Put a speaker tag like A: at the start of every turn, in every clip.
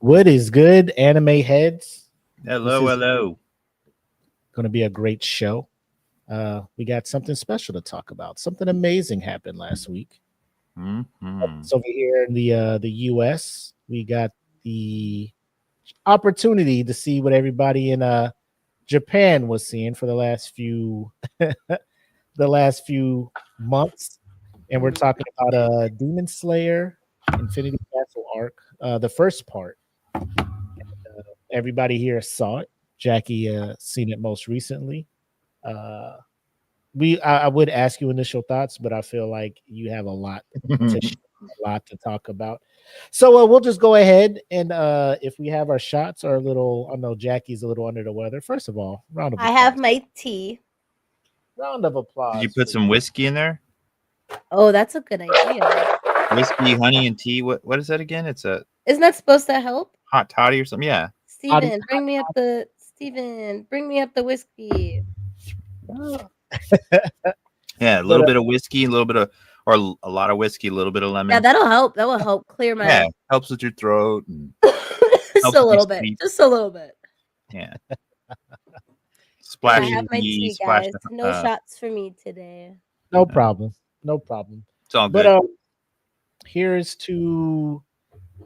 A: What is good, anime heads?
B: Hello.
A: Going to be a great show. We got something special to talk about. Something amazing happened last week.
B: Mm-hmm.
A: So over here in the U.S., we got the opportunity to see what everybody in Japan was seeing for the last few months, and we're talking about Demon Slayer, Infinity Castle arc, the first part. Everybody here saw it. Jackie seen it most recently. I would ask you initial thoughts, but I feel like you have a lot to talk about. So we'll just go ahead and if we have our shots or I know Jackie's a little under the weather. First of all, round of applause.
C: I have my tea.
A: Round of applause.
B: Did you put some whiskey in there?
C: Oh, that's a good idea.
B: Whiskey, honey, and tea. What is that again? It's a
C: Isn't that supposed to help?
B: hot toddy or something. Yeah.
C: Steven, bring me up the whiskey.
B: Yeah, a little bit of whiskey, a little bit of, or a lot of whiskey, a little bit of lemon.
C: Yeah, that'll help. That will help clear my.
B: Yeah, helps with your throat. And
C: just a little bit. Just a little bit.
B: Yeah. Splash.
C: I have my tea, guys. No shots for me today.
A: No problem. No problem.
B: It's all good.
A: But here's to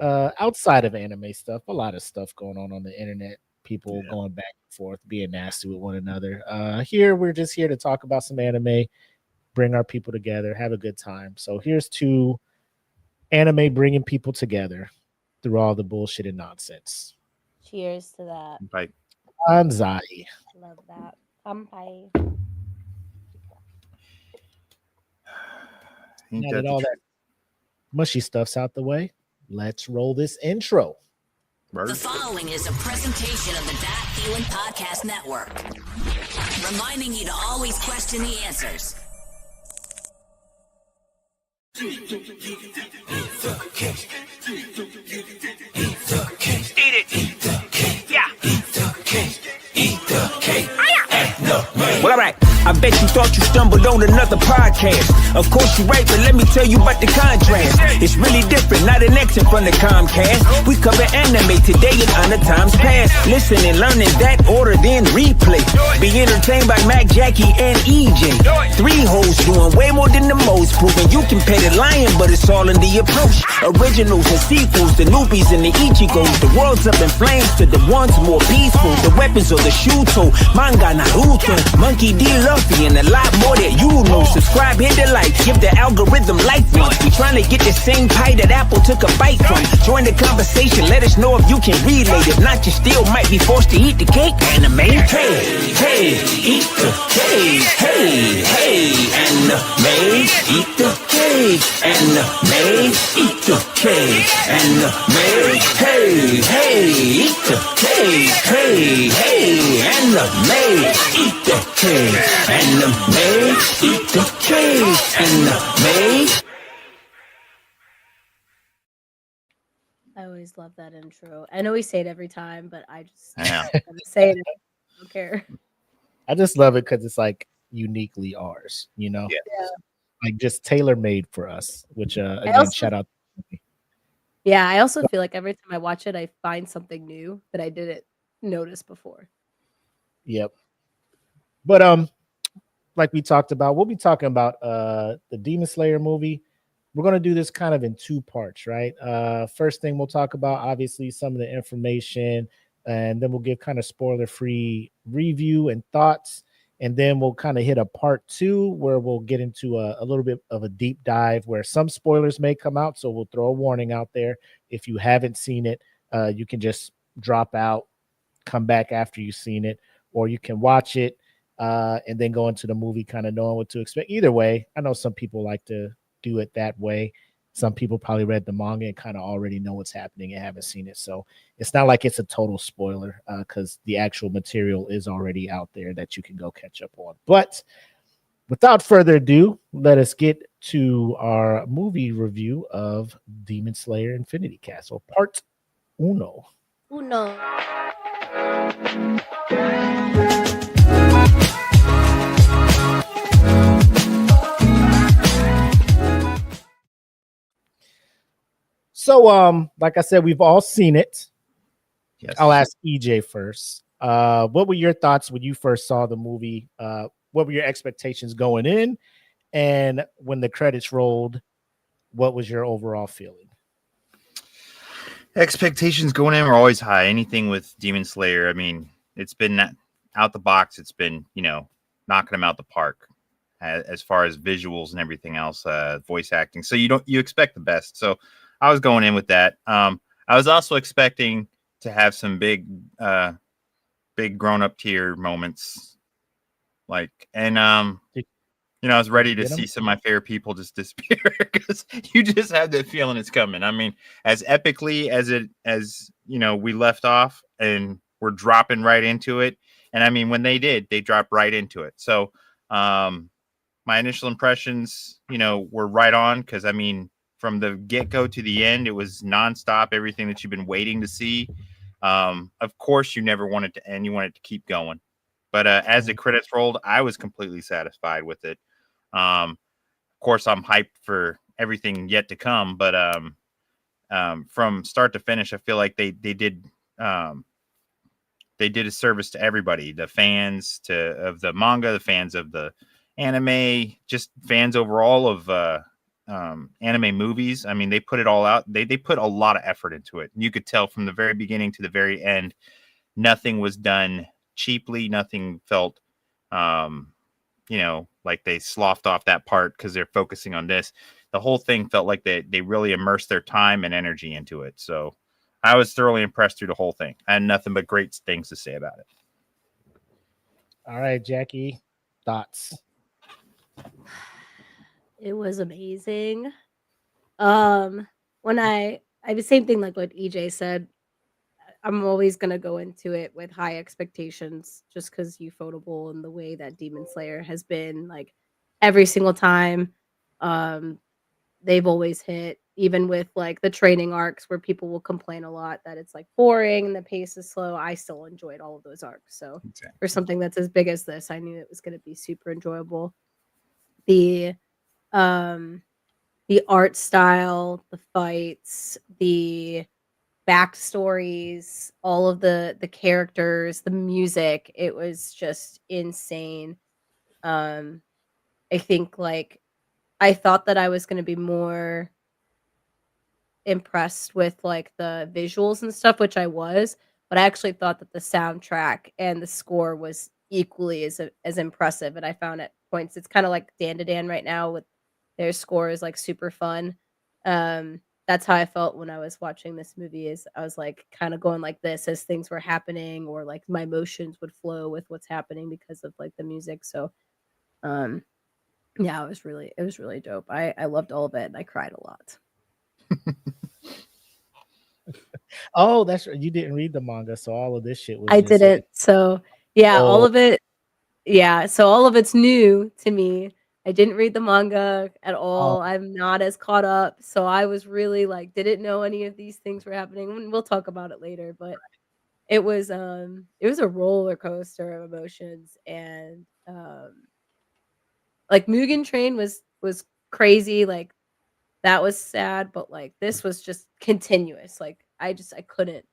A: outside of anime stuff, a lot of stuff going on the internet. People going back and forth, being nasty with one another. Here, we're just here to talk about some anime, bring our people together, have a good time. So here's to anime bringing people together through all the bullshit and nonsense.
C: Cheers to that.
B: Bye.
A: Anzai.
C: Love that. Kampai.
A: Now that all that mushy stuff's out the way, let's roll this intro.
D: The following is a presentation of the That Feeling Podcast Network, reminding you to always question the answers.
E: Eat the cake. Eat it. Eat the cake. Yeah. Eat the cake. Eat the cake. Well, all right. I bet you thought you stumbled on another podcast. Of course you're right, but let me tell you about the contrast. It's really different, not an exit from the Comcast. We cover anime today and other times past. Listen and learn in that order, then replay. Be entertained by Mac, Jackie, and EJ. 3 hoes doing way more than the most, proving you can pay the lion, but it's all in the approach. Originals and sequels, the newbies and the Ichigos. The world's up in flames to the ones more peaceful. The weapons or the Shuto, manga, Naruto, Monkey D. Luffy, and a lot more that you know. Subscribe, hit the like, give the algorithm life once. We trying to get the same pie that Apple took a bite from. Join the conversation, let us know if you can relate. If not, you still might be forced to eat the cake. Anime, hey, eat the cake. Hey, anime, eat the cake. Anime, eat the cake. Anime, hey, eat the cake. Hey, anime, eat the cake. Anime, eat the cake. Anime.
C: I always love that intro. I know we say it every time, but I just
B: Yeah.
C: say it. I don't care.
A: I just love it because it's like uniquely ours, you know?
C: Yeah.
A: Like just tailor-made for us, which again,
C: also-
A: shout out.
C: Yeah, I also feel like every time I watch it, I find something new that I didn't notice before.
A: Yep. But like we talked about, we'll be talking about the Demon Slayer movie. We're going to do this kind of in 2 parts, right? First thing we'll talk about, obviously, some of the information, and then we'll give kind of spoiler-free review and thoughts, and then we'll kind of hit a part 2 where we'll get into a little bit of a deep dive where some spoilers may come out, so we'll throw a warning out there. If you haven't seen it, you can just drop out, come back after you've seen it, or you can watch it and then go into the movie kind of knowing what to expect. Either way, I know some people like to do it that way. Some people probably read the manga and kind of already know what's happening and haven't seen it. So it's not like it's a total spoiler because the actual material is already out there that you can go catch up on. But without further ado, let us get to our movie review of Demon Slayer Infinity Castle, part 1.
C: Uno.
A: So, like I said, we've all seen it.
B: Yes.
A: I'll ask EJ first. What were your thoughts when you first saw the movie? What were your expectations going in? And when the credits rolled, what was your overall feeling?
B: Expectations going in were always high. Anything with Demon Slayer, I mean, it's been out the box. It's been, knocking them out the park as far as visuals and everything else, voice acting. So you expect the best. So I was going in with that. I was also expecting to have some big grown up tier moments, I was ready to see some of my favorite people just disappear because you just have that feeling it's coming. I mean, as epically as we left off and we're dropping right into it. And I mean, when they dropped right into it. So my initial impressions, were right on because I mean, from the get-go to the end, it was nonstop, everything that you've been waiting to see. Of course, you never wanted to end. You wanted to keep going. But as the credits rolled, I was completely satisfied with it. Of course, I'm hyped for everything yet to come. But from start to finish, I feel like they did a service to everybody, the fans of the manga, the fans of the anime, just fans overall of anime movies. I mean, they put it all out. They put a lot of effort into it. You could tell from the very beginning to the very end, nothing was done cheaply. Nothing felt, like they sloughed off that part because they're focusing on this. The whole thing felt like they really immersed their time and energy into it. So I was thoroughly impressed through the whole thing. I had nothing but great things to say about it.
A: All right, Jackie, thoughts?
C: It was amazing. When I the same thing like what EJ said. I'm always gonna go into it with high expectations just because Ufotable and the way that Demon Slayer has been like every single time. They've always hit, even with like the training arcs where people will complain a lot that it's like boring and the pace is slow. I still enjoyed all of those arcs. So for something that's as big as this, I knew it was gonna be super enjoyable. The art style, the fights, the backstories, all of the characters, the music, it was just insane. I think like I thought that I was going to be more impressed with like the visuals and stuff, which I was, but I actually thought that the soundtrack and the score was equally as impressive. And I found at points it's kind of like Dan to Dan right now with their score is like super fun. That's how I felt when I was watching this movie. Is I was like kind of going like this as things were happening, or like my emotions would flow with what's happening because of like the music. So, yeah, it was really dope. I loved all of it, and I cried a lot.
A: Oh, that's right. You didn't read the manga, so all of this shit was.
C: I didn't. So yeah, all of it. Yeah, so all of it's new to me. I didn't read the manga at all. I'm not as caught up. So I was really like, didn't know any of these things were happening. We'll talk about it later, but it was a roller coaster of emotions. And like Mugen Train was crazy. Like that was sad, but like this was just continuous. Like I couldn't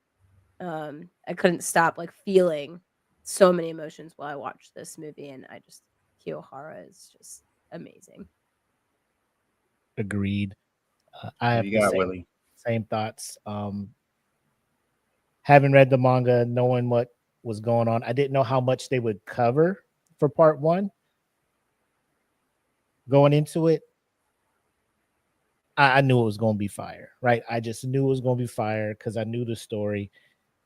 C: stop like feeling so many emotions while I watched this movie. And Kiyohara is just amazing.
A: Agreed. I have
B: Willie.
A: Same thoughts. Having read the manga, knowing what was going on, I didn't know how much they would cover for part one. Going into it, I knew it was going to be fire, right? I just knew it was going to be fire because I knew the story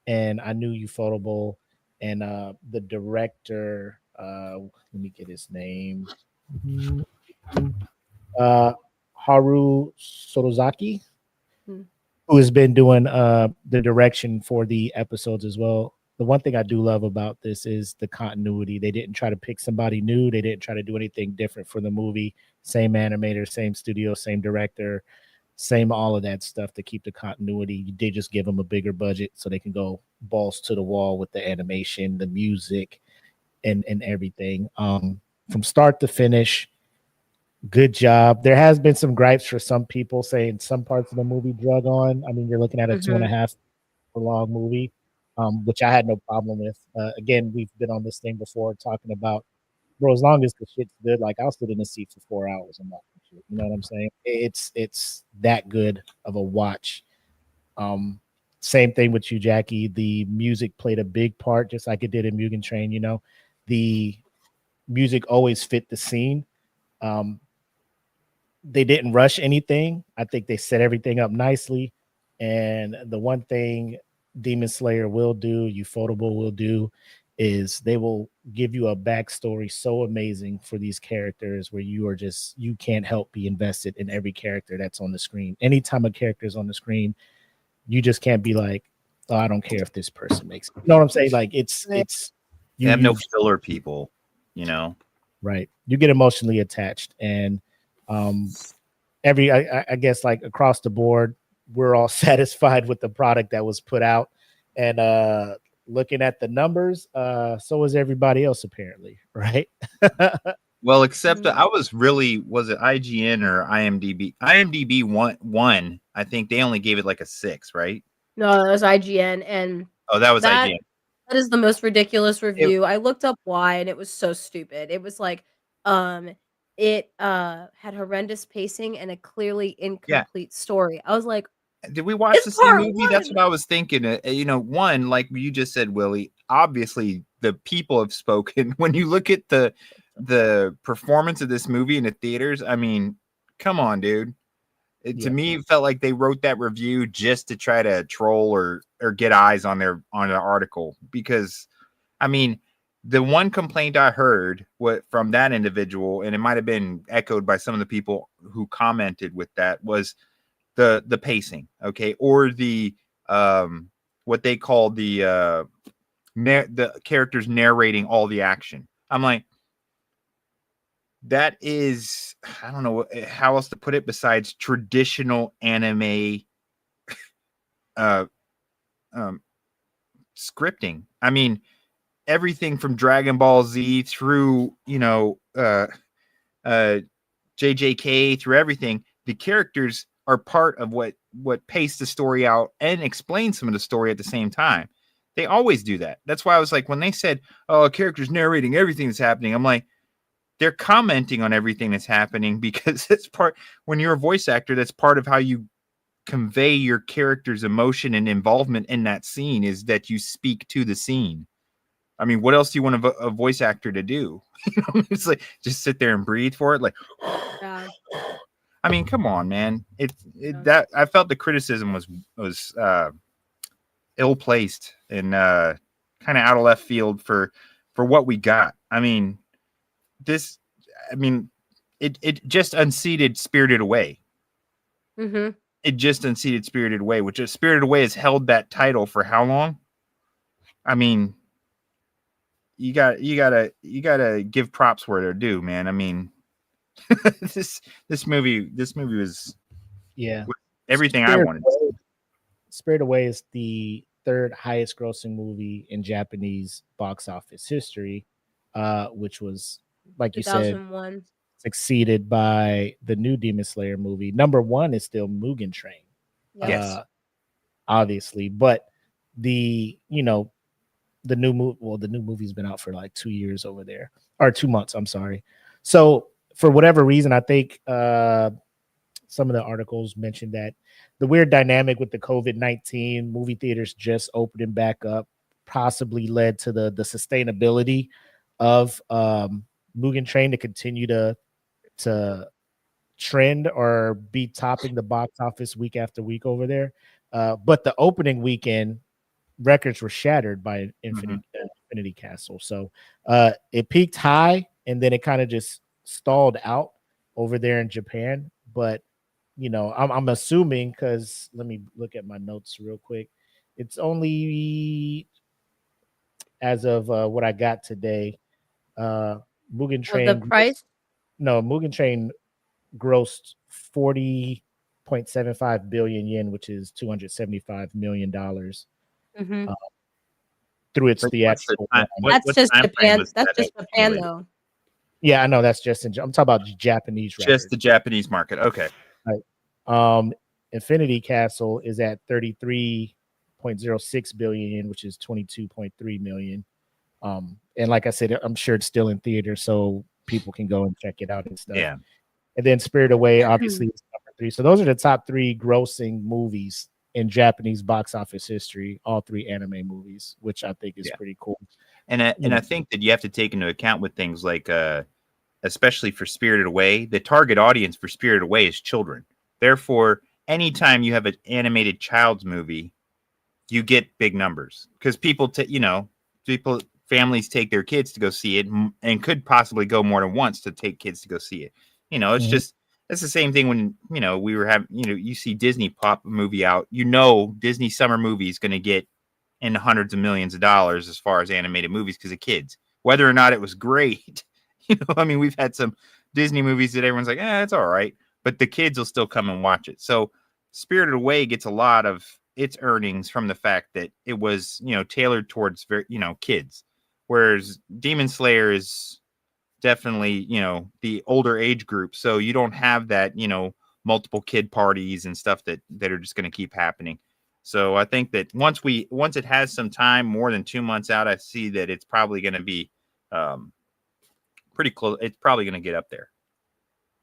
A: and I knew Ufotable and the director. Let me get his name. Haru Sorozaki, who has been doing the direction for the episodes as well. The one thing I do love about this is the continuity. They didn't try to pick somebody new. They didn't try to do anything different for the movie. Same animator, same studio, same director, same all of that stuff to keep the continuity. They just give them a bigger budget so they can go balls to the wall with the animation, the music, and everything. From start to finish, good job. There has been some gripes for some people saying some parts of the movie drug on. I mean, you're looking at a 2.5 hour long movie. which I had no problem with. Again, we've been on this thing before talking about, bro, as long as the shit's good, like I'll sit in the seat for 4 hours and watch the shit. You know what I'm saying? It's that good of a watch. Same thing with you, Jackie. The music played a big part, just like it did in Mugen Train. You know, the music always fit the scene. They didn't rush anything. I think they set everything up nicely. And the one thing Demon Slayer will do, Ufotable will do, is they will give you a backstory so amazing for these characters where you can't help be invested in every character that's on the screen. Anytime a character is on the screen, you just can't be like, oh, I don't care if this person makes it. You know what I'm saying? Like it's
B: you have no filler people, you know.
A: Right. You get emotionally attached. And I guess like across the board, we're all satisfied with the product that was put out. And looking at the numbers, so is everybody else apparently, right?
B: Well, except I was it IGN or IMDb? IMDb one. I think they only gave it like a 6, right?
C: No, that was IGN, and
B: that was IGN.
C: That is the most ridiculous review. I looked up why, and it was so stupid. It was like, it had horrendous pacing and a clearly incomplete story. I was like,
B: did we watch the same movie? That's what I was thinking. You know, one, like you just said, Willie, obviously the people have spoken. When you look at the performance of this movie in the theaters, I mean, come on, dude. To me, it felt like they wrote that review just to try to troll or get eyes on the article. Because, I mean, the one complaint I heard from that individual, and it might have been echoed by some of the people who commented with that, was the pacing, okay, or the what they call the characters narrating all the action. I'm like, that is, I don't know how else to put it besides traditional anime scripting. I mean, everything from Dragon Ball Z through, you know, JJK, through everything, the characters are part of what paced the story out and explain some of the story at the same time. They always do that. That's why I was like, when they said, oh, a character's narrating everything that's happening, I'm like, they're commenting on everything that's happening, because it's when you're a voice actor, that's part of how you convey your character's emotion and involvement in that scene, is that you speak to the scene. I mean, what else do you want a voice actor to do? You know, it's like, just sit there and breathe for it. Like, I mean, come on, man. That I felt the criticism was ill placed and kind of out of left field for what we got. I mean, it just unseated Spirited Away.
C: Mm-hmm.
B: It just unseated Spirited Away, which is Spirited Away has held that title for how long? I mean, you gotta give props where they're due, man. I mean, this movie was everything I wanted.
A: Spirited Away is the third highest grossing movie in Japanese box office history, which was, like you said, succeeded by the new Demon Slayer movie. Number one is still Mugen Train.
B: Yes.
A: Obviously, but the new movie's been out for like 2 years over there, or 2 months. I'm sorry. So for whatever reason, I think some of the articles mentioned that the weird dynamic with the COVID-19 movie theaters just opening back up possibly led to the sustainability of Mugen Train to continue to trend or be topping the box office week after week over there. But the opening weekend records were shattered by Infinity Castle. So it peaked high and then it kind of just stalled out over there in Japan. But you know, I'm assuming, because let me look at my notes real quick. It's only, as of what I got today, Mugen Train.
C: The price?
A: No, Mugen Train grossed 40.75 billion yen, which is $275 million. Through its theatrical.
C: That's just Japan. That's just Japan, though.
A: Yeah, I know. That's just I'm talking about Japanese.
B: Just the Japanese market. Okay.
A: Right. Infinity Castle is at 33 0.06 billion, which is 22.3 million. And like I said, I'm sure it's still in theater, so people can go and check it out and stuff.
B: Yeah.
A: And then Spirited Away, obviously, is number 3. So those are the top 3 grossing movies in Japanese box office history, all 3 anime movies, which I think is pretty cool.
B: And I think that you have to take into account with things like, especially for Spirited Away, the target audience for Spirited Away is children. Therefore, anytime you have an animated child's movie, you get big numbers because families take their kids to go see it and could possibly go more than once to take kids to go see it. It's just, it's the same thing when, we were having, you see Disney pop a movie out, Disney summer movie is going to get in the hundreds of millions of dollars as far as animated movies because of kids, whether or not it was great. We've had some Disney movies that everyone's like, it's all right, but the kids will still come and watch it. So Spirited Away gets a lot of its earnings from the fact that it was, tailored towards, kids. Whereas Demon Slayer is definitely, the older age group. So you don't have that, multiple kid parties and stuff that are just going to keep happening. So I think that once it has some time, more than 2 months out, I see that it's probably going to be pretty close. It's probably going to get up there.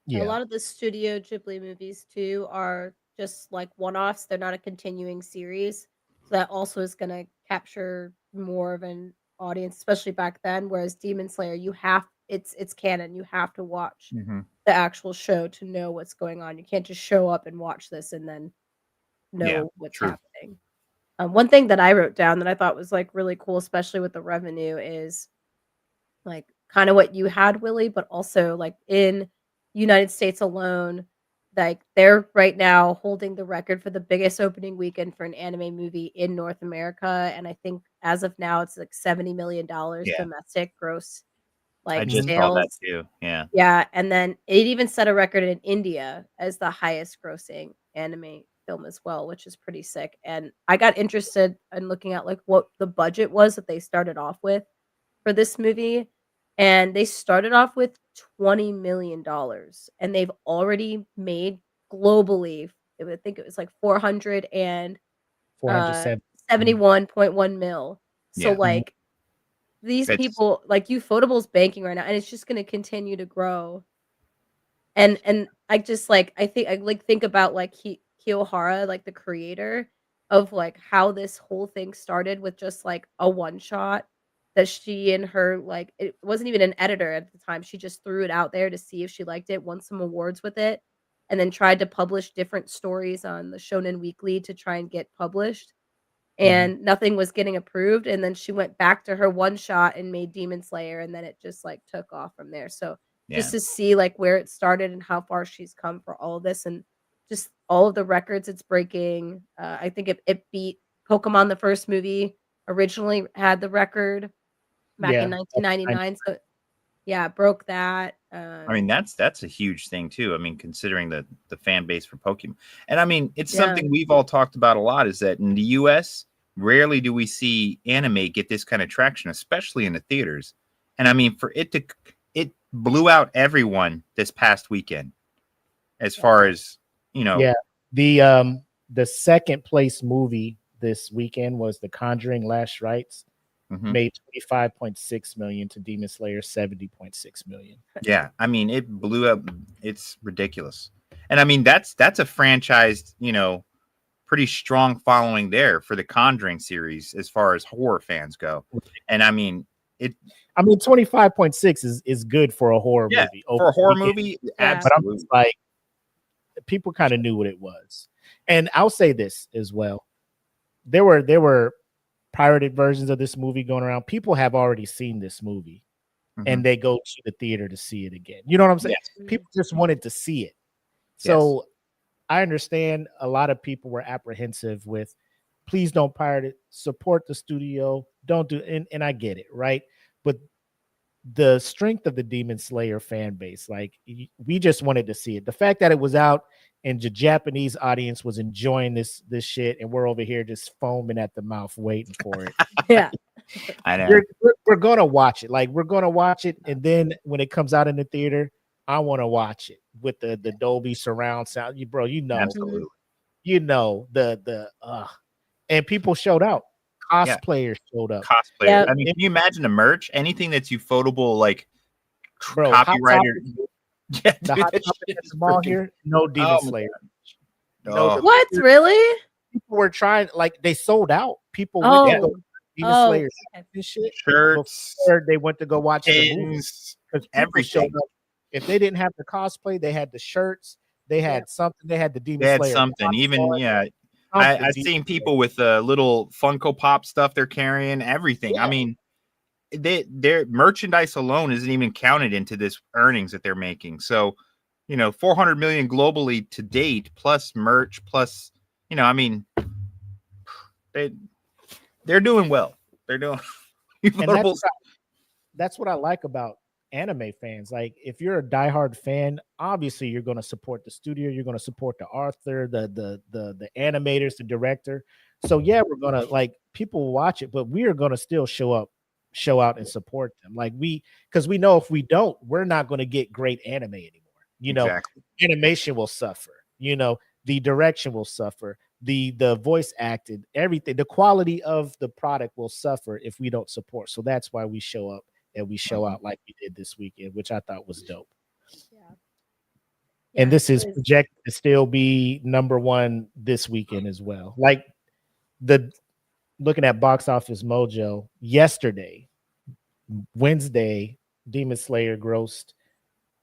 C: Yeah. A lot of the Studio Ghibli movies too are just like one-offs. They're not a continuing series. So that also is going to capture more of an audience, especially back then. Whereas Demon Slayer, it's canon. You have to watch the actual show to know what's going on. You can't just show up and watch this and then know what's happening. One thing that I wrote down that I thought was like really cool, especially with the revenue, is like kind of what you had, Willie, but also like in United States alone, like they're right now holding the record for the biggest opening weekend for an anime movie in North America. And I think as of now, it's like $70 million domestic gross. Like
B: I just
C: sales.
B: saw that too. Yeah.
C: Yeah. And then it even set a record in India as the highest grossing anime film as well, which is pretty sick. And I got interested in looking at like what the budget was that they started off with for this movie. And they started off with $20 million. And they've already made globally, I think it was like 471.1 mil. So like these people, like Ufotable's banking right now, and it's just going to continue to grow. And I just like, I think about like Kiyohara, like the creator of like how this whole thing started with just like a one shot that she and her, like, it wasn't even an editor at the time. She just threw it out there to see if she liked it, won some awards with it, and then tried to publish different stories on the Shonen Weekly to try and get published. And nothing was getting approved. And then she went back to her one shot and made Demon Slayer. And then it just like took off from there. So just to see like where it started and how far she's come for all of this and just all of the records it's breaking. I think it beat Pokemon, the first movie originally had the record back in 1999. So yeah, it broke that.
B: I mean, that's a huge thing too. I mean, considering the fan base for Pokemon. And I mean, it's something we've all talked about a lot, is that in the US, rarely do we see anime get this kind of traction, especially in the theaters. And I mean, it blew out everyone this past weekend as far as,
A: the second place movie this weekend was The Conjuring Last Rites. Made 25.6 million to Demon Slayer 70.6 million.
B: Yeah, I mean, it blew up. It's ridiculous. And I mean, that's a franchised, pretty strong following there for the Conjuring series as far as horror fans go. And I mean,
A: 25.6 is good for a horror movie.
B: For a horror movie, absolutely.
A: But I'm just like, people kind of knew what it was. And I'll say this as well. There were pirated versions of this movie going around. People have already seen this movie and they go to the theater to see it again. You know what I'm saying? Yes. People just wanted to see it. So I understand a lot of people were apprehensive with, please don't pirate it, support the studio, don't do, and I get it, right? But the strength of the Demon Slayer fan base, like, we just wanted to see it. The fact that it was out and the Japanese audience was enjoying this shit, and we're over here just foaming at the mouth waiting for it.
C: Yeah,
B: I know.
A: We're gonna watch it. Like, we're gonna watch it, and then when it comes out in the theater, I want to watch it with the Dolby surround sound. Absolutely. The and people showed out. Cosplayers showed up.
B: Cosplayers.
C: Yep.
B: I mean, can you imagine the merch? Anything that's ufotable, like
A: Bro, Hot
B: copyrighted.
A: Topic-
B: Yeah,
A: the
B: dude,
A: Hot
B: that
A: Topic
B: shit
A: at
B: is
A: the mall
B: freaking-
A: here, no Demon
B: my
A: Slayer.
B: God.
A: No,
B: Oh.
C: What? Really?
A: people were trying, like they sold out. People went to go
C: Oh.
A: Demon
C: Oh.
A: Slayer
C: Okay.
A: and shit
B: Shirts,
A: before they went to go watch the movie.
B: pins,
A: Because
B: everything.
A: If they didn't have the cosplay, they had the shirts, they had
C: Yeah.
A: something, they had the Demon
B: They had
A: Slayer.
B: something.
A: box
B: Even
A: on,
B: I've
A: Demon
B: seen
A: Slayer.
B: people with little Funko Pop stuff they're carrying. Everything. I
A: Yeah.
B: mean, their merchandise alone isn't even counted into this earnings that they're making. So, 400 million globally to date, plus merch, plus, I mean, they're doing well. They're doing.
A: And that's what I like about anime fans. Like, if you're a diehard fan, obviously you're going to support the studio, you're going to support the author, the animators, the director. So yeah, we're gonna, like, people will watch it, but we are going to still show out and support them. Like, because we know if we don't, we're not going to get great anime anymore.
B: Exactly.
A: Animation will suffer. The direction will suffer. The voice acted, everything, the quality of the product will suffer if we don't support. So that's why we show up and we show out like we did this weekend, which I thought was dope.
C: Yeah.
A: And this
C: it
A: is
C: was-
A: projected to still be number one this weekend as well. Like, looking at Box Office Mojo yesterday, Wednesday, Demon Slayer grossed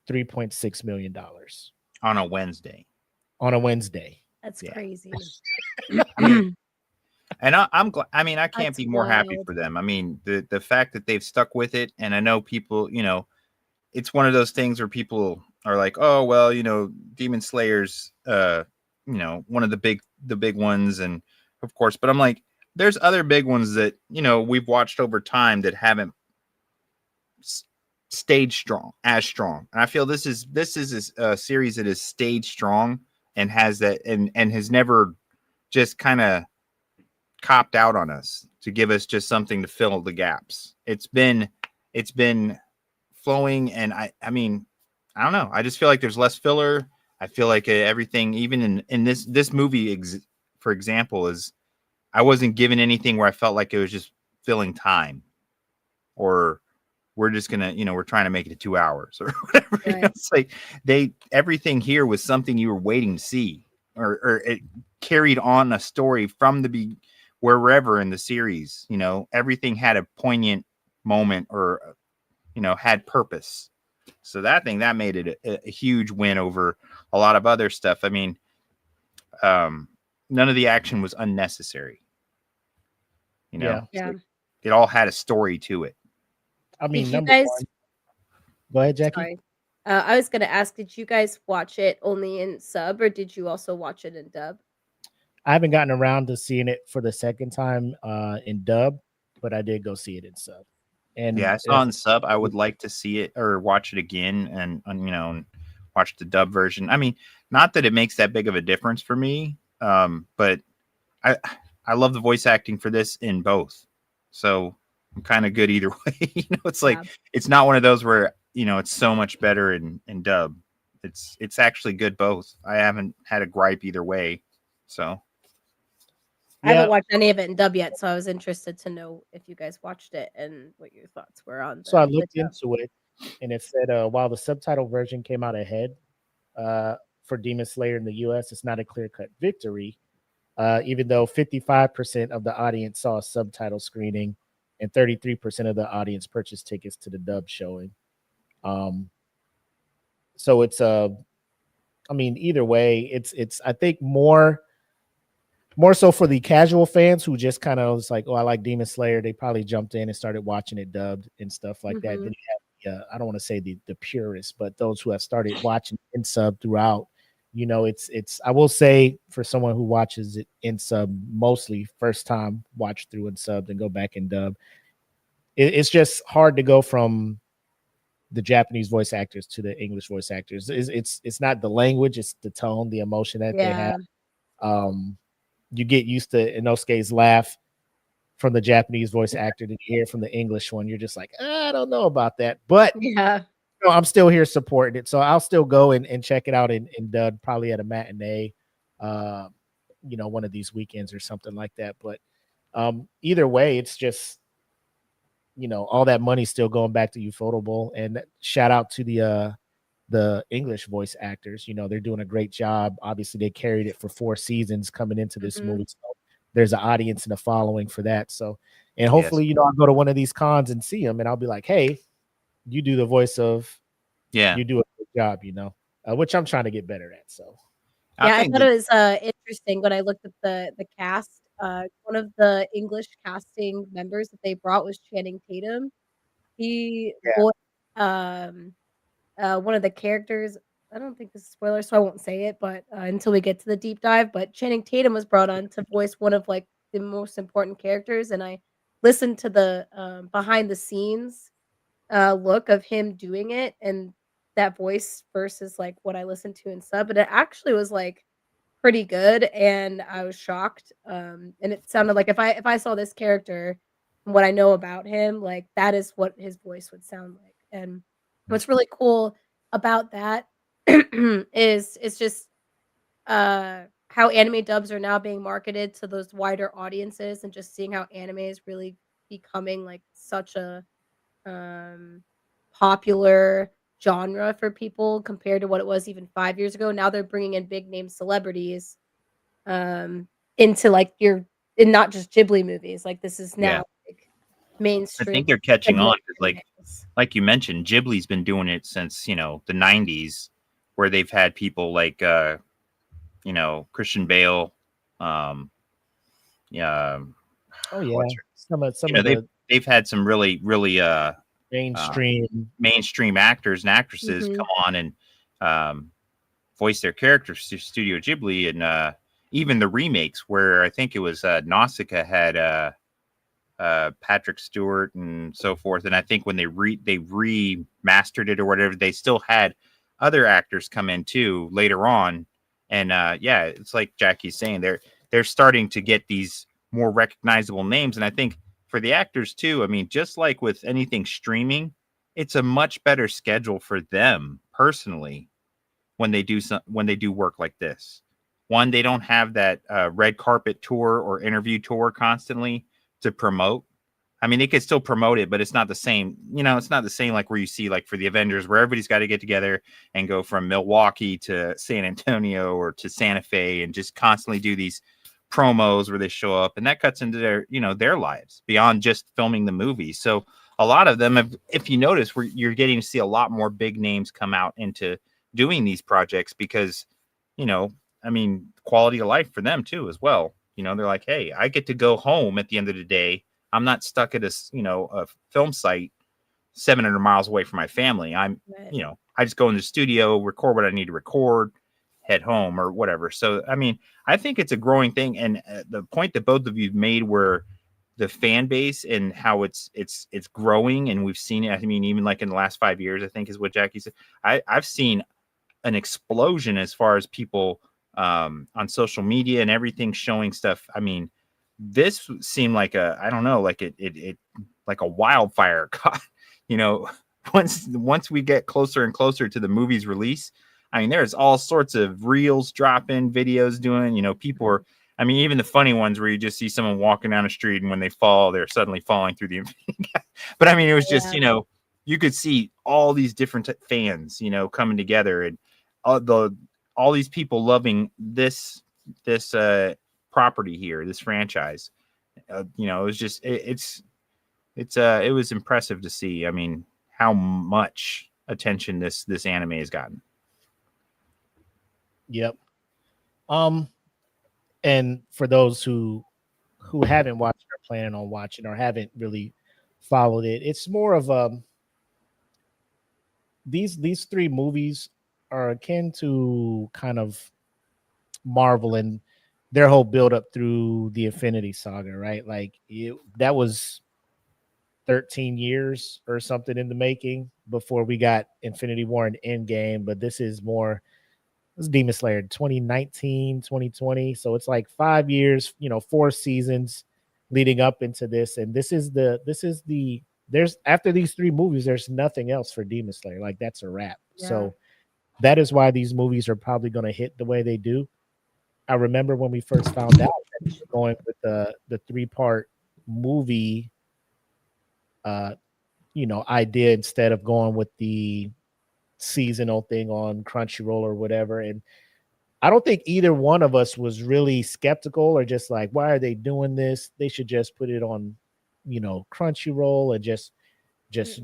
A: $3.6 million
B: On a Wednesday.
A: on a Wednesday.
C: That's
A: Yeah.
C: crazy.
B: And I'm glad. I mean, I can't
C: That's
B: be more happy
C: wild.
B: for them. I mean, the fact that they've stuck with it, and I know people, it's one of those things where people are like, oh well, Demon Slayer's, one of the big ones, and of course, but I'm like, there's other big ones that we've watched over time that haven't stayed strong, and I feel this is a series that is stayed strong and has that, and has never just kind of copped out on us to give us just something to fill the gaps. It's been flowing, and I mean, I don't know. I just feel like there's less filler. I feel like everything, even in this movie, for example, is I wasn't given anything where I felt like it was just filling time, or we're just gonna, we're trying to make it 2 hours or whatever.
C: Right.
B: It's like everything here was something you were waiting to see, or it carried on a story from the wherever in the series. Everything had a poignant moment, or had purpose. So that made it a huge win over a lot of other stuff. I mean, none of the action was unnecessary.
A: Yeah.
C: Yeah.
B: It all had a story to it.
A: I mean,
C: Did you
A: number
C: guys?
A: one. Go ahead, Jackie.
C: Sorry. I was gonna ask, did you guys watch it only in sub, or did you also watch it in dub?
A: I haven't gotten around to seeing it for the second time in dub, but I did go see it in sub. And
B: Yeah, I saw in sub. I would like to see it or watch it again, and and watch the dub version. I mean, not that it makes that big of a difference for me, but I love the voice acting for this in both, so I'm kind of good either way. It's like, it's not one of those where it's so much better in dub. It's actually good both. I haven't had a gripe either way. So
C: I haven't watched any of it in dub yet, so I was interested to know if you guys watched it and what your thoughts were on.
A: So I
C: the
A: looked
C: dub.
A: into it, and it said while the subtitle version came out ahead for Demon Slayer in the US, it's not a clear-cut victory, even though 55% of the audience saw a subtitle screening and 33% of the audience purchased tickets to the dub showing. So it's I mean, either way, it's I think more so for the casual fans who just kind of was like, oh, I like Demon Slayer. They probably jumped in and started watching it dubbed and stuff like that. Then you have, I don't want to say the purists, but those who have started watching in sub throughout. It's I will say, for someone who watches it in sub mostly, first time watch through in sub and go back in dub, it's just hard to go from the Japanese voice actors to the English voice actors. It's not the language, it's the tone, the emotion that they have. You get used to Inosuke's laugh from the Japanese voice actor, to hear from the English one. You're just like, I don't know about that, but
C: Yeah.
A: I'm still here supporting it, so I'll still go and check it out in dub, probably at a matinee. one of these weekends or something like that. But either way, it's just all that money still going back to Ufotable. And shout out to the English voice actors. They're doing a great job. Obviously, they carried it for 4 seasons coming into this movie. So there's an audience and a following for that. So, and hopefully, I'll go to one of these cons and see them, and I'll be like, hey, you do the voice of, you do a good job, which I'm trying to get better at. So,
C: yeah, I thought it was interesting when I looked at the cast. One of the English casting members that they brought was Channing Tatum. He voiced one of the characters. I don't think this is a spoiler, so I won't say it, but until we get to the deep dive. But Channing Tatum was brought on to voice one of like the most important characters, and I listened to the behind the scenes look of him doing it and that voice versus like what I listened to in sub, but it actually was like pretty good, and I was shocked. And it sounded like if I saw this character and what I know about him, like that is what his voice would sound like. And what's really cool about that is it's just how anime dubs are now being marketed to those wider audiences, and just seeing how anime is really becoming like such a popular genre for people compared to what it was even 5 years ago. Now they're bringing in big name celebrities into like and not just Ghibli movies. Like this is now like mainstream.
B: I think they're catching on because like you mentioned, Ghibli's been doing it since the 90s, where they've had people like Christian Bale. Some of they've had some really mainstream actors and actresses come on and voice their characters to Studio Ghibli, and even the remakes where I think it was Nausicaa had Patrick Stewart and so forth, and I think when they remastered it or whatever, they still had other actors come in too later on, and it's like Jackie's saying, they're starting to get these more recognizable names, and I think for the actors too, I mean, just like with anything streaming, it's a much better schedule for them personally when they do work like this. One, they don't have that red carpet tour or interview tour constantly to promote. I mean, they could still promote it, but it's not the same. It's not the same like where you see like for the Avengers, where everybody's got to get together and go from Milwaukee to San Antonio or to Santa Fe and just constantly do these promos where they show up, and that cuts into their lives beyond just filming the movie. So a lot of them, if you notice, you're getting to see a lot more big names come out into doing these projects because quality of life for them too as well. They're like, hey, I get to go home at the end of the day. I'm not stuck at a film site 700 miles away from my family. I just go in the studio, record what I need to record, head home or whatever. So, I think it's a growing thing. And the point that both of you made where the fan base and how it's growing, and we've seen it. Even like in the last 5 years, I think is what Jackie said. I've seen an explosion as far as people on social media and everything showing stuff. This seemed like it like a wildfire caught, once we get closer and closer to the movie's release. There's all sorts of reels dropping, videos doing, people are, even the funny ones where you just see someone walking down the street and when they fall, they're suddenly falling through the, but it was just, you could see all these different fans, coming together, and all these people loving this property here, this franchise. It was just, it was impressive to see. How much attention this anime has gotten.
A: Yep. And for those who haven't watched or planning on watching or haven't really followed it, it's more of these 3 movies are akin to kind of Marvel and their whole build up through the Infinity Saga, right? Like that was 13 years or something in the making before we got Infinity War and Endgame, but this is more. This is Demon Slayer 2019, 2020. So it's like 5 years, 4 seasons leading up into this. And there's after these 3 movies, there's nothing else for Demon Slayer. Like that's a wrap. Yeah. So that is why these movies are probably going to hit the way they do. I remember when we first found out that we were going with the 3-part movie idea instead of going with the seasonal thing on Crunchyroll or whatever. And I don't think either one of us was really skeptical or just like, why are they doing this? They should just put it on, Crunchyroll and just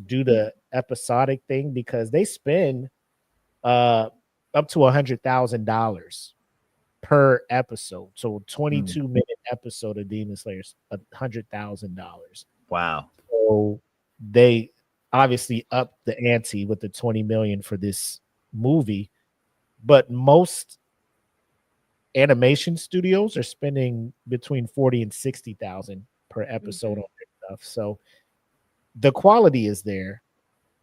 A: do the episodic thing, because they spend up to $100,000 per episode. So 22-minute episode of Demon Slayer is $100,000.
B: Wow.
A: So they obviously upped the ante with the 20 million for this movie, but most animation studios are spending between 40 and 60,000 per episode on their stuff. So the quality is there.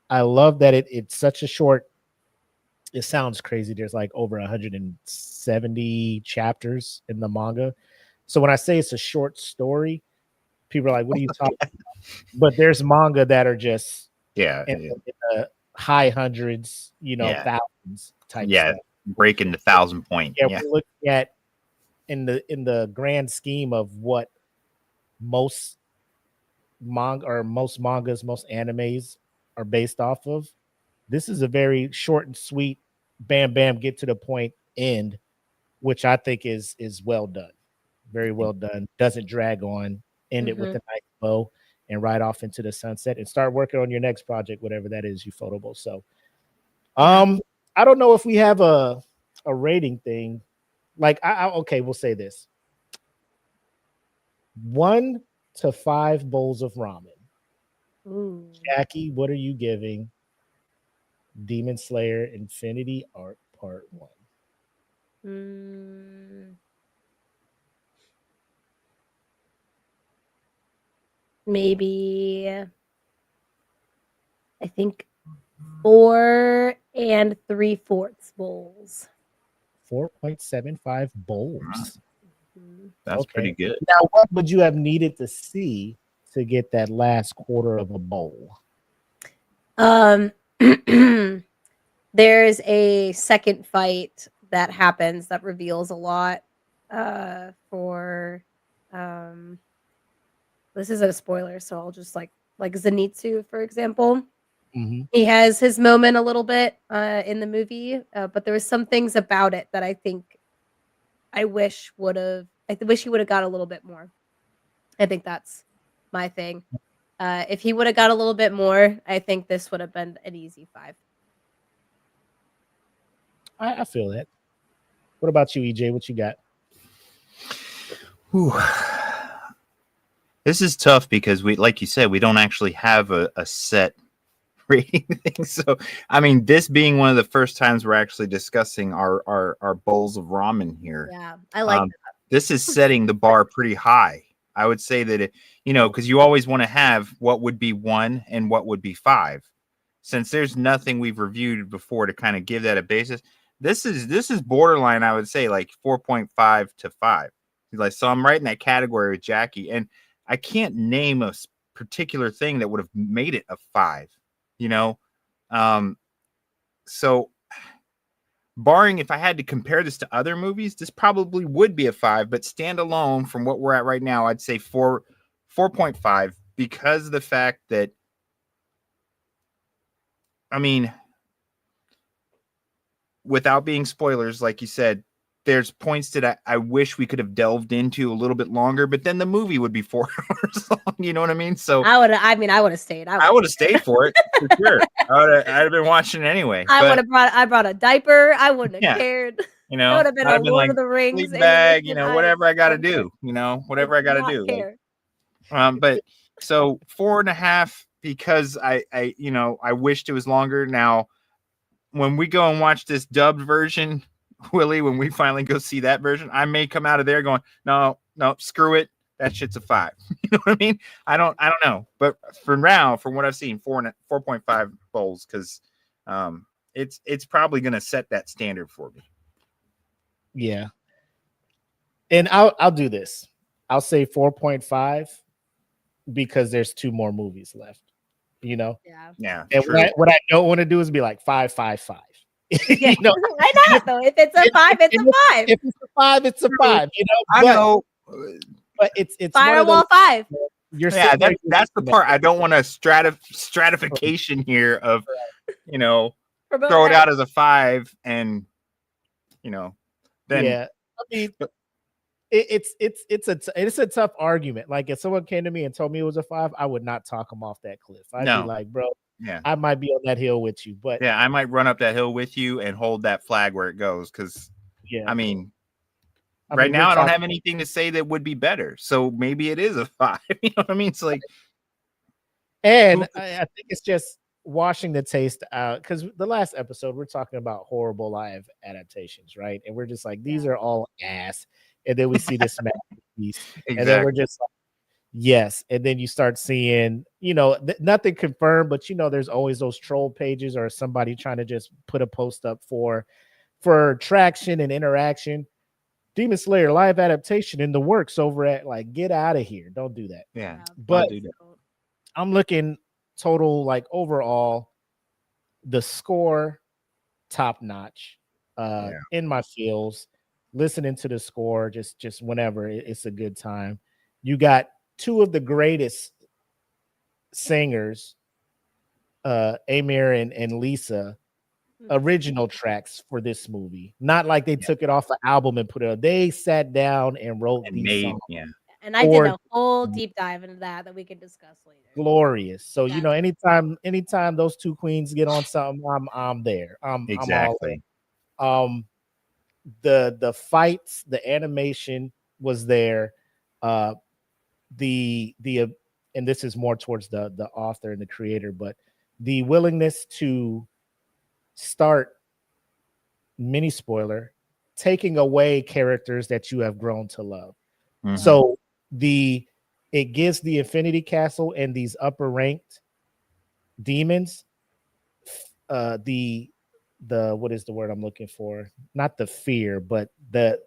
A: I love that it's such a short. It sounds crazy. There's like over 170 chapters in the manga. So when I say it's a short story, people are like, what are you talking about? But there's manga that are just in the high hundreds, thousands type stuff.
B: Breaking the 1,000 point.
A: We're looking at in the grand scheme of what most mangas, most animes are based off of. This is a very short and sweet, bam, bam, get to the point end, which I think is well done. Very well done. Doesn't drag on. End it with a nice bow and ride off into the sunset and start working on your next project, whatever that is, Ufotable. So I don't know if we have a rating thing. Like, okay, we'll say this. 1 to 5 bowls of ramen.
C: Ooh.
A: Jackie, what are you giving Demon Slayer Infinity Arc Part 1?
C: Maybe I think 4 3/4 bowls.
A: 4.75 bowls.
B: That's pretty good.
A: Now, what would you have needed to see to get that last quarter of a bowl?
C: There's a second fight that happens that reveals a lot for this isn't a spoiler, so I'll just like Zenitsu, for example. He has his moment a little bit in the movie, but there was some things about it that I think I wish he would have got a little bit more. I think that's my thing. If he would have got a little bit more, I think this would have been an easy 5.
A: I feel that. What about you, EJ? What you got?
B: Whew. This is tough because like you said, we don't actually have a set rating thing. So, I mean, this being one of the first times we're actually discussing our bowls of ramen here.
C: Yeah, I like that.
B: This is setting the bar pretty high. I would say that because you always want to have what would be 1 and what would be 5. Since there's nothing we've reviewed before to kind of give that a basis, this is borderline. I would say like 4.5 to 5. Like, so I'm right in that category with Jackie, and I can't name a particular thing that would have made it a 5. So barring if I had to compare this to other movies, this probably would be a 5, but standalone from what we're at right now, I'd say 4.5, because of the fact that, I mean, without being spoilers, like you said, there's points that I wish we could have delved into a little bit longer, but then the movie would be 4 hours long. You know what I mean? So
C: I would have stayed.
B: I would have stayed for it for sure. I'd have been watching it anyway.
C: I brought a diaper. I wouldn't have cared. It would have been a Lord of the Rings
B: sleep bag, whatever I got to do. Whatever I got to do. But so 4.5 because I wished it was longer. Now, when we go and watch this dubbed version, Willie, when we finally go see that version, I may come out of there going, no, screw it. That shit's a 5. You know what I mean? I don't know. But for now, from what I've seen, 4.5 bowls, because it's probably going to set that standard for me.
A: Yeah. And I'll do this. I'll say 4.5 because there's 2 more movies left.
C: Yeah.
B: Yeah.
A: And what I don't want to do is be like 5, 5, 5.
C: Yeah.
A: You know,
C: Why not though? If it's a 5, it's a 5.
A: if it's a 5, it's a 5. You know,
B: I
A: but,
B: know.
A: but it's one of
C: Firewall
A: those,
C: 5.
A: you're
B: Yeah,
A: sitting there,
B: that's the part I don't want a stratification here of, you know,
C: Promote
B: throw it
C: that.
B: out as a 5 and, you know, then
A: yeah. I mean, it's a tough argument. Like if someone came to me and told me it was a 5, I would not talk them off that cliff. I'd
B: No.
A: be like, bro,
B: yeah.
A: I might be on that hill with you, but
B: Yeah, I might run up that hill with you and hold that flag where it goes because,
A: yeah,
B: I mean,
A: I
B: right
A: mean,
B: now
A: we're
B: I don't
A: talking-
B: have anything to say that would be better. So maybe it is a 5. You know what I mean? It's like,
A: And I think it's just washing the taste out because the last episode we're talking about horrible live adaptations, right? And we're just like, these are all ass. And then we see this masterpiece, and then we're just like, yes. And then you start seeing, you know, nothing confirmed, but you know, there's always those troll pages or somebody trying to just put a post up for traction and interaction. Demon Slayer live adaptation in the works over at like, get out of here. Don't do that.
B: yeah.
A: But
B: do that.
A: I'm looking total, like overall, the score top notch. In my feels, listening to the score just whenever it's a good time. You got two of the greatest singers, Amir and Lisa, original tracks for this movie. Not like they took it off the album and put it. They sat down and wrote
B: And
A: these
B: made,
A: songs.
B: yeah.
C: And I did a whole deep dive into that we can discuss later.
A: Glorious. So you know, anytime those two queens get on something, I'm there.
B: Exactly.
A: I'm all in. The fights, the animation was there. The and this is more towards the author and the creator, but the willingness to start, mini spoiler, taking away characters that you have grown to love.
B: Mhm.
A: So it gives the Infinity Castle and these upper ranked demons the what is the word I'm looking for? Not the fear, but they're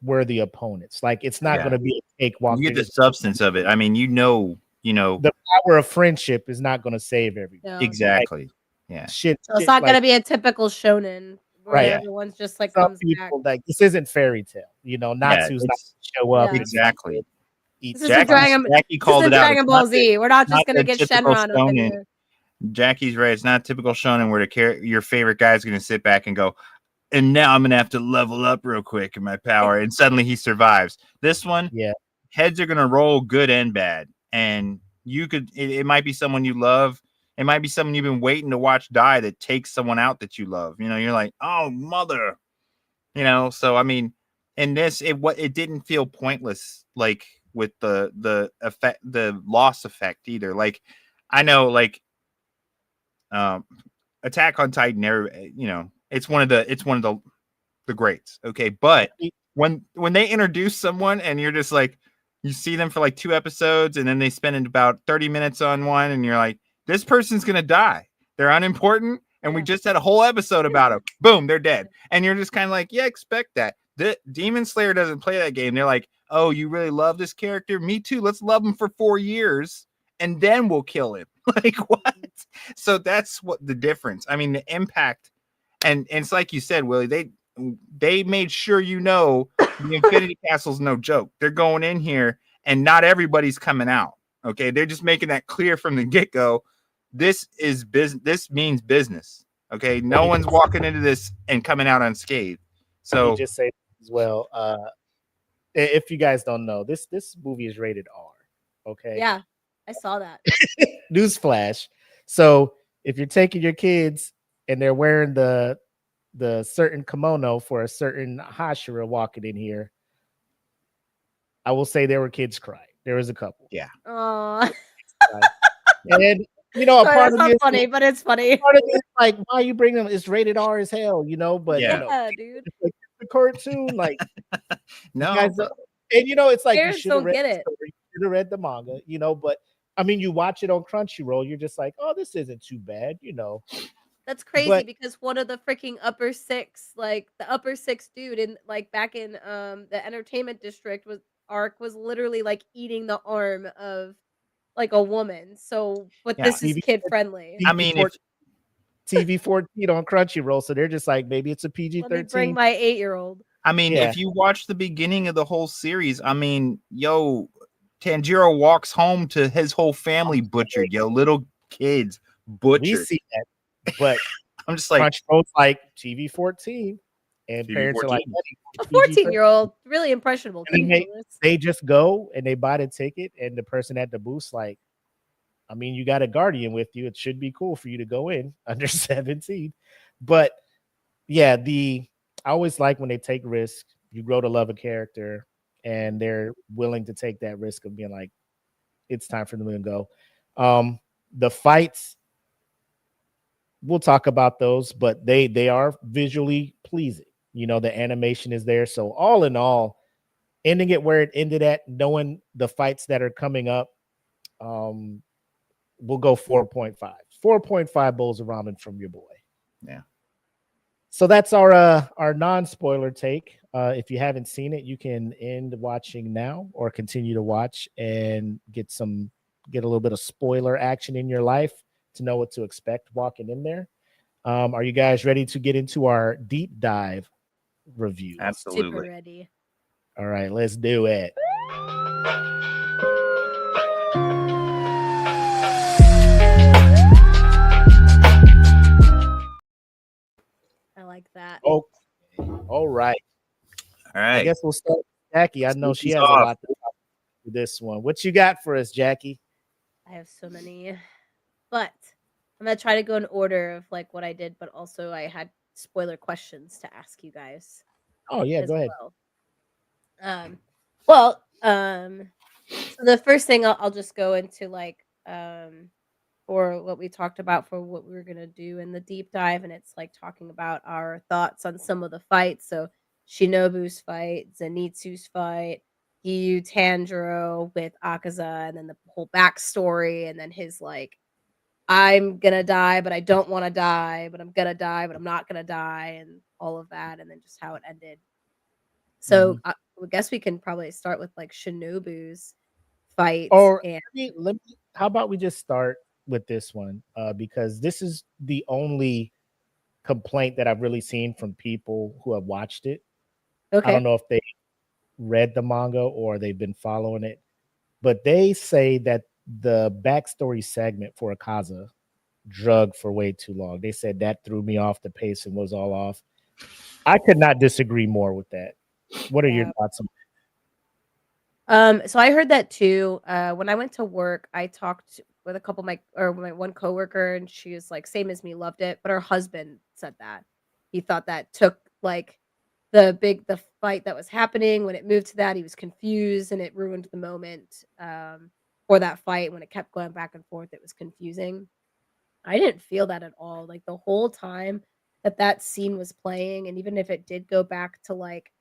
A: worthy opponents. Like it's not going to be a cakewalk.
B: You get the substance of it. I mean, you know,
A: the power of friendship is not going to save everything.
C: No.
B: Exactly.
A: Like,
B: yeah.
A: Shit.
C: So it's not going to be a typical shonen where
A: Right.
C: everyone's just like
A: Some
C: comes
A: people
C: back.
A: like this isn't fairy tale. You know, Natsu's not
B: it's-
A: gonna show up.
C: Yeah.
B: Exactly.
A: Eat
C: This is a
B: Jackie called
C: this is
B: it out.
C: Dragon
B: It's
C: Ball
B: not
C: Z. We're not just
B: not
C: going to
B: the
C: get
B: typical
C: Shenron up in
B: shonen.
C: here.
B: Jackie's right. It's not typical shonen where your favorite guy is going to sit back and go, and now I'm going to have to level up real quick in my power. And suddenly he survives. This one,
A: Yeah.
B: heads are going to roll good and bad. And it might be someone you love. It might be someone you've been waiting to watch die that takes someone out that you love. You know, you're like, oh, mother. You know, so I mean, in this, it didn't feel pointless, like with the effect, the loss effect either. Like, I know, like, Attack on Titan, you know, it's one of the greats. Okay, but when they introduce someone and you're just like, you see them for like 2 episodes and then they spend about 30 minutes on one, and you're like, this person's gonna die. They're unimportant, and we just had a whole episode about them. Boom, they're dead, and you're just kind of like, yeah, expect that. The Demon Slayer doesn't play that game. They're like, oh, you really love this character? Me too. Let's love him for 4 years, and then we'll kill him. Like, what? So that's what the difference. I mean, the impact, and it's like you said, Willie. They made sure the Infinity Castle's no joke. They're going in here, and not everybody's coming out. Okay, they're just making that clear from the get-go. This is business. This means business. Okay, no one's walking into this and coming out unscathed. So
A: just say as well. If you guys don't know, this movie is rated R. Okay.
C: Yeah, I saw that.
A: Newsflash. So if you're taking your kids and they're wearing the certain kimono for a certain Hashira walking in here, I will say there were kids crying. There was a couple.
B: Yeah.
C: Oh,
A: and you know, a part of
C: not
A: me
C: funny, but it's funny.
A: part of me is like, why you bring them? It's rated R as hell, you know. But
B: Yeah.
A: you know,
C: Yeah, dude.
A: it's like the cartoon, like
B: no,
A: you guys, and you know, it's like
C: Parents
A: you should have
C: don't
A: read
C: get
A: the
C: it.
A: story, you should have read the manga, you know. But I mean, you watch it on Crunchyroll, you're just like, oh, this isn't too bad, you know.
C: That's crazy
A: But-
C: because one of the freaking upper six, like the upper six dude in like back in the entertainment district was literally like eating the arm of like a woman. So, but
B: Yeah.
C: this is
A: TV
C: kid friendly.
B: I mean, if
A: TV 14 on Crunchyroll, so they're just like, maybe it's a PG
C: Let me bring
A: 13.
C: my 8-year-old.
B: I mean,
A: Yeah.
B: if you watch the beginning of the whole series, I mean, yo, Tanjiro walks home to his whole family butchered, yo, little kids
A: We
B: butchered.
A: see that, but
B: I'm just like,
A: Crunchyroll's like TV 14, and
B: TV
A: parents are like,
B: 14.
C: A 14-year-old, really impressionable.
A: And then
C: kid.
A: they just go and they buy the ticket, and the person at the booth's like, I mean, you got a guardian with you. It should be cool for you to go in under 17. But yeah, I always like when they take risks. You grow to love a character, and they're willing to take that risk of being like, it's time for them to go. The fights, we'll talk about those, but they are visually pleasing. You know, the animation is there. So all in all, ending it where it ended at, knowing the fights that are coming up, we'll go 4.5. 4.5 bowls of ramen from your boy.
B: Yeah.
A: So that's our non-spoiler take. If you haven't seen it, you can end watching now or continue to watch and get a little bit of spoiler action in your life to know what to expect walking in there. Are you guys ready to get into our deep dive review?
C: Super
B: Absolutely.
C: ready.
A: All right, let's do it.
C: I like that.
A: Oh, all right.
B: All
A: I
B: right.
A: guess we'll start with Jackie. I know she has a lot to talk to this one. What you got for us, Jackie?
C: I have so many, but I'm gonna try to go in order of like what I did, but also I had spoiler questions to ask you guys.
A: Oh yeah,
C: as
A: go ahead.
C: So the first thing I'll just go into like for what we talked about for what we were gonna do in the deep dive, and it's like talking about our thoughts on some of the fights. So Shinobu's fight, Zenitsu's fight, Giyu Tanjiro with Akaza, and then the whole backstory, and then his like, I'm gonna die, but I don't want to die, but I'm gonna die, but I'm not gonna die, and all of that, and then just how it ended. So I guess we can probably start with like Shinobu's fight.
A: Or
C: And
A: how about we just start with this one? Because this is the only complaint that I've really seen from people who have watched it. I don't know if they read the manga or they've been following it, but they say that the backstory segment for Akaza drug for way too long. They said that threw me off, the pace and was all off. I could not disagree more with that. What are your thoughts on
C: so I heard that too. When I went to work, I talked with a couple of my one coworker, and she was like, same as me, loved it. But her husband said that he thought that took like the fight that was happening when it moved to that, he was confused and it ruined the moment for that fight. When it kept going back and forth, it was confusing. I didn't feel that at all. Like the whole time that scene was playing, and even if it did go back to like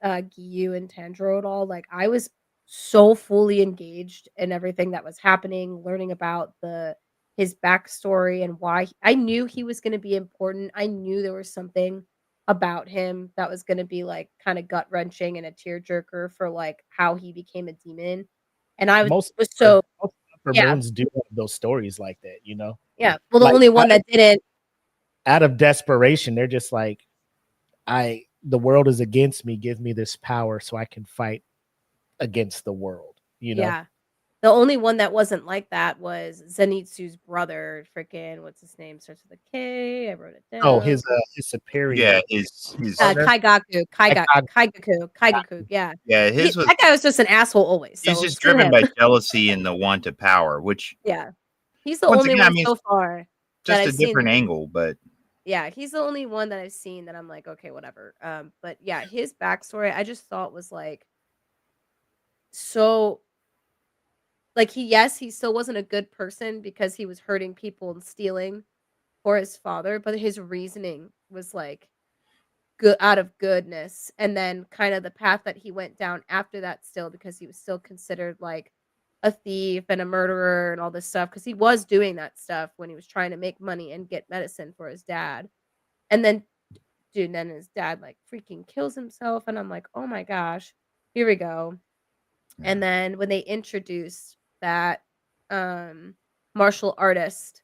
C: Giyu and Tanjiro at all, like I was so fully engaged in everything that was happening, learning about his backstory and why I knew he was going to be important. I knew there was something about him that was going to be like kind of gut wrenching and a tearjerker for like how he became a demon. And I was so
A: moons do have those stories like that, you know?
C: Yeah. Well, the only one that didn't,
A: out of desperation, they're just like, the world is against me. Give me this power so I can fight against the world, you know?
C: Yeah. The only one that wasn't like that was Zenitsu's brother. Freaking, what's his name? Starts with a K. I wrote it down.
A: Oh, his superior.
B: Yeah, his
C: Kaigaku. Yeah.
B: Yeah,
C: that guy was just an asshole always. So
B: he's just driven by jealousy and the want of power, which
C: he's the only one so far.
B: Just a different angle, but
C: yeah, he's the only one that I've seen that I'm like, okay, whatever. But yeah, his backstory I just thought was like so like he still wasn't a good person because he was hurting people and stealing for his father, but his reasoning was like good out of goodness. And then kind of the path that he went down after that still, because he was still considered like a thief and a murderer and all this stuff, because he was doing that stuff when he was trying to make money and get medicine for his dad. And then then his dad like freaking kills himself, and I'm like, oh my gosh, here we go. And then when they introduced that martial artist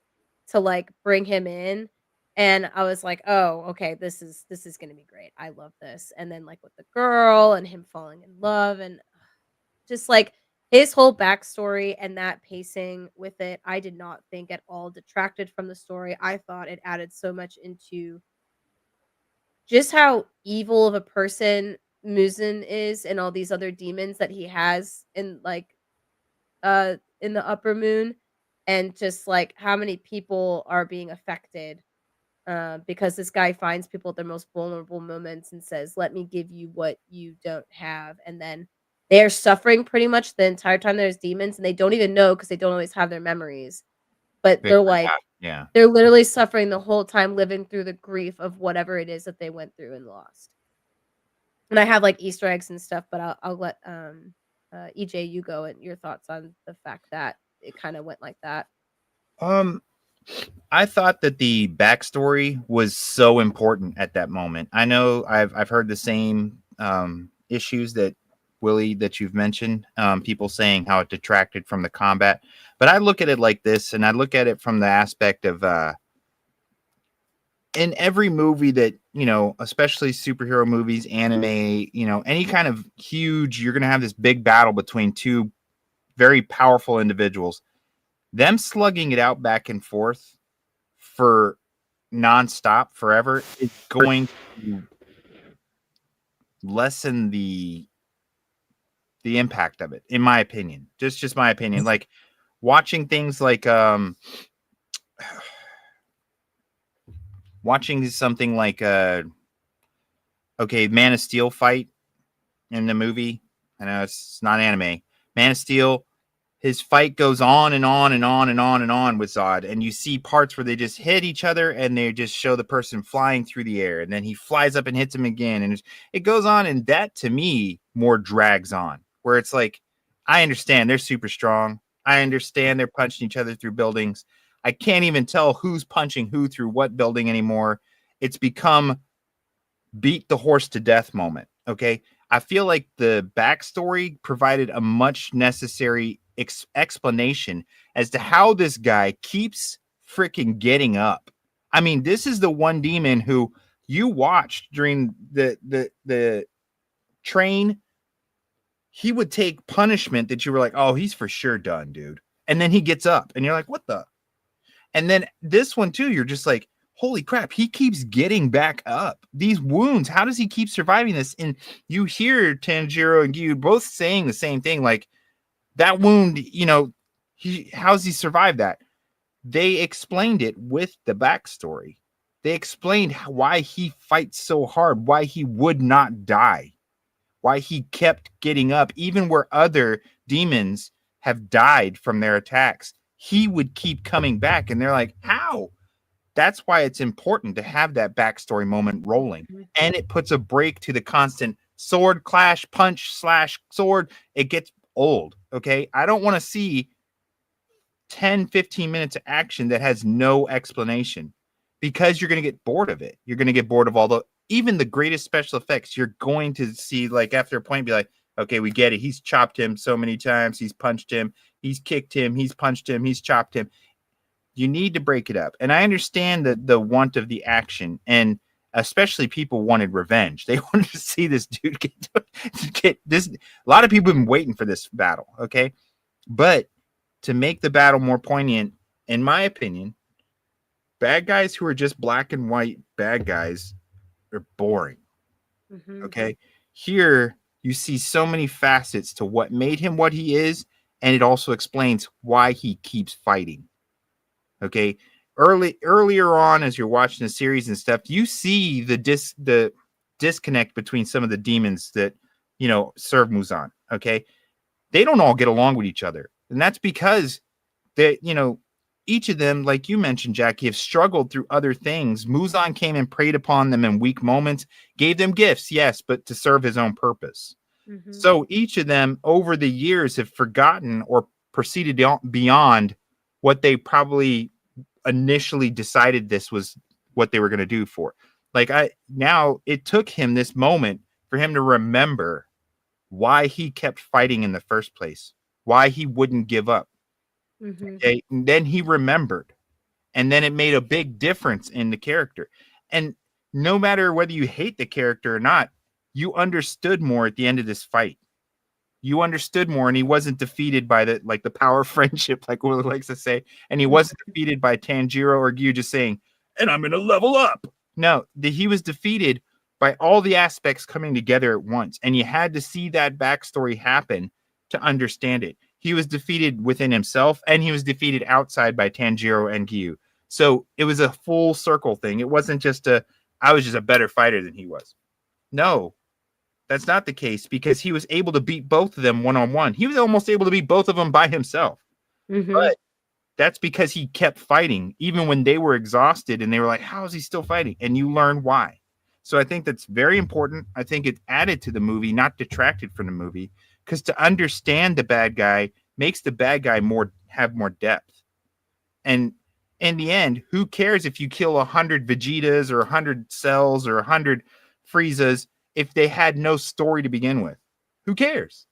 C: to like bring him in, And I was like, "Oh, okay, this is gonna be great. I love this." And then, like, with the girl and him falling in love and just, like, his whole backstory and that pacing with it, I did not think at all detracted from the story. I thought it added so much into just how evil of a person Muzan is and all these other demons that he has in the upper moon, and just, like, how many people are being affected because this guy finds people at their most vulnerable moments and says, "Let me give you what you don't have," and then they're suffering pretty much the entire time there's demons, and they don't even know because they don't always have their memories, but they're, like
B: Yeah.
C: they're literally suffering the whole time living through the grief of whatever it is that they went through and lost. And I have, like, Easter eggs and stuff, but I'll let, EJ, you go and your thoughts on the fact that it kinda went like that.
B: I thought that the backstory was so important at that moment. I know I've heard the same issues that Willie that you've mentioned. People saying how it detracted from the combat, but I look at it like this, and I look at it from the aspect of in every movie that especially superhero movies, anime, any kind of huge, you're gonna have this big battle between two very powerful individuals. Them slugging it out back and forth for nonstop forever is going to lessen the impact of it, in my opinion. Just my opinion. Like watching things like watching something like Man of Steel fight in the movie. I know it's not anime. Man of Steel, his fight goes on and on and on and on and on with Zod, and you see parts where they just hit each other and they just show the person flying through the air, and then he flies up and hits him again, and it goes on, and that to me more drags on, where it's like, I understand they're super strong. I understand they're punching each other through buildings. I can't even tell who's punching who through what building anymore. It's become beat the horse to death moment. Okay. I feel like the backstory provided a much necessary explanation as to how this guy keeps freaking getting up. I mean, this is the one demon who you watched during the train. He would take punishment that you were like, oh, he's for sure done, dude. And then he gets up and you're like, what the? And then this one too, you're just like, holy crap, he keeps getting back up. These wounds, how does he keep surviving this? And you hear Tanjiro and Gyu both saying the same thing, like, that wound, how's he survived that? They explained it with the backstory. They explained why he fights so hard, why he would not die, why he kept getting up, even where other demons have died from their attacks. He would keep coming back, and they're like, how? That's why it's important to have that backstory moment rolling. And it puts a break to the constant sword clash, punch slash sword. It gets old. Okay. I don't want to see 10, 15 minutes of action that has no explanation, because you're going to get bored of it. You're going to get bored of even the greatest special effects. You're going to see, like, after a point, be like, okay, we get it. He's chopped him so many times. He's punched him. He's kicked him. He's punched him. He's chopped him. You need to break it up. And I understand the want of the action, and especially people wanted revenge. They wanted to see this dude get this. A lot of people have been waiting for this battle. Okay. But to make the battle more poignant, in my opinion, bad guys who are just black and white bad guys are boring.
C: Mhm.
B: Okay. Here you see so many facets to what made him what he is. And it also explains why he keeps fighting. Okay. Earlier on, as you're watching the series and stuff, you see the disconnect between some of the demons that, serve Muzan. Okay. They don't all get along with each other. And that's because each of them, like you mentioned, Jackie, have struggled through other things. Muzan came and preyed upon them in weak moments, gave them gifts, yes, but to serve his own purpose.
C: Mhm.
B: So each of them over the years have forgotten or proceeded beyond what they probably initially decided this was what they were going to do for. Now it took him this moment for him to remember why he kept fighting in the first place, why he wouldn't give up.
C: Mhm.
B: Okay. And then he remembered. And then it made a big difference in the character. And no matter whether you hate the character or not, you understood more at the end of this fight. You understood more, and he wasn't defeated by the power of friendship, like Will likes to say, and he wasn't defeated by Tanjiro or Gyu just saying, and I'm going to level up. No, he was defeated by all the aspects coming together at once, and you had to see that backstory happen to understand it. He was defeated within himself, and he was defeated outside by Tanjiro and Gyu. So it was a full circle thing. It wasn't just I was just a better fighter than he was. No, that's not the case, because he was able to beat both of them one-on-one. He was almost able to beat both of them by himself.
C: Mm-hmm.
B: But that's because he kept fighting, even when they were exhausted and they were like, how is he still fighting? And you learn why. So I think that's very important. I think it added to the movie, not detracted from the movie, because to understand the bad guy makes the bad guy have more depth. And in the end, who cares if you kill 100 Vegetas or 100 Cells or 100 Friezas if they had no story to begin with? Who cares?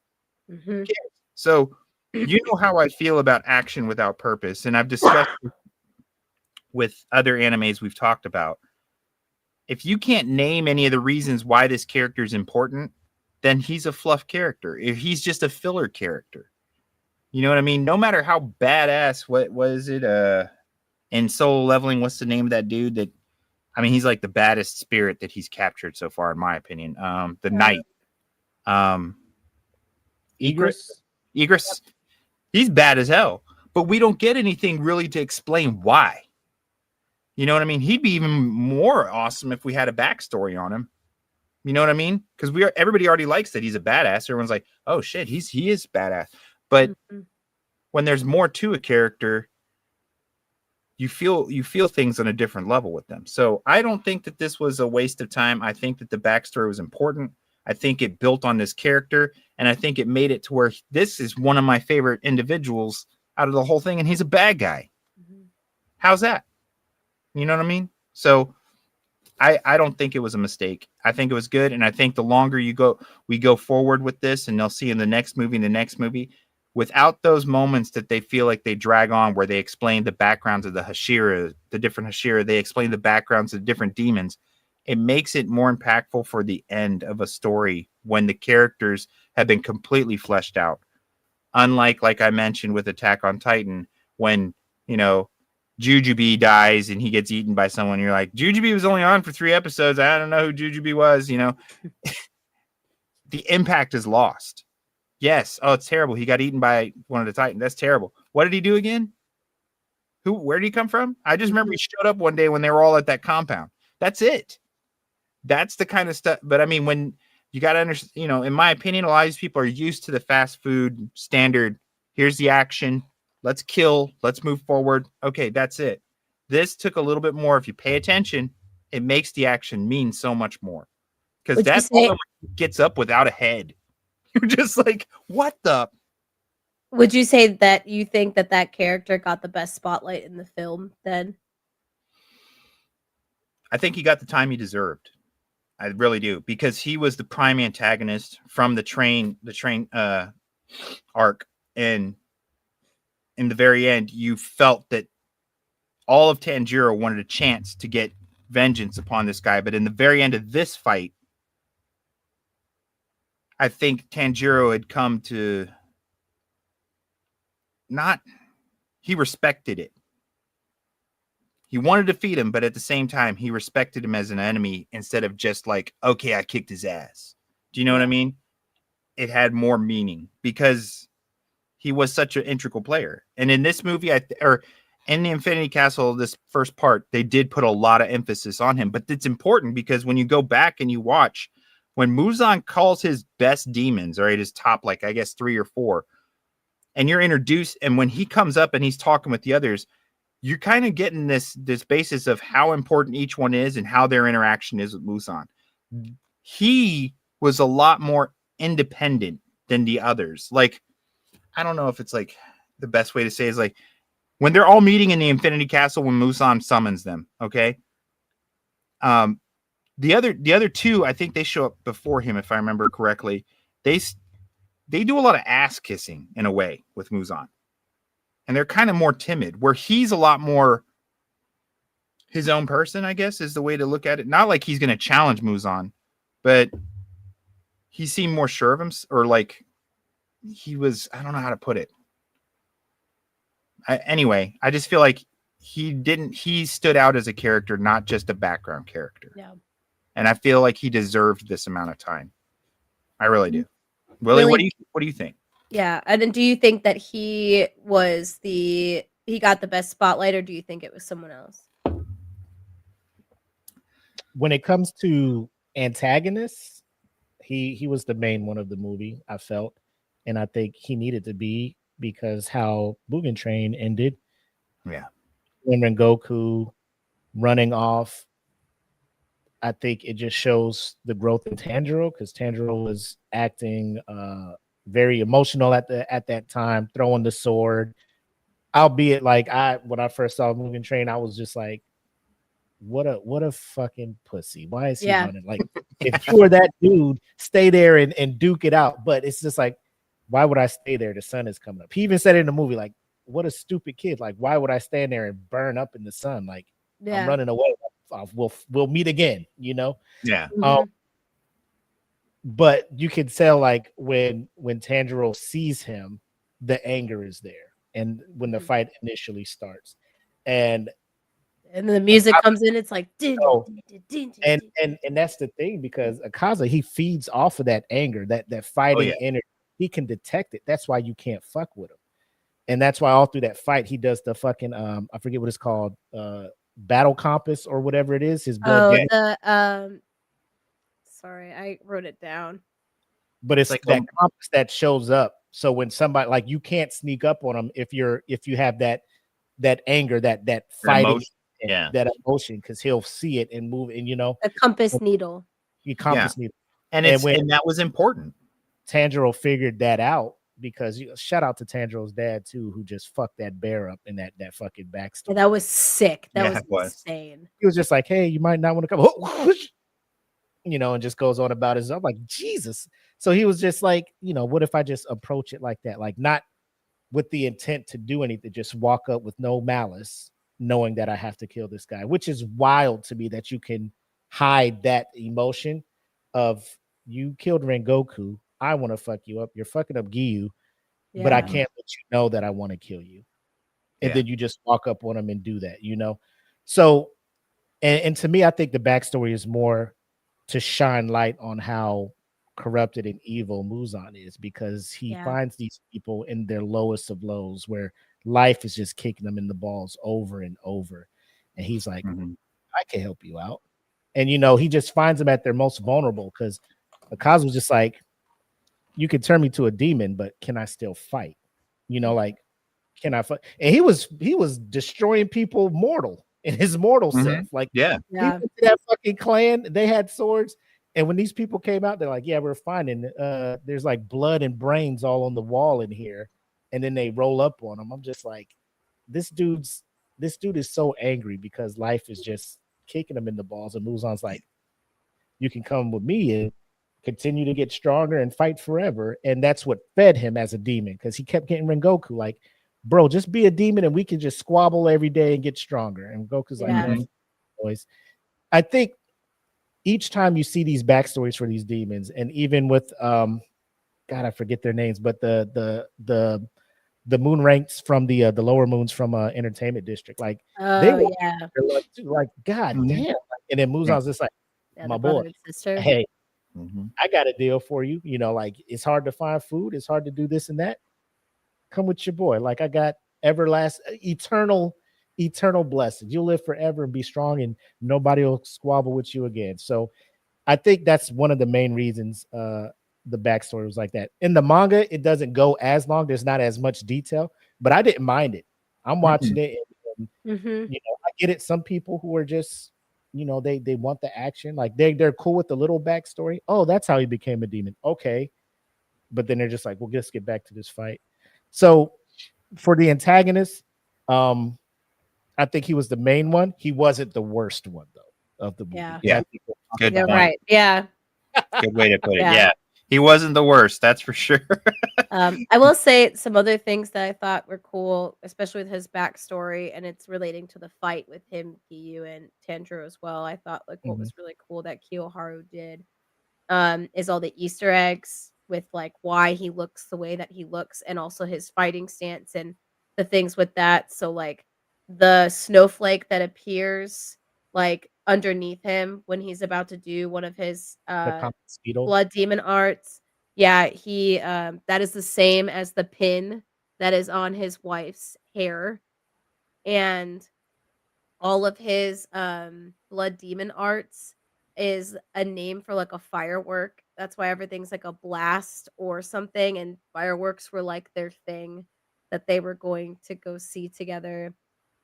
C: Mm-hmm.
B: Who cares? So you know how I feel about action without purpose, and I've discussed with other animes we've talked about. If you can't name any of the reasons why this character is important, then he's a fluff character. If he's just a filler character, you know what I mean? No matter how badass, what is it? In Solo Leveling, what's the name of that dude? He's like the baddest spirit that he's captured so far, in my opinion. The Knight, Igris.
A: Yep.
B: He's bad as hell, but we don't get anything really to explain why. You know what I mean? He'd be even more awesome if we had a backstory on him. You know what I mean? Because everybody already likes that he's a badass. Everyone's like, oh shit, he is badass. But when there's more to a character, you feel things on a different level with them. So I don't think that this was a waste of time. I think that the backstory was important. I think it built on this character, and I think it made it to where this is one of my favorite individuals out of the whole thing, and he's a bad guy.
C: Mm-hmm.
B: How's that? You know what I mean? So I don't think it was a mistake. I think it was good, and I think the longer we go forward with this, and they'll see in the next movie, without those moments that they feel like they drag on, where they explain the backgrounds of the Hashira, the different Hashira, they explain the backgrounds of different demons. It makes it more impactful for the end of a story when the characters have been completely fleshed out. Unlike, like I mentioned with Attack on Titan, when, Jujubee dies and he gets eaten by someone, you're like, Jujubee was only on for 3 episodes. I don't know who Jujubee was, The impact is lost. Yes. Oh, it's terrible. He got eaten by one of the Titans. That's terrible. What did he do again? Where did he come from? I just remember he showed up one day when they were all at that compound. That's it. That's the kind of stuff. But when you got to understand, in my opinion, a lot of these people are used to the fast food standard. Here's the action. Let's kill. Let's move forward. Okay, that's it. This took a little bit more. If you pay attention, it makes the action mean so much more. Because that's all gets up without a head. You're just like, what the?
C: Would you say that you think that character got the best spotlight in the film then?
B: I think he got the time he deserved. I really do, because he was the prime antagonist from the train arc, and in the very end, you felt that all of Tanjiro wanted a chance to get vengeance upon this guy, but in the very end of this fight, I think Tanjiro had come to he respected it. He wanted to defeat him, but at the same time, he respected him as an enemy instead of just like, okay, I kicked his ass. Do you know what I mean? It had more meaning because he was such an integral player. And in this movie, or in the Infinity Castle, this first part, they did put a lot of emphasis on him. But it's important because when you go back and you watch, when Muzan calls his best demons, right, his top, like, I guess 3 or 4, and you're introduced, and when he comes up and he's talking with the others, you're kind of getting this basis of how important each one is and how their interaction is with Muzan. He was a lot more independent than the others. Like, I don't know if it's like the best way to say is like when they're all meeting in the Infinity Castle when Muzan summons them. Okay. The other 2, I think they show up before him, if I remember correctly. They do a lot of ass kissing in a way with Muzan. And they're kind of more timid, where he's a lot more his own person, I guess, is the way to look at it. Not like he's going to challenge Muzan, but he seemed more sure of him, or like he was, I don't know how to put it. Anyway, I just feel like he stood out as a character, not just a background character.
C: Yeah.
B: And I feel like he deserved this amount of time. I really do. Willie,
C: Really?
B: what do you think?
C: Yeah. And then do you think that he got the best spotlight, or do you think it was someone else?
A: When it comes to antagonists, he was the main one of the movie, I felt. And I think he needed to be, because how Mugen Train ended.
B: Yeah.
A: When Rengoku running off, I think it just shows the growth in Tanjiro, because Tanjiro was acting very emotional at that time, throwing the sword. Albeit, like, when I first saw Mugen Train, I was just like, what a fucking pussy. Why is he running? Like, if you were that dude, stay there and duke it out. But it's just like, why would I stay there? The sun is coming up. He even said it in the movie, like, what a stupid kid. Like, why would I stand there and burn up in the sun? Like, I'm running away. We'll meet again, you know?
B: Yeah.
A: But you can tell, like, when Tanjiro sees him, the anger is there. And when the fight initially starts. And
C: the music comes in, it's like,
A: and that's the thing, because Akaza, he feeds off of that anger, that fighting energy. He can detect it. That's why you can't fuck with him. And that's why all through that fight, he does the fucking I forget what it's called, battle compass or whatever it is. His blood.
C: Sorry, I wrote it down.
A: But it's like that compass that shows up. So when somebody, like, you can't sneak up on them if you have that anger, that fighting, that emotion, because he'll see it and move. And
C: a compass needle.
A: Needle.
B: And that was important.
A: Tanjiro figured that out, because shout out to Tanjiro's dad too, who just fucked that bear up in that fucking backstory.
C: Yeah, that was sick. That was insane.
A: He was just like, hey, you might not want to come, and just goes on about his. I'm like, Jesus. So he was just like, what if I just approach it like that? Like, not with the intent to do anything, just walk up with no malice, knowing that I have to kill this guy, which is wild to me, that you can hide that emotion of, you killed Rengoku. I want to fuck you up. You're fucking up Giyu, but I can't let you know that I want to kill you. And then you just walk up on him and do that, So, and to me, I think the backstory is more to shine light on how corrupted and evil Muzan is, because he finds these people in their lowest of lows, where life is just kicking them in the balls over and over. And he's like, I can help you out. And, he just finds them at their most vulnerable, because Akaza was just like, you can turn me to a demon, but can I still fight? Like, can I fight? And he was destroying people mortal in his mortal self. Like, that fucking clan, they had swords. And when these people came out, they're like, yeah, we're finding there's like blood and brains all on the wall in here. And then they roll up on him. I'm just like, this dude is so angry, because life is just kicking him in the balls. And Muzan's like, you can come with me and continue to get stronger and fight forever. And that's what fed him as a demon, because he kept getting Rengoku like, bro, just be a demon and we can just squabble every day and get stronger. And Goku's like, boys. I think each time you see these backstories for these demons, and even with God, I forget their names, but the moon ranks from the lower moons from Entertainment District, like they were like, God damn. And then Muzan's just like, my boy, hey, I got a deal for you. Like, it's hard to find food, it's hard to do this and that. Come with your boy. Like, I got everlasting, eternal blessings. You'll live forever and be strong, and nobody will squabble with you again. So I think that's one of the main reasons the backstory was like that. In the manga, it doesn't go as long. There's not as much detail, but I didn't mind it. I'm watching it. And, I get it. Some people who are just, they want the action. Like, they're cool with the little backstory. Oh, that's how he became a demon. Okay. But then they're just like, well, let's get back to this fight. So for the antagonist, I think he was the main one. He wasn't the worst one, though, of the movie.
B: Yeah. Good
C: point. Right. Yeah.
B: Good way to put it. Yeah. He wasn't the worst, that's for sure.
C: I will say some other things that I thought were cool, especially with his backstory, and it's relating to the fight with him, Giyu, and Tanjiro as well. I thought like what
A: Mhm.
C: was really cool that Kiyoharu did is all the Easter eggs with like why he looks the way that he looks, and also his fighting stance and the things with that. So like the snowflake that appears like underneath him when he's about to do one of his
A: The Composito.
C: blood demon arts. Yeah, he that is the same as the pin that is on his wife's hair. And all of his blood demon arts is a name for like a firework. That's why everything's like a blast or something, and fireworks were like their thing that they were going to go see together.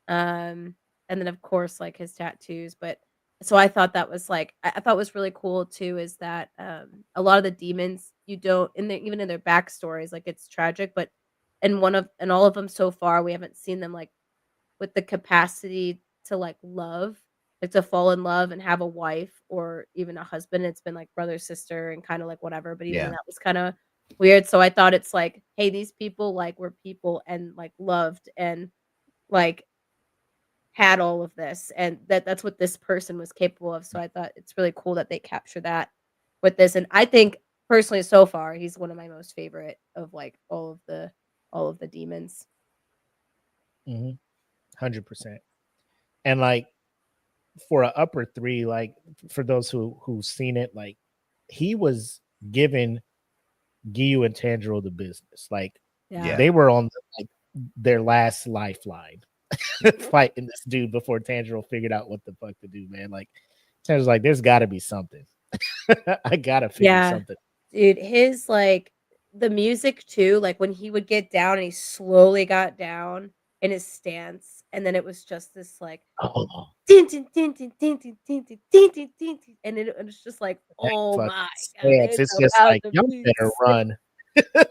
C: And then of course like his tattoos. But so I thought that was like I thought was really cool too is that a lot of the demons you don't in their even in their backstories, like it's tragic, but in all of them so far we haven't seen them like with the capacity to like love, like to fall in love and have a wife or even a husband. It's been like brother, sister, and kind of like whatever. But even
B: Yeah.
C: that was kind of weird. So I thought it's like, hey, these people like were people and like loved and like had all of this, and that's what this person was capable of. So I thought it's really cool that they capture that with this. And I think personally, so far, he's one of my most favorite of like all of the demons.
A: 100%. And like for an upper 3, like for those who've seen it, like he was giving Giyu and Tanjiro the business. Like
B: Yeah.
A: they were on like their last lifeline fighting this dude before Tanjiro figured out what the fuck to do, man. Like Tanjiro's like, there's gotta be something. I gotta figure something.
C: Dude, his like the music too, like when he would get down and he slowly got down in his stance, and then it was just this like
A: Oh,
C: din, din, din, din, din, din, din, din, din, din, din, din, and it was just like, oh
A: fucking
C: my
A: stance.
C: god,
A: It's just like y'all better run.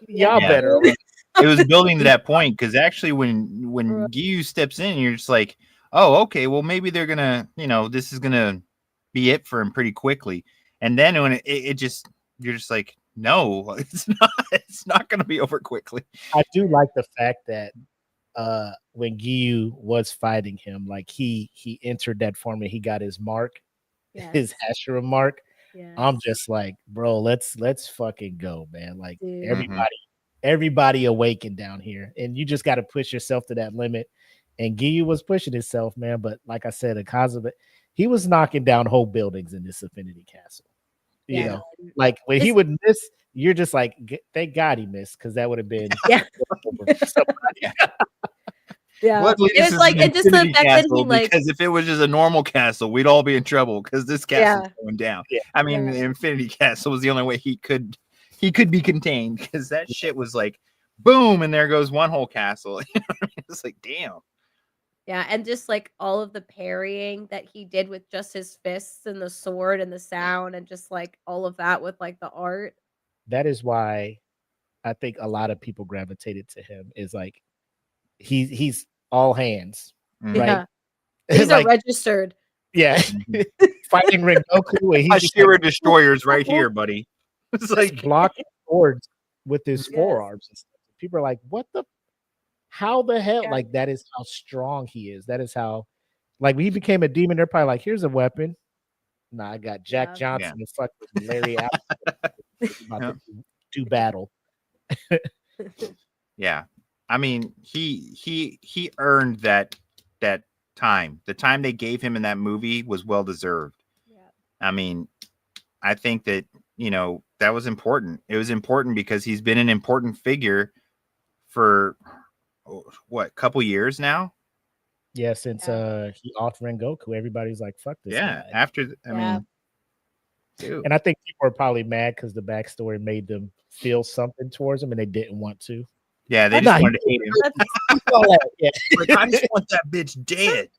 A: Y'all
B: Yeah.
A: better run.
B: It was building to that point because actually when Giyu steps in, you're just like, oh, okay, well maybe they're gonna, this is gonna be it for him pretty quickly. And then when it just you're just like, no, it's not gonna be over quickly.
A: I do like the fact that when Giyu was fighting him, like he entered that form and he got his mark, his Hashira mark.
C: Yes.
A: I'm just like, bro, let's fucking go, man. Like
C: Dude.
A: everybody awakened down here, and you just got to push yourself to that limit. And Giyu was pushing himself, man. But like I said, because of it, he was knocking down whole buildings in this Affinity Castle. You know, like when he would miss, you're just like, thank God he missed, because that would have been
C: Yeah,
B: Luckily,
C: it was like, and just the fact that he like,
B: because if it was just a normal castle, we'd all be in trouble because this castle's going down.
A: Yeah.
B: I mean, the Infinity Castle was the only way he could be contained because that shit was like, boom, and there goes one whole castle. It's like, damn.
C: yeah, and just like all of the parrying that he did with just his fists and the sword and the sound and just like all of that with like the art.
A: That is why I think a lot of people gravitated to him. Is like he's all hands, right?
C: Yeah. These
A: like,
C: are registered.
A: Yeah, fighting Rengoku. And he's
B: Hashira destroyers right here, buddy. It's like
A: blocking swords with his forearms and stuff. People are like, what the? How the hell? Like that is how strong he is. That is how, like when he became a demon, they're probably like, here's a weapon. Nah, I got Jack Johnson and fucking Larry Allen about to do battle.
B: Yeah. I mean, he earned that time. The time they gave him in that movie was well deserved. Yeah. I mean, I think that, that was important. It was important because he's been an important figure for what, couple years now?
A: Yeah, since he off Rengoku, everybody's like, fuck this.
B: Yeah,
A: guy.
B: I mean, dude.
A: And I think people are probably mad because the backstory made them feel something towards him and they didn't want to.
B: Yeah, they just wanted to hate him.
A: Like,
B: I just want that bitch dead.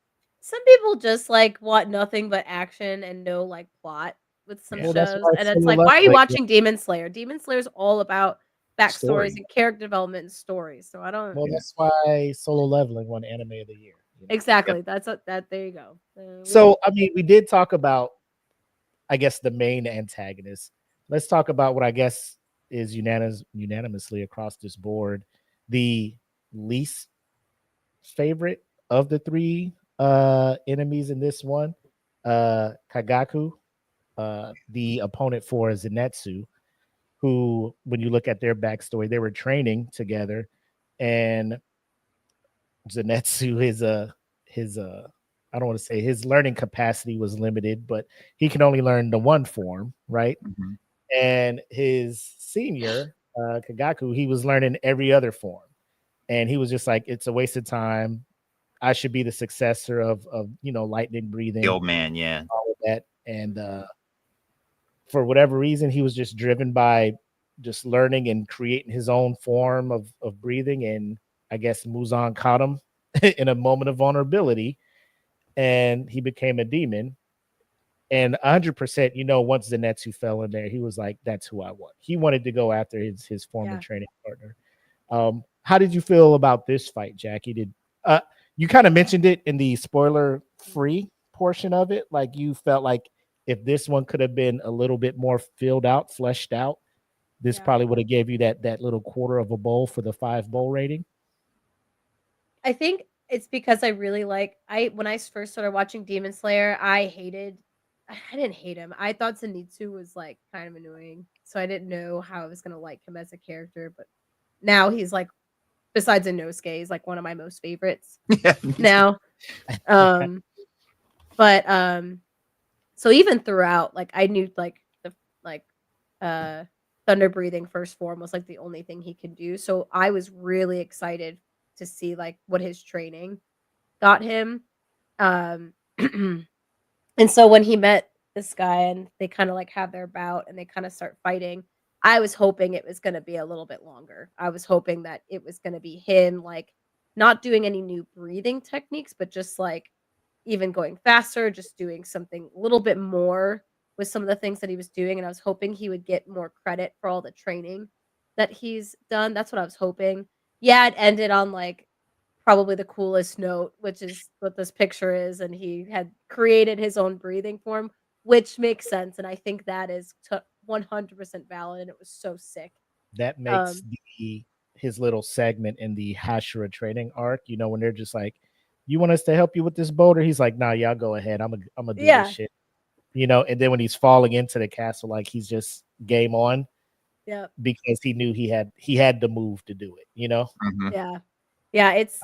C: Some people just like want nothing but action and no like plot with some shows. And it's like, why are you watching Demon Slayer? Demon Slayer is all about backstories and character development and stories. So I don't.
A: Well, that's why Solo Leveling won Anime of the Year.
C: Exactly. That's that. There you go.
A: So I mean, we did talk about, I guess, the main antagonist. Let's talk about what I guess is unanimously across this board the least favorite of the three enemies in this one. Kagaku, the opponent for Zenitsu, who, when you look at their backstory, they were training together, and Zenitsu his I don't want to say his learning capacity was limited, but he can only learn the one form, right?
B: Mm-hmm.
A: And his senior, Kagaku, he was learning every other form. And he was just like, it's a waste of time. I should be the successor of lightning breathing.
B: The old man, yeah.
A: All of that. And for whatever reason, he was just driven by just learning and creating his own form of breathing. And I guess Muzan caught him in a moment of vulnerability, and he became a demon. And 100%, once Zenitsu fell in there, he was like, that's who I want. He wanted to go after his former training partner. How did you feel about this fight, Jackie? Did you kind of mentioned it in the spoiler-free portion of it? Like, you felt like if this one could have been a little bit more filled out, fleshed out, this probably would have gave you that little quarter of a bowl for the 5 bowl rating.
C: I think it's because I really when I first started watching Demon Slayer, I didn't hate him. I thought Zenitsu was like kind of annoying, so I didn't know how I was gonna like him as a character. But now he's like, besides Inosuke, he's like one of my most favorites now. So even throughout, like, I knew like the thunder breathing first form was like the only thing he could do. So I was really excited to see like what his training got him. And so when he met this guy and they kind of like have their bout and they kind of start fighting, I was hoping it was going to be a little bit longer. I was hoping that it was going to be him like not doing any new breathing techniques, but just like even going faster, just doing something a little bit more with some of the things that he was doing. And I was hoping he would get more credit for all the training that he's done. That's what I was hoping. Yeah, it ended on like probably the coolest note, which is what this picture is, and he had created his own breathing form, which makes sense, and I think that is 100% valid, and it was so sick.
A: That makes his little segment in the Hashira training arc, when they're just like, you want us to help you with this boulder? He's like, nah, y'all go ahead. I'm gonna do this shit. And then when he's falling into the castle, like, he's just game on.
C: Yeah.
A: Because he knew he had the move to do it,
B: Mm-hmm.
C: Yeah. Yeah, it's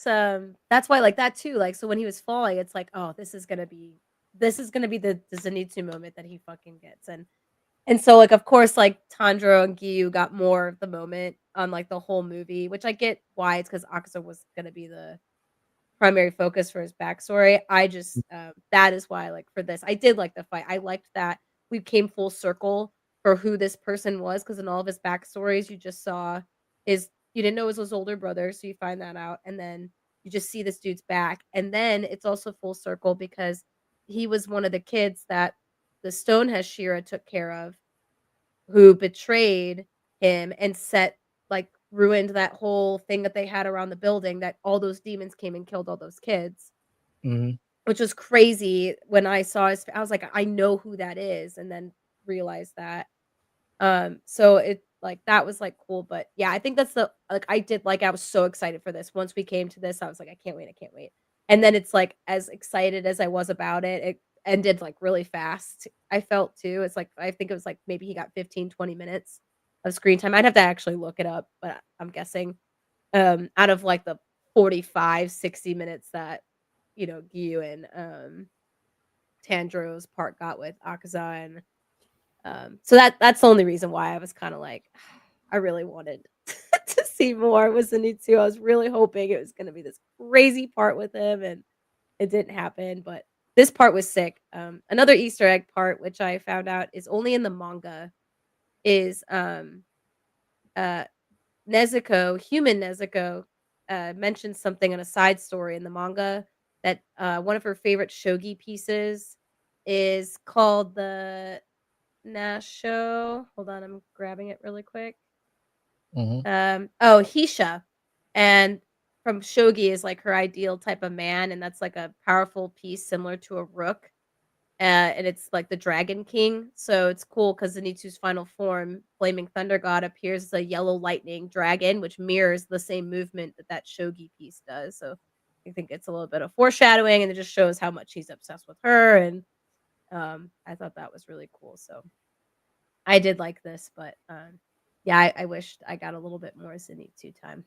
C: that's why like that too. Like, so when he was falling, it's like, oh, this is gonna be the Zenitsu moment that he fucking gets. And so like, of course, like Tanjiro and Giyu got more of the moment on like the whole movie, which I get why. It's because Akaza was gonna be the primary focus for his backstory. I just that is why, like, for this, I did like the fight. I liked that we came full circle for who this person was, because in all of his backstories, you just saw you didn't know it was his older brother, so you find that out, and then you just see this dude's back, and then it's also full circle because he was one of the kids that the Stone Hashira took care of, who betrayed him and ruined that whole thing that they had around the building, that all those demons came and killed all those kids.
A: Mm-hmm.
C: Which was crazy. When I saw I was like, I know who that is, and then realized that. So it like that was like cool, but yeah, I think that's I was so excited for this. Once we came to this, I was like, I can't wait. And then it's like, as excited as I was about it, it ended like really fast. I felt too. It's like, I think it was like maybe he got 15-20 minutes of screen time. I'd have to actually look it up, but I'm guessing out of like the 45-60 minutes that Giyu and Tanjiro's part got with Akaza, and so that's the only reason why I was kind of like, I really wanted to see more with Zenitsu. I was really hoping it was going to be this crazy part with him, and it didn't happen, but this part was sick. Another Easter egg part, which I found out is only in the manga, is Nezuko, human Nezuko, mentions something in a side story in the manga that one of her favorite shogi pieces is called the Nasho. Hold on, I'm grabbing it really quick.
A: Mm-hmm.
C: Hisha, and from shogi is like her ideal type of man, and that's like a powerful piece similar to a rook. and it's like the Dragon King. So it's cool because Zenitsu's final form, Flaming Thunder God, appears as a yellow lightning dragon, which mirrors the same movement that shogi piece does. So I think it's a little bit of foreshadowing, and it just shows how much he's obsessed with her. And I thought that was really cool. So I did like this, but yeah, I wished I got a little bit more Zenitsu time.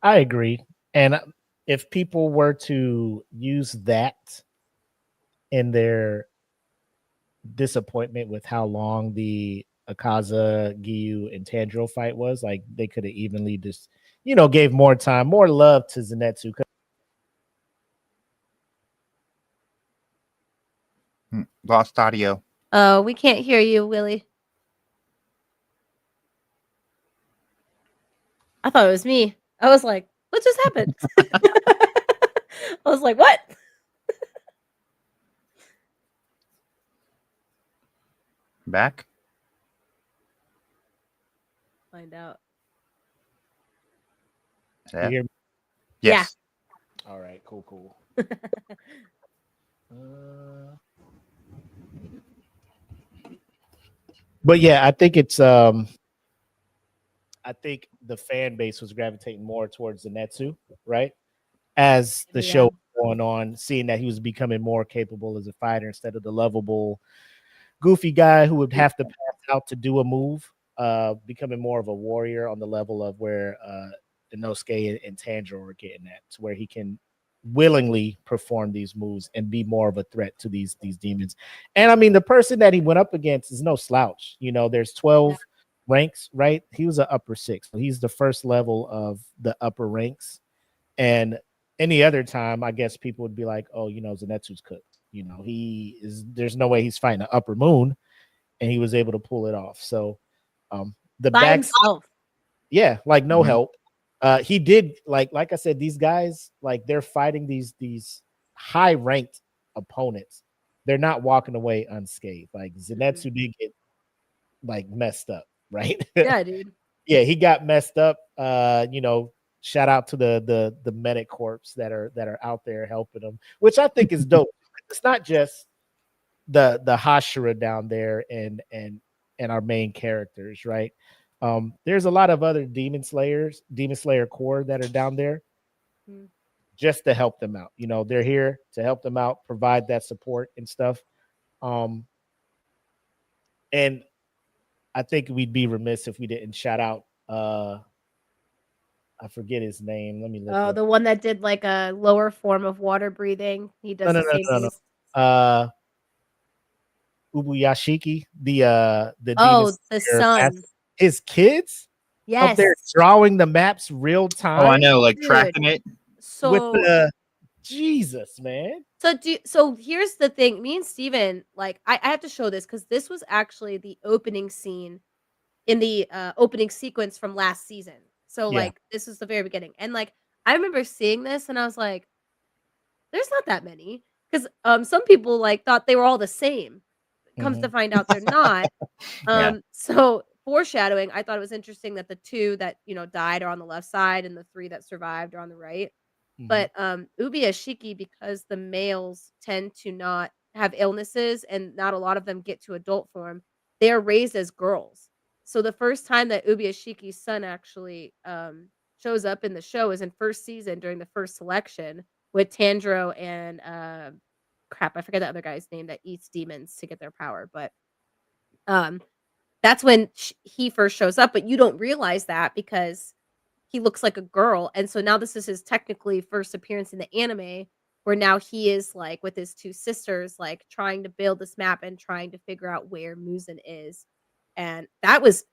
A: I agree. And if people were to use that in their disappointment with how long the Akaza, Giyu, and Tanjiro fight was, like they could have evenly just, gave more time, more love to Zenitsu.
B: Lost audio.
C: Oh, we can't hear you, Willie. I thought it was me. I was like, what just happened? I was like, what?
B: Back?
C: Find out.
A: You hear me?
B: Yes.
A: All right, cool. But yeah, I think it's I think the fan base was gravitating more towards Zenitsu, right? As the show was going on, seeing that he was becoming more capable as a fighter instead of the lovable, goofy guy who would have to pass out to do a move, becoming more of a warrior on the level of where Inosuke and Tanjiro are getting at, to where he can willingly perform these moves and be more of a threat to these demons. And I mean, the person that he went up against is no slouch. There's 12 ranks, right? He was an upper 6, so he's the first level of the upper ranks. And any other time, I guess people would be like, oh, Zenitsu's cooked. There's no way he's fighting an upper moon, and he was able to pull it off. So the
C: by
A: back
C: himself.
A: Yeah, like no help. He did like I said, these guys, like they're fighting these high ranked opponents. They're not walking away unscathed. Like Zenitsu did get like messed up, right?
C: Yeah, dude.
A: Yeah, he got messed up. Shout out to the medic corps that are out there helping him, which I think is dope. It's not just the Hashira down there and our main characters, right? There's a lot of other Demon Slayer Corps that are down there just to help them out. They're here to help them out, provide that support and stuff. And I think we'd be remiss if we didn't shout out I forget his name. Let me look.
C: Oh, the one that did like a lower form of water breathing. He does the same thing.
A: Ubuyashiki, the
C: son.
A: His kids, up there drawing the maps real time.
B: Oh, I know, like tracking it.
C: So
A: with the Jesus, man.
C: So here's the thing. Me and Steven, like I have to show this because this was actually the opening scene in the opening sequence from last season. So like this is the very beginning. And like I remember seeing this and I was like, there's not that many. Because some people like thought they were all the same. Comes to find out they're not. So foreshadowing, I thought it was interesting that the 2 that died are on the left side and the 3 that survived are on the right. But Ubuyashiki, because the males tend to not have illnesses and not a lot of them get to adult form, they are raised as girls. So the first time that Ubuyashiki's son actually shows up in the show is in first season during the first selection with Tanjiro and crap, I forget the other guy's name that eats demons to get their power. But that's when he first shows up, but you don't realize that because he looks like a girl. And so now this is his technically first appearance in the anime, where now he is like with his 2 sisters, like trying to build this map and trying to figure out where Muzan is. And that was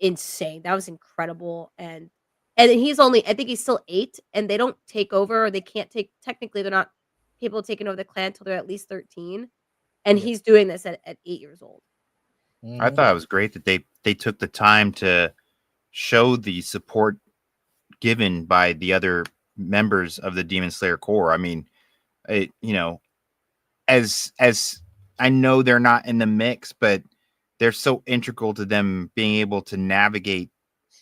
C: insane. That was incredible. And he's only, I think he's still 8, and they don't take over, or they can't take, technically they're not capable of taking over the clan until they're at least 13. And he's doing this at 8 years old.
B: I thought it was great that they took the time to show the support given by the other members of the Demon Slayer Corps. I mean, as I know they're not in the mix, but they're so integral to them being able to navigate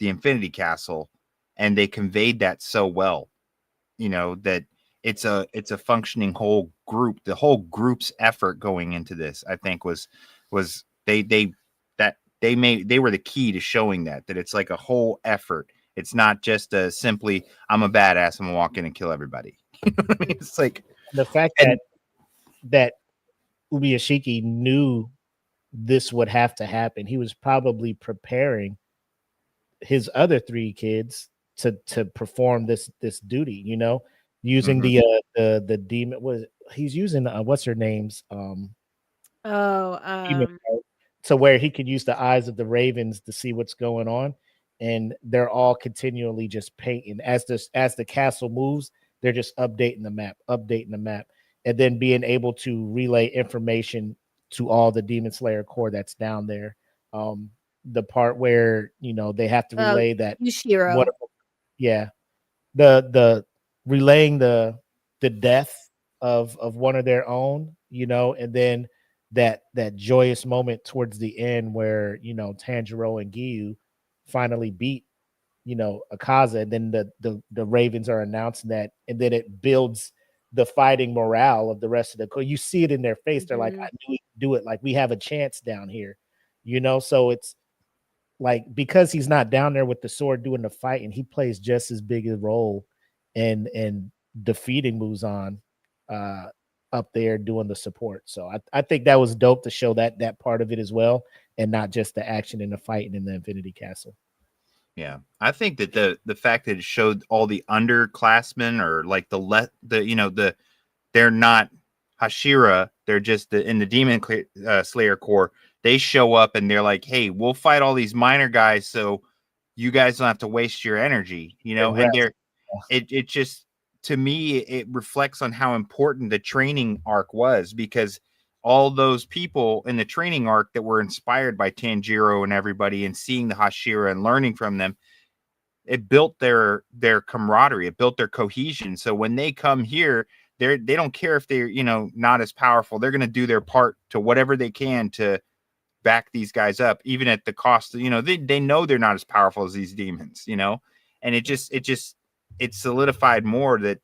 B: the Infinity Castle, and they conveyed that so well, that it's a functioning whole group. The whole group's effort going into this, I think, was they were the key to showing that it's like a whole effort. It's not just a simply I'm a badass, I'm gonna walk in and kill everybody. You know what I mean? It's like
A: the fact that Ubuyashiki knew this would have to happen. He was probably preparing his other 3 kids to perform this duty, you know, using the demon he's using what's her name's demon to where he could use the eyes of the ravens to see what's going on, and they're all continually just painting as the castle moves. They're just updating the map, and then being able to relay information to all the Demon Slayer Corps that's down there. The part where, you know, they have to relay that
C: Yushiro.
A: The relaying the death of one of their own, you know, and then that joyous moment towards the end where, you know, Tanjiro and Giyu finally beat, you know, Akaza, and then the Ravens are announcing that, and then it builds the fighting morale of the rest of the Corps. You see it in their face. They're like, I knew we could do it. Like, we have a chance down here, you know? So it's like, because he's not down there with the sword doing the fight, and he plays just as big a role in defeating Muzan up there doing the support. So I think that was dope to show that part of it as well, and not just the action and the fighting in the Infinity Castle.
B: Yeah, I think that the fact that it showed all the underclassmen, or like they're not Hashira, they're just in the Demon Slayer Corps. They show up and they're like, "Hey, we'll fight all these minor guys, so you guys don't have to waste your energy," you know. And it just, to me, it reflects on how important the training arc was, because all those people in the training arc that were inspired by Tanjiro and everybody, and seeing the Hashira and learning from them, it built their camaraderie, it built their cohesion. So when they come here, they don't care if they're, you know, not as powerful. They're going to do their part to whatever they can to back these guys up, even at the cost of, you know, they know they're not as powerful as these demons, you know. And it solidified more that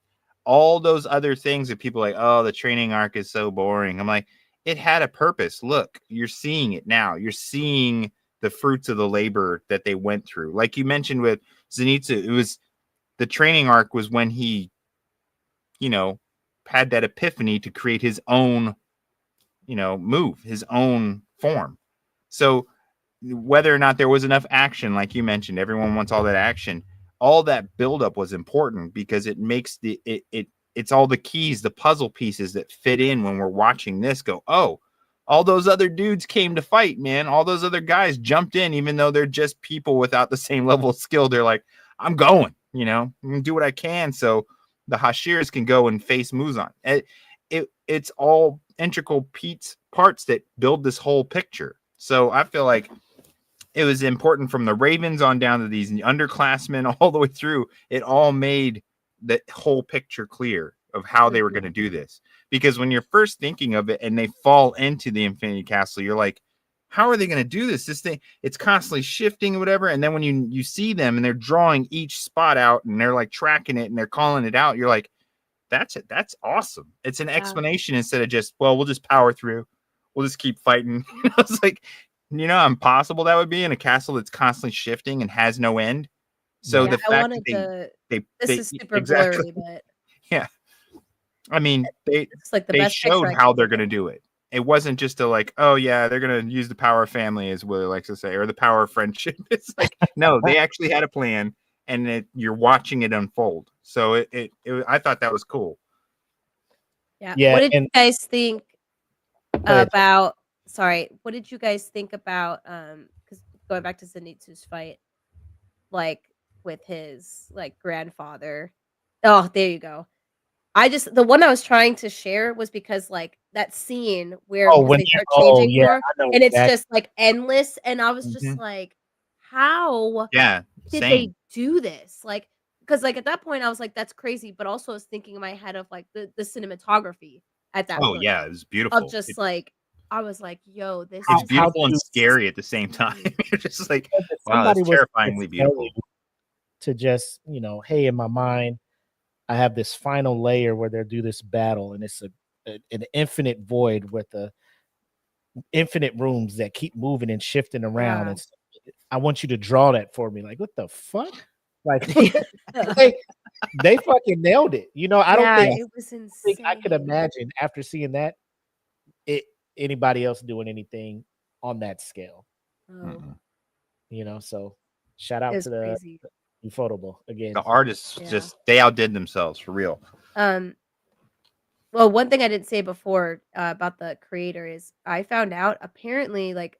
B: all those other things that people are like, oh, the training arc is so boring. I'm like, it had a purpose. Look, you're seeing it now. You're seeing the fruits of the labor that they went through. Like you mentioned with Zenitsu, it was the training arc was when he, you know, had that epiphany to create his own, you know, move, his own form. So whether or not there was enough action, like you mentioned, everyone wants all that action. All that buildup was important, because it makes it's all the keys, the puzzle pieces that fit in when we're watching this go, oh, all those other dudes came to fight, man. All those other guys jumped in, even though they're just people without the same level of skill. They're like, I'm going, you know, I'm gonna do what I can so the Hashiras can go and face Muzan. It's all integral parts that build this whole picture. So I feel like it was important from the Ravens on down to these underclassmen all the way through. It all made the whole picture clear of how they were going to do this. Because when you're first thinking of it and they fall into the Infinity Castle, you're like, how are they going to do this? This thing, it's constantly shifting or whatever. And then when you see them and they're drawing each spot out and they're like tracking it and they're calling it out, you're like, that's it. That's awesome. It's an explanation instead of just, well, we'll just power through. We'll just keep fighting. I was like, you know how impossible that would be in a castle that's constantly shifting and has no end. So the fact that
C: this is super blurry, but
B: yeah, I mean,
C: it's like
B: they showed how they're going to do it. It wasn't just like, oh yeah, they're going to use the power of family, as Willie likes to say, or the power of friendship. It's like, no, they actually had a plan, and you're watching it unfold. So I thought that was cool.
C: Yeah. What did you guys think about? Sorry, what did you guys think about? Because going back to Zenitsu's fight, like with his like grandfather. Oh, there you go. The one I was trying to share was because like that scene where they start changing more, and it's just like endless, and I was just like, how did they do this? Like, because like at that point I was like, that's crazy, but also I was thinking in my head of like the cinematography at that point.
B: Oh yeah, it was beautiful.
C: Of just like, I was like, yo, this
B: is beautiful and scary at the same time. You're just like, wow, that's terrifyingly beautiful.
A: To just, you know, hey, in my mind, I have this final layer where they do this battle, and it's an infinite void with the infinite rooms that keep moving and shifting around.
C: Yeah.
A: And I want you to draw that for me. Like, what the fuck? Like, they fucking nailed it. You know, I don't think
C: it was insane.
A: I could imagine after seeing that anybody else doing anything on that scale.
C: Oh,
A: You know, so shout out
C: it was
A: to the
C: crazy.
A: Ufotable again.
B: The artists just they outdid themselves for real.
C: Well, one thing I didn't say before about the creator is I found out apparently like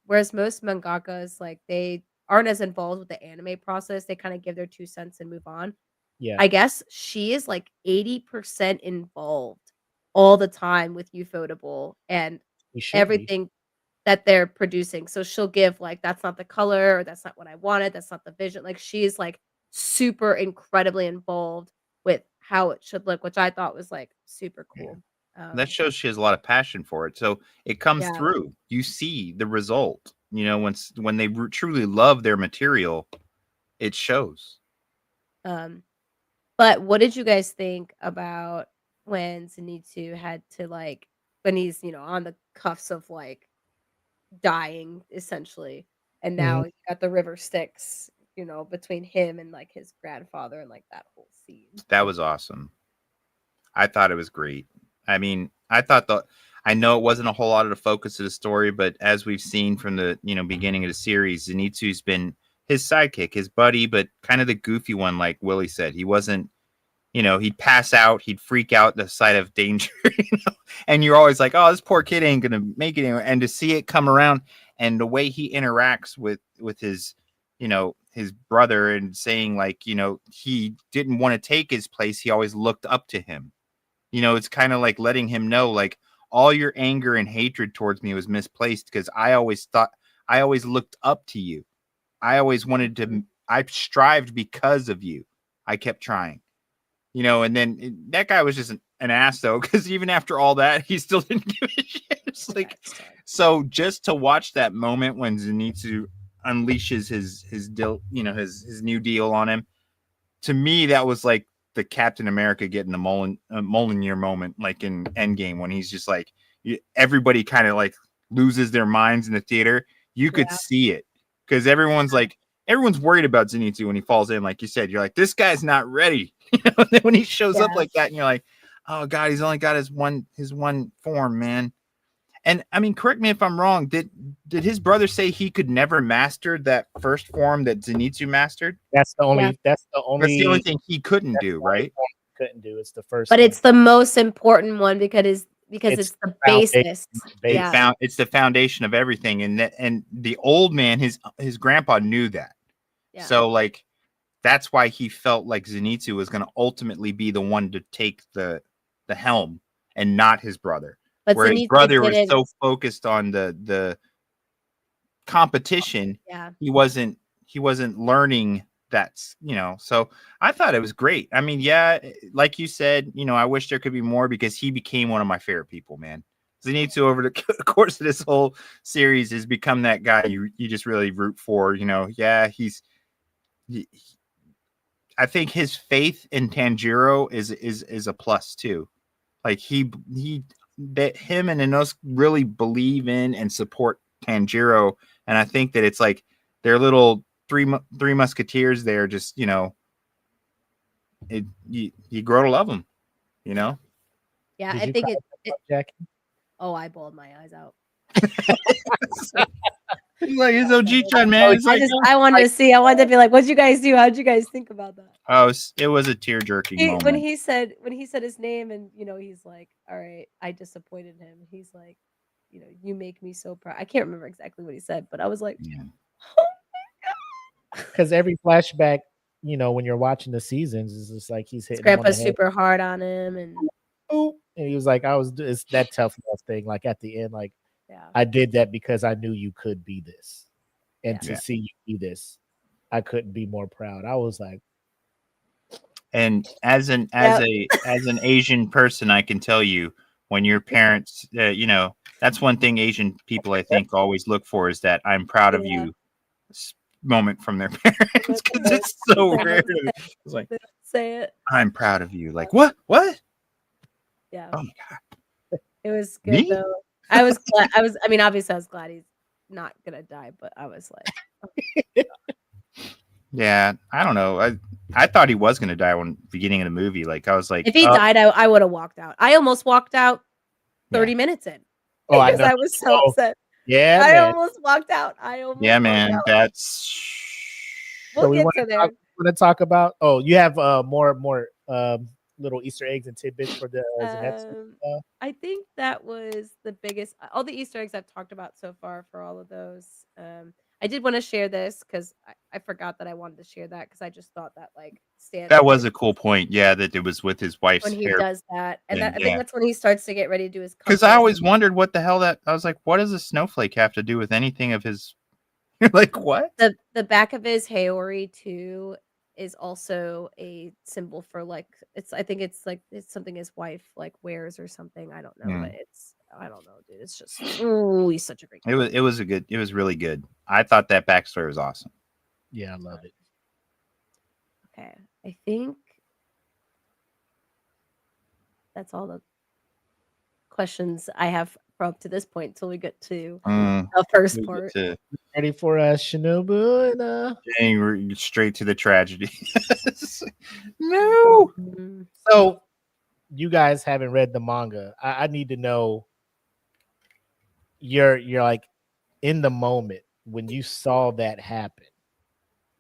C: whereas most mangakas like they aren't as involved with the anime process, they kind of give their 2 cents and move on.
A: Yeah,
C: I guess she is like 80% involved all the time with Ufotable and
A: we should be.
C: everything that they're producing. So she'll give like that's not the color or that's not what I wanted, that's not the vision. Like she's like super incredibly involved with how it should look, which I thought was like super cool.
B: That shows she has a lot of passion for it. So it comes
C: Yeah.
B: through. You see the result. You know, when they truly love their material, it shows.
C: But what did you guys think about when Zenitsu had to like when he's, you know, on the cuffs of like dying essentially, and now you got the river Styx, you know, between him and like his grandfather and like that whole scene.
B: That was awesome. I thought it was great. I mean, I know it wasn't a whole lot of the focus of the story, but as we've seen from the, you know, beginning of the series, Zenitsu's been his sidekick, his buddy, but kind of the goofy one, like Willie said. He wasn't, you know, he'd pass out, he'd freak out at the sight of danger, you know, and you're always like, oh, this poor kid ain't gonna make it anywhere. And to see it come around and the way he interacts with his, you know, his brother and saying like, you know, he didn't want to take his place. He always looked up to him. You know, it's kind of like letting him know, like, all your anger and hatred towards me was misplaced because I always looked up to you. I always wanted to, I strived because of you. I kept trying, you know, and then that guy was just an ass though, because even after all that, he still didn't give a shit. It's like, so just to watch that moment when Zenitsu unleashes his deal, you know, his new deal on him, to me, that was like the Captain America getting the Mjolnir moment, like in Endgame, when he's just like, everybody kind of like loses their minds in the theater. You could see it because everyone's worried about Zenitsu when he falls in. Like you said, you're like, this guy's not ready. You know, and then when he shows up like that, and you're like, oh God, he's only got his one form, man. And I mean, correct me if I'm wrong. Did his brother say he could never master that first form that Zenitsu mastered?
A: That's the only
B: thing he couldn't do, right?
A: Couldn't do. It's the first,
C: but it's the most important one because it's the basis.
B: It's the foundation of everything, and the old man, his grandpa knew that. Yeah. So like, that's why he felt like Zenitsu was going to ultimately be the one to take the helm and not his brother. But where Zenitsu his brother was so focused on the competition, he wasn't learning that, you know. So I thought it was great. I mean, yeah, like you said, you know, I wish there could be more because he became one of my favorite people, man. Zenitsu over the course of this whole series has become that guy you just really root for, you know. Yeah, I think his faith in Tanjiro is a plus too. Like him and Inosuke really believe in and support Tanjiro, and I think that it's like their little three musketeers there. Just, you know, you grow to love them, you know.
C: Yeah, I think Jackie? Oh, I bawled my eyes out.
B: Like it's OG-chan, man.
C: I wanted to be like, what'd you guys do? How'd you guys think about that?
B: Oh, it was a tear-jerking moment.
C: When he said his name, and you know, he's like, all right, I disappointed him. He's like, you know, you make me so proud. I can't remember exactly what he said, but I was like, oh my
A: God. Because every flashback, you know, when you're watching the seasons, is just like he's hitting.
C: His grandpa's super hard on him, and
A: he was like, it's that tough love thing. Like at the end, like, I did that because I knew you could be this, and to see you be this, I couldn't be more proud. I was like,
B: and as an Asian person, I can tell you, when your parents, you know, that's one thing Asian people I think always look for, is that I'm proud of you moment from their parents, because it's so rare. It's like,
C: say it.
B: I'm proud of you. Like, what? What?
C: Yeah.
B: Oh my God.
C: It was good
B: Me?
C: though. I was glad. I mean, obviously, I was glad he's not gonna die, but I was like,
B: Yeah, I don't know. I thought he was gonna die when beginning of the movie. Like, I was like,
C: if he died, I would have walked out. I almost walked out 30
B: Yeah.
C: minutes in
A: Oh, I
C: because
A: know.
C: I was so
A: Oh,
C: upset.
A: yeah,
C: I
A: man.
C: almost walked out. I almost
B: yeah,
C: walked
B: man,
C: out.
B: that's.
C: We'll
A: we
C: get
A: wanna
C: to there.
A: talk about. Oh, you have more little Easter eggs and tidbits for the Zenitsu.
C: I think that was the biggest. All the Easter eggs I've talked about so far for all of those. I did want to share this because I forgot that I wanted to share that because I just thought that like Stan.
B: That was a cool point. Yeah, that it was with his wife's
C: when he
B: hair.
C: does that, and
B: Yeah,
C: I think that's when he starts to get ready to do his.
B: Because I
C: compass.
B: always wondered what the hell that. I was like, what does a snowflake have to do with anything of his? You're like, what?
C: The back of his Haori too is also a symbol for like I think it's like it's something his wife like wears or something. I don't know, but I don't know, dude. It's just he's such a great guy.
B: It was really good. I thought that backstory was awesome.
A: Yeah, I love it.
C: Okay. I think that's all the questions I have for up to this point till we get to the first part.
A: Ready for Shinobu and
B: Getting straight to the tragedy. No.
A: So you guys haven't read the manga. I need to know you're like in the moment when you saw that happen.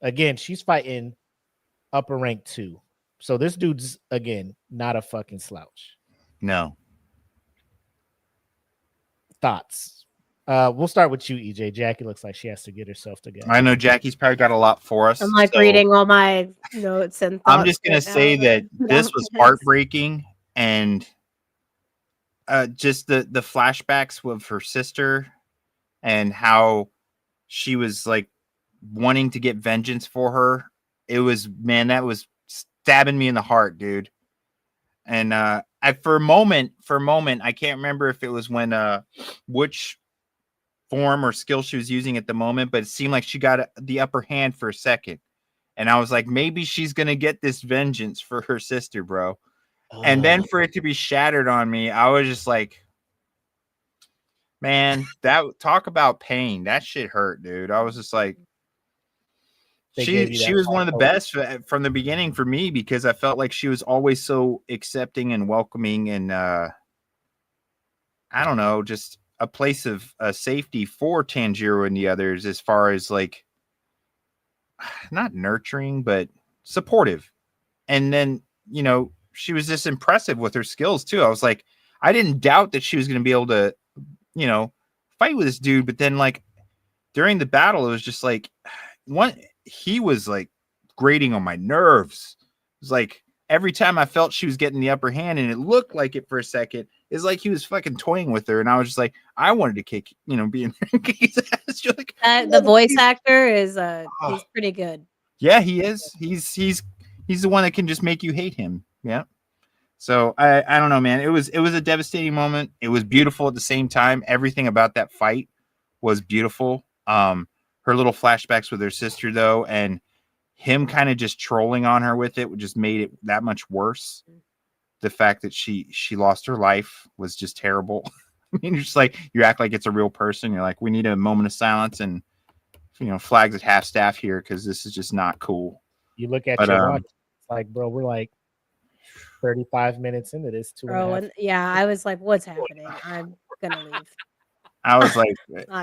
A: Again, she's fighting upper rank 2. So this dude's again not a fucking slouch.
B: No.
A: Thoughts. We'll start with you, EJ. Jackie looks like she has to get herself together.
B: I know Jackie's probably got a lot for us.
C: I'm like reading all my notes and thoughts.
B: I'm just gonna say that this was heartbreaking, and just the flashbacks with her sister and how she was like wanting to get vengeance for her. It was, man, that was stabbing me in the heart, dude. And for a moment, I can't remember if it was when which form or skill she was using at the moment, but it seemed like she got the upper hand for a second. And I was like, maybe she's going to get this vengeance for her sister, bro. And then for it to be shattered on me, I was just like, man, that talk about pain. That shit hurt, dude. I was just like, she was one of the best from the beginning for me because I felt like she was always so accepting and welcoming and I don't know, just a place of safety for Tanjiro and the others as far as like not nurturing but supportive. And then, you know, she was just impressive with her skills too. I was like, I didn't doubt that she was going to be able to, you know, fight with this dude, but then like during the battle it was just like he was like grating on my nerves. It was like every time I felt she was getting the upper hand and it looked like it for a second, it's like he was fucking toying with her. And I was just like, I wanted to kick, you know, being like,
C: the voice actor is he's pretty good.
B: Yeah, he is. He's the one that can just make you hate him. Yeah. So I don't know, man. It was a devastating moment. It was beautiful at the same time. Everything about that fight was beautiful. Her little flashbacks with her sister though, and him kind of just trolling on her with it just made it that much worse. The fact that she lost her life was just terrible. I mean, you're just like, you act like it's a real person. You're like, we need a moment of silence and, you know, flags at half staff here because this is just not cool.
A: You look at your watch, it's like, bro, we're like 35 minutes into this.
C: I was like, what's happening? I'm gonna leave.
B: I was like,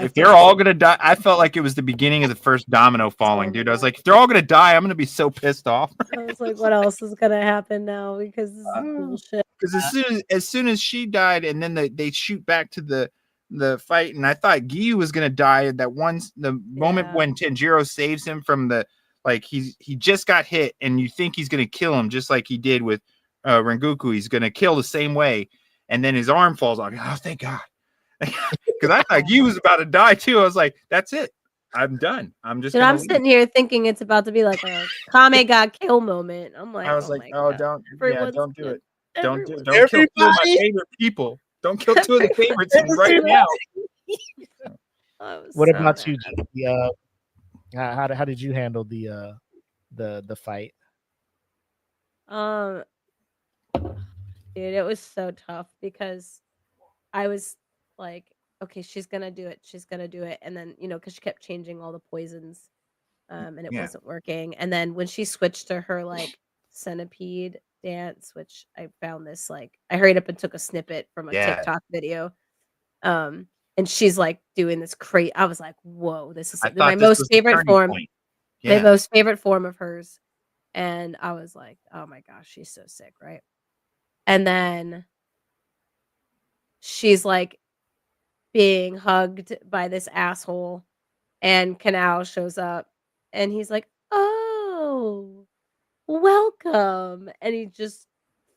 B: if they're all gonna die, I ffelt like it was the beginning of the first domino falling, dude. I was like, if they're all gonna die, I'm gonna be so pissed off.
C: I was like, what else is gonna happen now? Because this is bullshit.
B: Because as soon as she died, and then they shoot back to the fight, and I thought Giyu was gonna die at that moment when Tanjiro saves him from the he just got hit, and you think he's gonna kill him just like he did with Rengoku. He's gonna kill the same way, and then his arm falls off. Oh, thank God. Because I thought he was about to die too. I was like, "That's it, I'm done. I'm just."
C: I'm sitting here thinking it's about to be like a Kame got kill moment. I'm like,
B: I was like, "Oh, don't do it. Don't do it. Don't kill two of my favorite people. Don't kill two of the favorites right now."
A: What about you, G? How did you handle the fight?
C: Um, dude, it was so tough because I was like, okay, she's gonna do it. She's gonna do it. And then, because she kept changing all the poisons, and it
B: Yeah.
C: wasn't working. And then when she switched to her like centipede dance, which I found this like I hurried up and took a snippet from a
B: Yeah.
C: TikTok video. And she's like doing this crazy. I was like, whoa, this is
B: I
C: my
B: thought this
C: most
B: was the
C: favorite
B: turning
C: form,
B: point.
C: my
B: Yeah.
C: most favorite form of hers. And I was like, oh my gosh, she's so sick, right? And then she's like being hugged by this asshole, and Canal shows up, and he's like, "Oh, welcome," and he just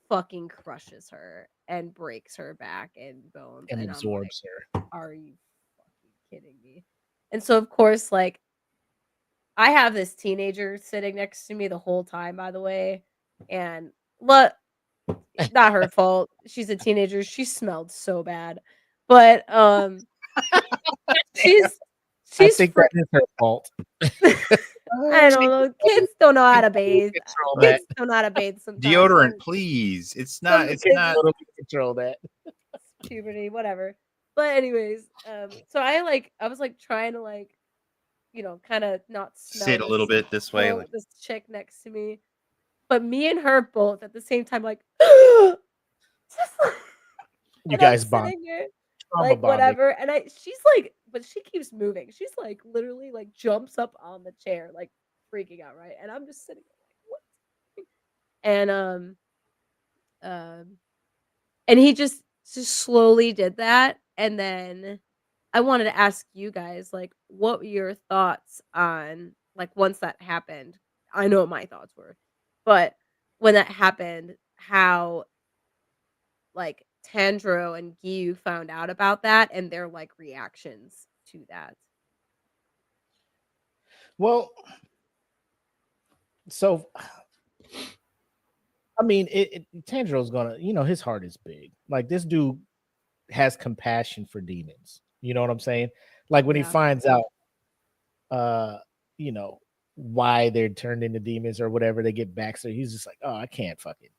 C: fucking crushes her and breaks her back and bones,
A: And
C: and I'm like,
A: absorbs her.
C: "Are you fucking kidding me?" And so, of course, like, I have this teenager sitting next to me the whole time, by the way, and what? Not her fault. She's a teenager. She smelled so bad, but she's
A: I
C: she's
A: think
C: fr-
A: that is her fault.
C: I don't know. Kids don't know how to bathe.
A: Control that.
C: Kids don't know how to bathe sometimes.
B: Deodorant, please. It's not. It's
C: kids
B: not.
A: Control that.
C: Puberty, whatever. But anyways, so I was like trying to like, kind of not smell
B: Sit a little bit this way. Like,
C: this chick next to me, but me and her both at the same time, like, just like
A: You
C: and
A: guys
C: I'm
A: bond.
C: sitting here,
A: Trauma
C: like
A: bonding.
C: whatever, and she's like, but she keeps moving. She's like literally like jumps up on the chair, like freaking out, right? And I'm just sitting there like, what? And he just slowly did that, and then I wanted to ask you guys, like, what were your thoughts on, like, once that happened? I know what my thoughts were, but when that happened, how, like, Tanjiro and Giyu found out about that and their, like, reactions to that.
A: Well, so I mean, Tanjiro's gonna, his heart is big. Like this dude has compassion for demons. You know what I'm saying? Like when he
C: Yeah.
A: finds out, you know, why they're turned into demons or whatever, they get back. So he's just like, oh, I can't fucking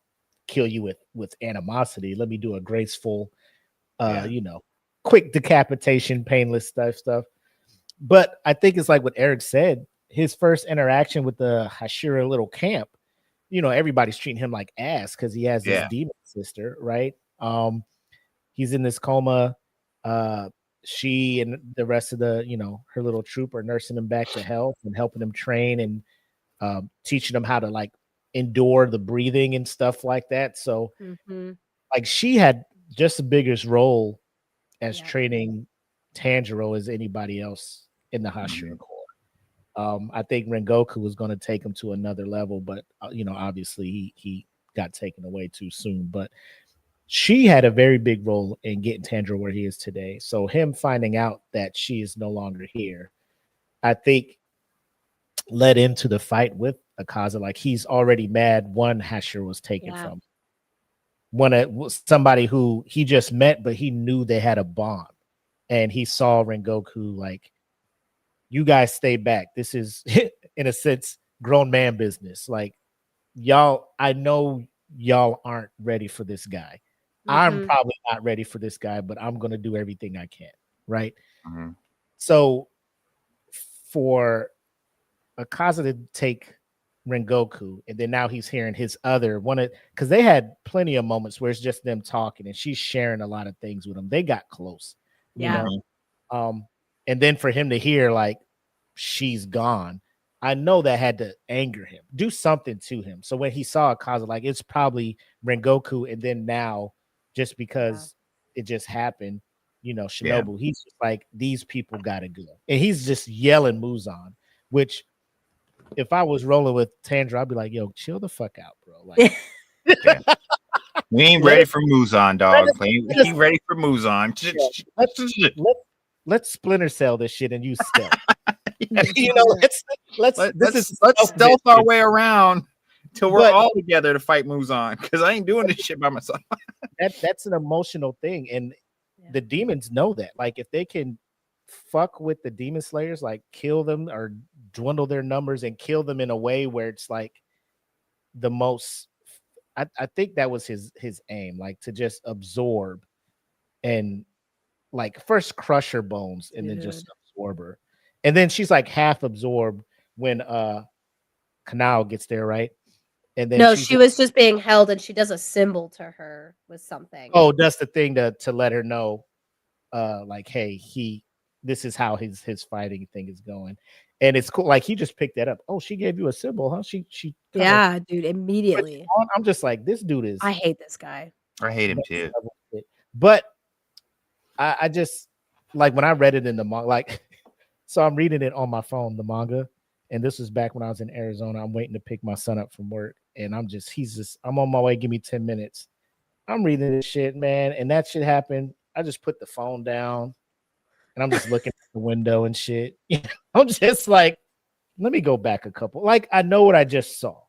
A: kill you with animosity. Let me do a graceful, quick decapitation, painless stuff. But I think it's like what Eric said. His first interaction with the Hashira little camp, everybody's treating him like ass because he has this demon sister, right? He's in this coma. She and the rest of the, her little troop are nursing him back to health and helping him train and teaching him how to like endure the breathing and stuff like that. So, like, she had just the biggest role as training Tanjiro as anybody else in the Hashira Corps. I think Rengoku was going to take him to another level, but obviously he got taken away too soon. But she had a very big role in getting Tanjiro where he is today. So him finding out that she is no longer here, I think, led into the fight with Akaza. Like he's already mad one Hashira was taken from somebody who he just met, but he knew they had a bond, and he saw Rengoku like, you guys stay back. This is, in a sense, grown man business. Like, y'all, I know y'all aren't ready for this guy. I'm probably not ready for this guy, but I'm going to do everything I can. Right. So for Akaza to take Rengoku, and then now he's hearing his other one, because they had plenty of moments where it's just them talking and she's sharing a lot of things with him. They got close, you know. And then for him to hear like she's gone, I know that had to anger him, do something to him. So when he saw Akaza, like it's probably Rengoku, and then now just because it just happened, Shinobu, he's just like, these people gotta go, and he's just yelling Muzan. Which, if I was rolling with Tanjiro, I'd be like, yo, chill the fuck out, bro. Like,
B: we ain't ready for Muzan, dog. We ain't ready for Muzan.
A: Let's Splinter Cell this shit and use stealth.
B: Let's stealth our way around till we're all together to fight Muzan, because I ain't doing this shit by myself.
A: That's an emotional thing, and the demons know that. Like, if they can fuck with the demon slayers, like kill them or dwindle their numbers and kill them in a way where it's like the most I think that was his aim, like to just absorb and like first crush her bones and then just absorb her. And then she's like half absorbed when Kanao gets there, right? And then
C: No, she was just being held, and she does a symbol to her with something.
A: Oh, that's the thing to let her know, like, hey, this is how his fighting thing is going. And it's cool. Like he just picked that up. Oh, she gave you a symbol, huh? She
C: Yeah, dude, immediately.
A: I'm just like, this dude is.
C: I hate this guy.
B: I hate him too.
A: But I just like when I read it in the manga, like, so I'm reading it on my phone, the manga, and this was back when I was in Arizona. I'm waiting to pick my son up from work, and I'm on my way. Give me 10 minutes. I'm reading this shit, man, and that shit happened. I just put the phone down, and I'm just looking at the window and shit. I'm just like, let me go back a couple. Like, I know what I just saw.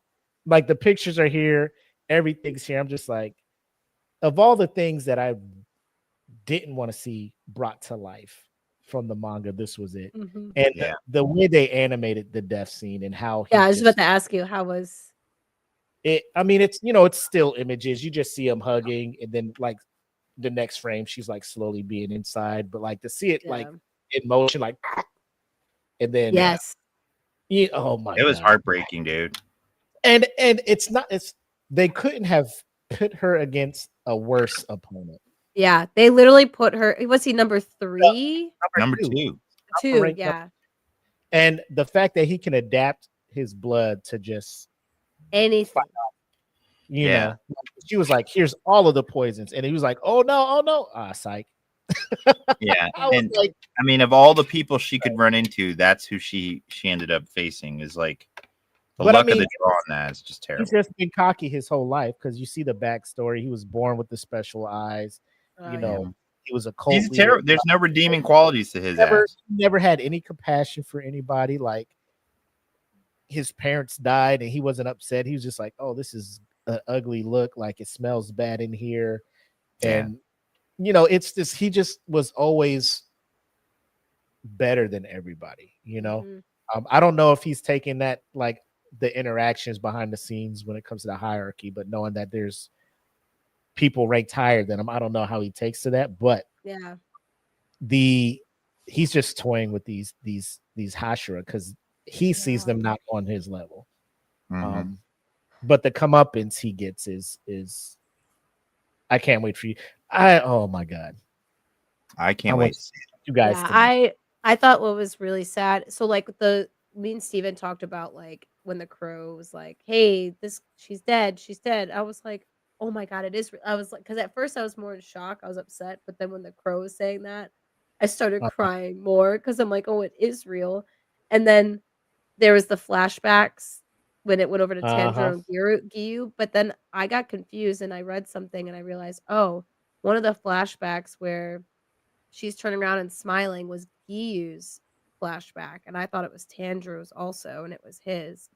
A: Like, the pictures are here. Everything's here. I'm just like, of all the things that I didn't want to see brought to life from the manga, this was it.
C: Mm-hmm.
A: And the way they animated the death scene and how
C: I was about to ask you, how was
A: it? I mean, it's it's still images. You just see them hugging, and then like the next frame, she's like slowly being inside. But like to see it like in motion, like, and then oh my,
B: it was heartbreaking, dude.
A: And it's not. They couldn't have put her against a worse opponent.
C: Yeah, they literally put her. Was he number 3?
B: Number two.
C: Yeah.
A: And the fact that he can adapt his blood to just
C: anything,
A: you know, she was like, "Here's all of the poisons," and he was like, "Oh no, psych."
B: Yeah, and like, I mean, of all the people she could run into, that's who she ended up facing. Is like the luck of the draw on that is just terrible.
A: He's just been cocky his whole life because you see the backstory. He was born with the special eyes. He was a cult.
B: He's terrible. There's no redeeming qualities to his
A: never had any compassion for anybody. Like his parents died and he wasn't upset. He was just like, oh, this is an ugly look. Like it smells bad in here. And it's this, he just was always better than everybody, I don't know if he's taking that, like the interactions behind the scenes when it comes to the hierarchy, but knowing that there's people ranked higher than him, I don't know how he takes to that, but he's just toying with these Hashira because he sees them not on his level. But the comeuppance he gets is I can't wait for you. Oh my god,
B: I can't wait to see it.
A: You guys,
C: I thought what was really sad. So like me and Steven talked about like when the crow was like, "Hey, she's dead. I was like, oh my god, it is. I was like, because at first I was more in shock. I was upset, but then when the crow was saying that, I started crying more because I'm like, oh, it is real. And then there was the flashbacks when it went over to Tanjiro and Giyu, but then I got confused and I read something and I realized, oh, one of the flashbacks where she's turning around and smiling was Giyu's flashback, and I thought it was Tanjiro's also, and it was his,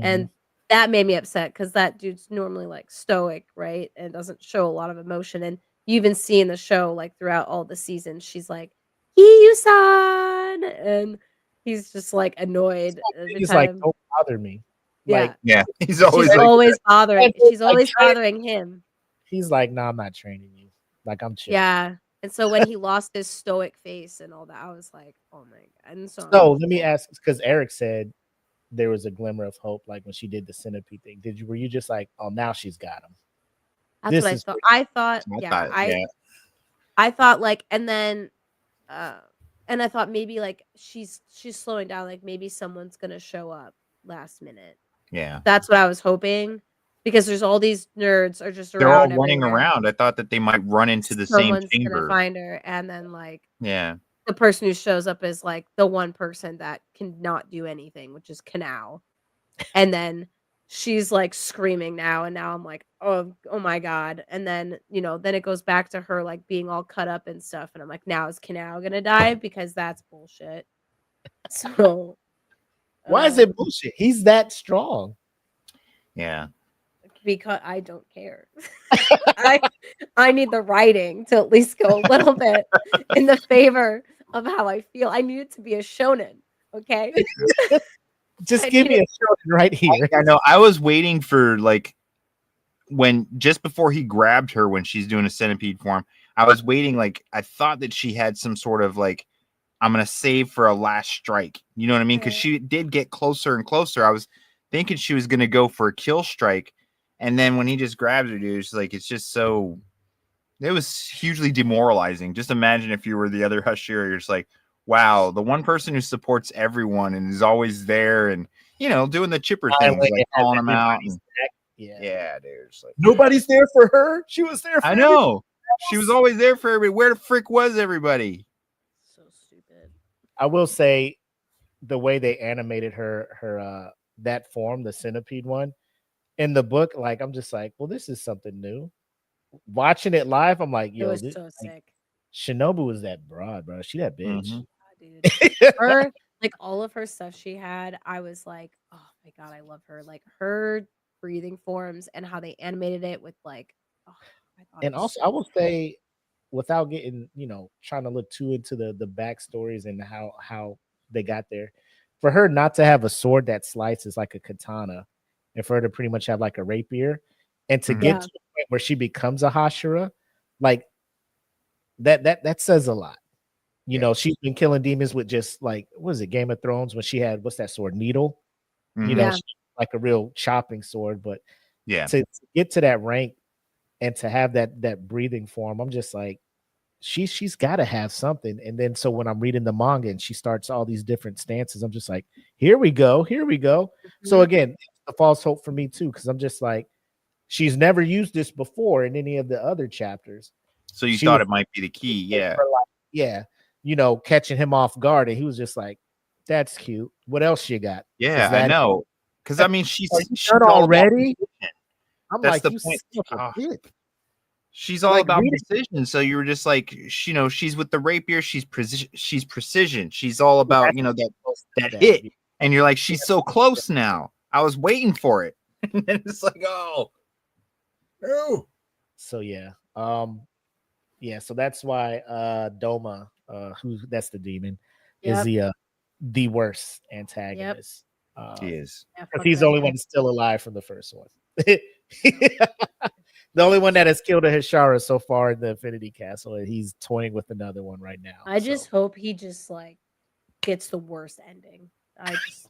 C: and that made me upset because that dude's normally like stoic, right, and doesn't show a lot of emotion. And you even see in the show, like throughout all the seasons, she's like, Giyu-san, and he's just like annoyed.
A: He's like, don't bother me.
C: Yeah,
B: he's always
C: bothering. She's always bothering him.
A: He's like, no, I'm not training you. Like I'm chill.
C: Yeah. And so when he lost his stoic face and all that, I was like, oh my god. And so
A: let me ask, because Eric said there was a glimmer of hope, like when she did the centipede thing. Were you just like, oh, now she's got him?
C: That's what I thought. I thought like, and then and I thought maybe like she's slowing down, like maybe someone's gonna show up last minute.
B: Yeah.
C: That's what I was hoping. Because there's all these nerds are just
B: they're all running around. I thought that they might run into the same chamber.
C: Gonna find her, and then like
B: the
C: person who shows up is like the one person that cannot do anything, which is Kanao. And then she's like screaming now, and now I'm like, oh my god. And then then it goes back to her like being all cut up and stuff, and I'm like, now is Kanao gonna die? Because that's bullshit. So
A: why is it bullshit? He's that strong.
B: Yeah.
C: Because I don't care. I need the writing to at least go a little bit in the favor of how I feel. I need it to be a shonen, okay?
A: Just give me a shonen right here.
B: I know. I was waiting for like when just before he grabbed her when she's doing a centipede form, I was waiting. Like I thought that she had some sort of like, I'm gonna save for a last strike. You know what I mean? Because she did get closer and closer. I was thinking she was gonna go for a kill strike, and then when he just grabs her, dude, it's like it's just so. It was hugely demoralizing. Just imagine if you were the other Hashira. You're just like, wow, the one person who supports everyone and is always there, and doing the chipper things, like calling them out. And, yeah, dude. It's like,
A: nobody's there for her. She was there. For
B: I know. She was always there for everybody. Where the frick was everybody?
C: So stupid.
A: I will say, the way they animated her that form, the centipede one, in the book, like I'm just like, well, this is something new. Watching it live, I'm like,
C: It
A: yo,
C: was
A: this,
C: so
A: like,
C: sick.
A: Shinobu was that broad, bro. She that bitch.
B: Mhm.
C: Dude. Her, like all of her stuff she had, I was like, oh my god, I love her. Like her breathing forms and how they animated it with like, oh, I thought
A: And
C: it was
A: also,
C: so
A: I will say, without getting, trying to look too into the backstories and how they got there, for her not to have a sword that slices like a katana, and for her to pretty much have like a rapier, and to get
C: Yeah.
A: to the point where she becomes a Hashira, like that says a lot. She's been killing demons with just like, what is it, Game of Thrones, when she had, what's that sword, needle?
C: Yeah.
A: She, like a real chopping sword, but
B: Yeah.
A: to get to that rank and to have that breathing form, I'm just like, she's got to have something. And then so when I'm reading the manga and she starts all these different stances, I'm just like, here we go. So again, it's a false hope for me too, because I'm just like, she's never used this before in any of the other chapters.
B: So you
A: She
B: thought
A: was-
B: it might be the key, yeah.
A: Yeah, catching him off guard, and he was just like, that's cute. What else you got?
B: Yeah,
A: Is that
B: I know. Because I mean, she's
A: Are you
B: she's
A: done
B: all about
A: already?
B: precision.
A: I'm
B: That's
A: like,
B: the
A: you
B: point.
A: son of a
B: Ah.
A: bitch.
B: She's all
A: Like,
B: about
A: read it.
B: precision. So you were just like, she's with the rapier. She's precision. She's all about that hit. And you're like, she's so close now. I was waiting for it, and then it's like, oh.
A: So yeah, so that's why Doma, that's the demon, is the worst antagonist.
B: He is.
C: Yeah,
A: Because
C: fuck
A: he's
C: that
A: the only
C: guy.
A: one still alive from the first one. The only one that has killed a Hishara so far in the Infinity Castle, and he's toying with another one right now.
C: I just hope he just like gets the worst ending. I just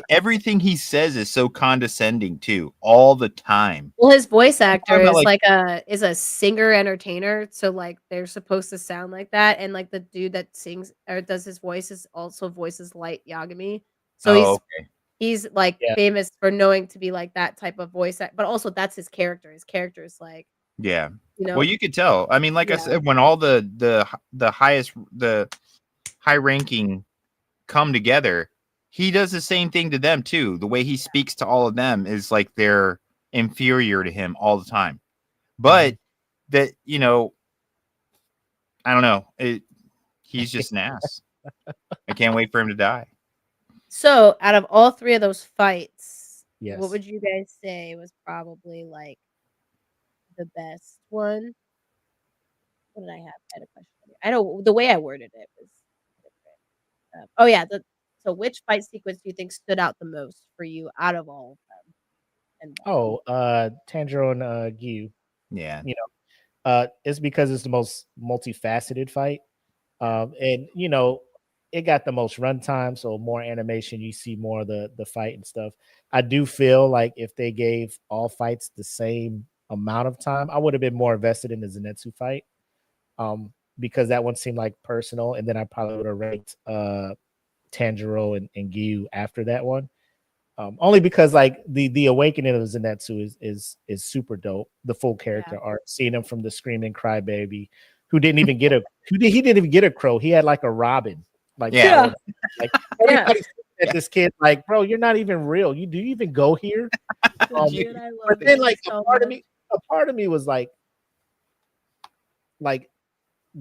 B: Everything he says is so condescending too, all the time.
C: well, his voice actor
B: about,
C: is
B: like-
C: is a singer entertainer, so like they're supposed to sound like that, and like the dude that sings or does his voice is also voices Light Yagami. So
B: Okay.
C: he's like famous for knowing to be like that type of voice, but also that's his character. His character is like,
B: Yeah.
C: you know,
B: Well, you could tell. I mean, like I said, when all the high ranking come together, he does the same thing to them too. The way he speaks to all of them is like they're inferior to him all the time. But that, I don't know. He's just an ass. I can't wait for him to die.
C: So, out of all three of those fights,
A: Yes.
C: what would you guys say was probably like the best one? What did I have? I had a question. I know the way I worded it was different. So which fight sequence do you think stood out the most for you out of all of them? And why?
A: Tanjiro and Gyu.
B: Yeah.
A: It's because it's the most multifaceted fight. And it got the most runtime, so more animation, you see more of the fight and stuff. I do feel like if they gave all fights the same amount of time, I would have been more invested in the Zenitsu fight. Because that one seemed like personal, and then I probably would have ranked Tanjiro and Gyu after that one. Only because like the awakening of Zenitsu is super dope. The full character art, seeing him from the screaming crybaby who didn't even get he didn't even get a crow. He had like a robin. Like like everybody at this kid, like, bro, you're not even real. Do you even go here?
C: Dude, I love
A: But then
C: it
A: like
C: so
A: a part of
C: much.
A: me was like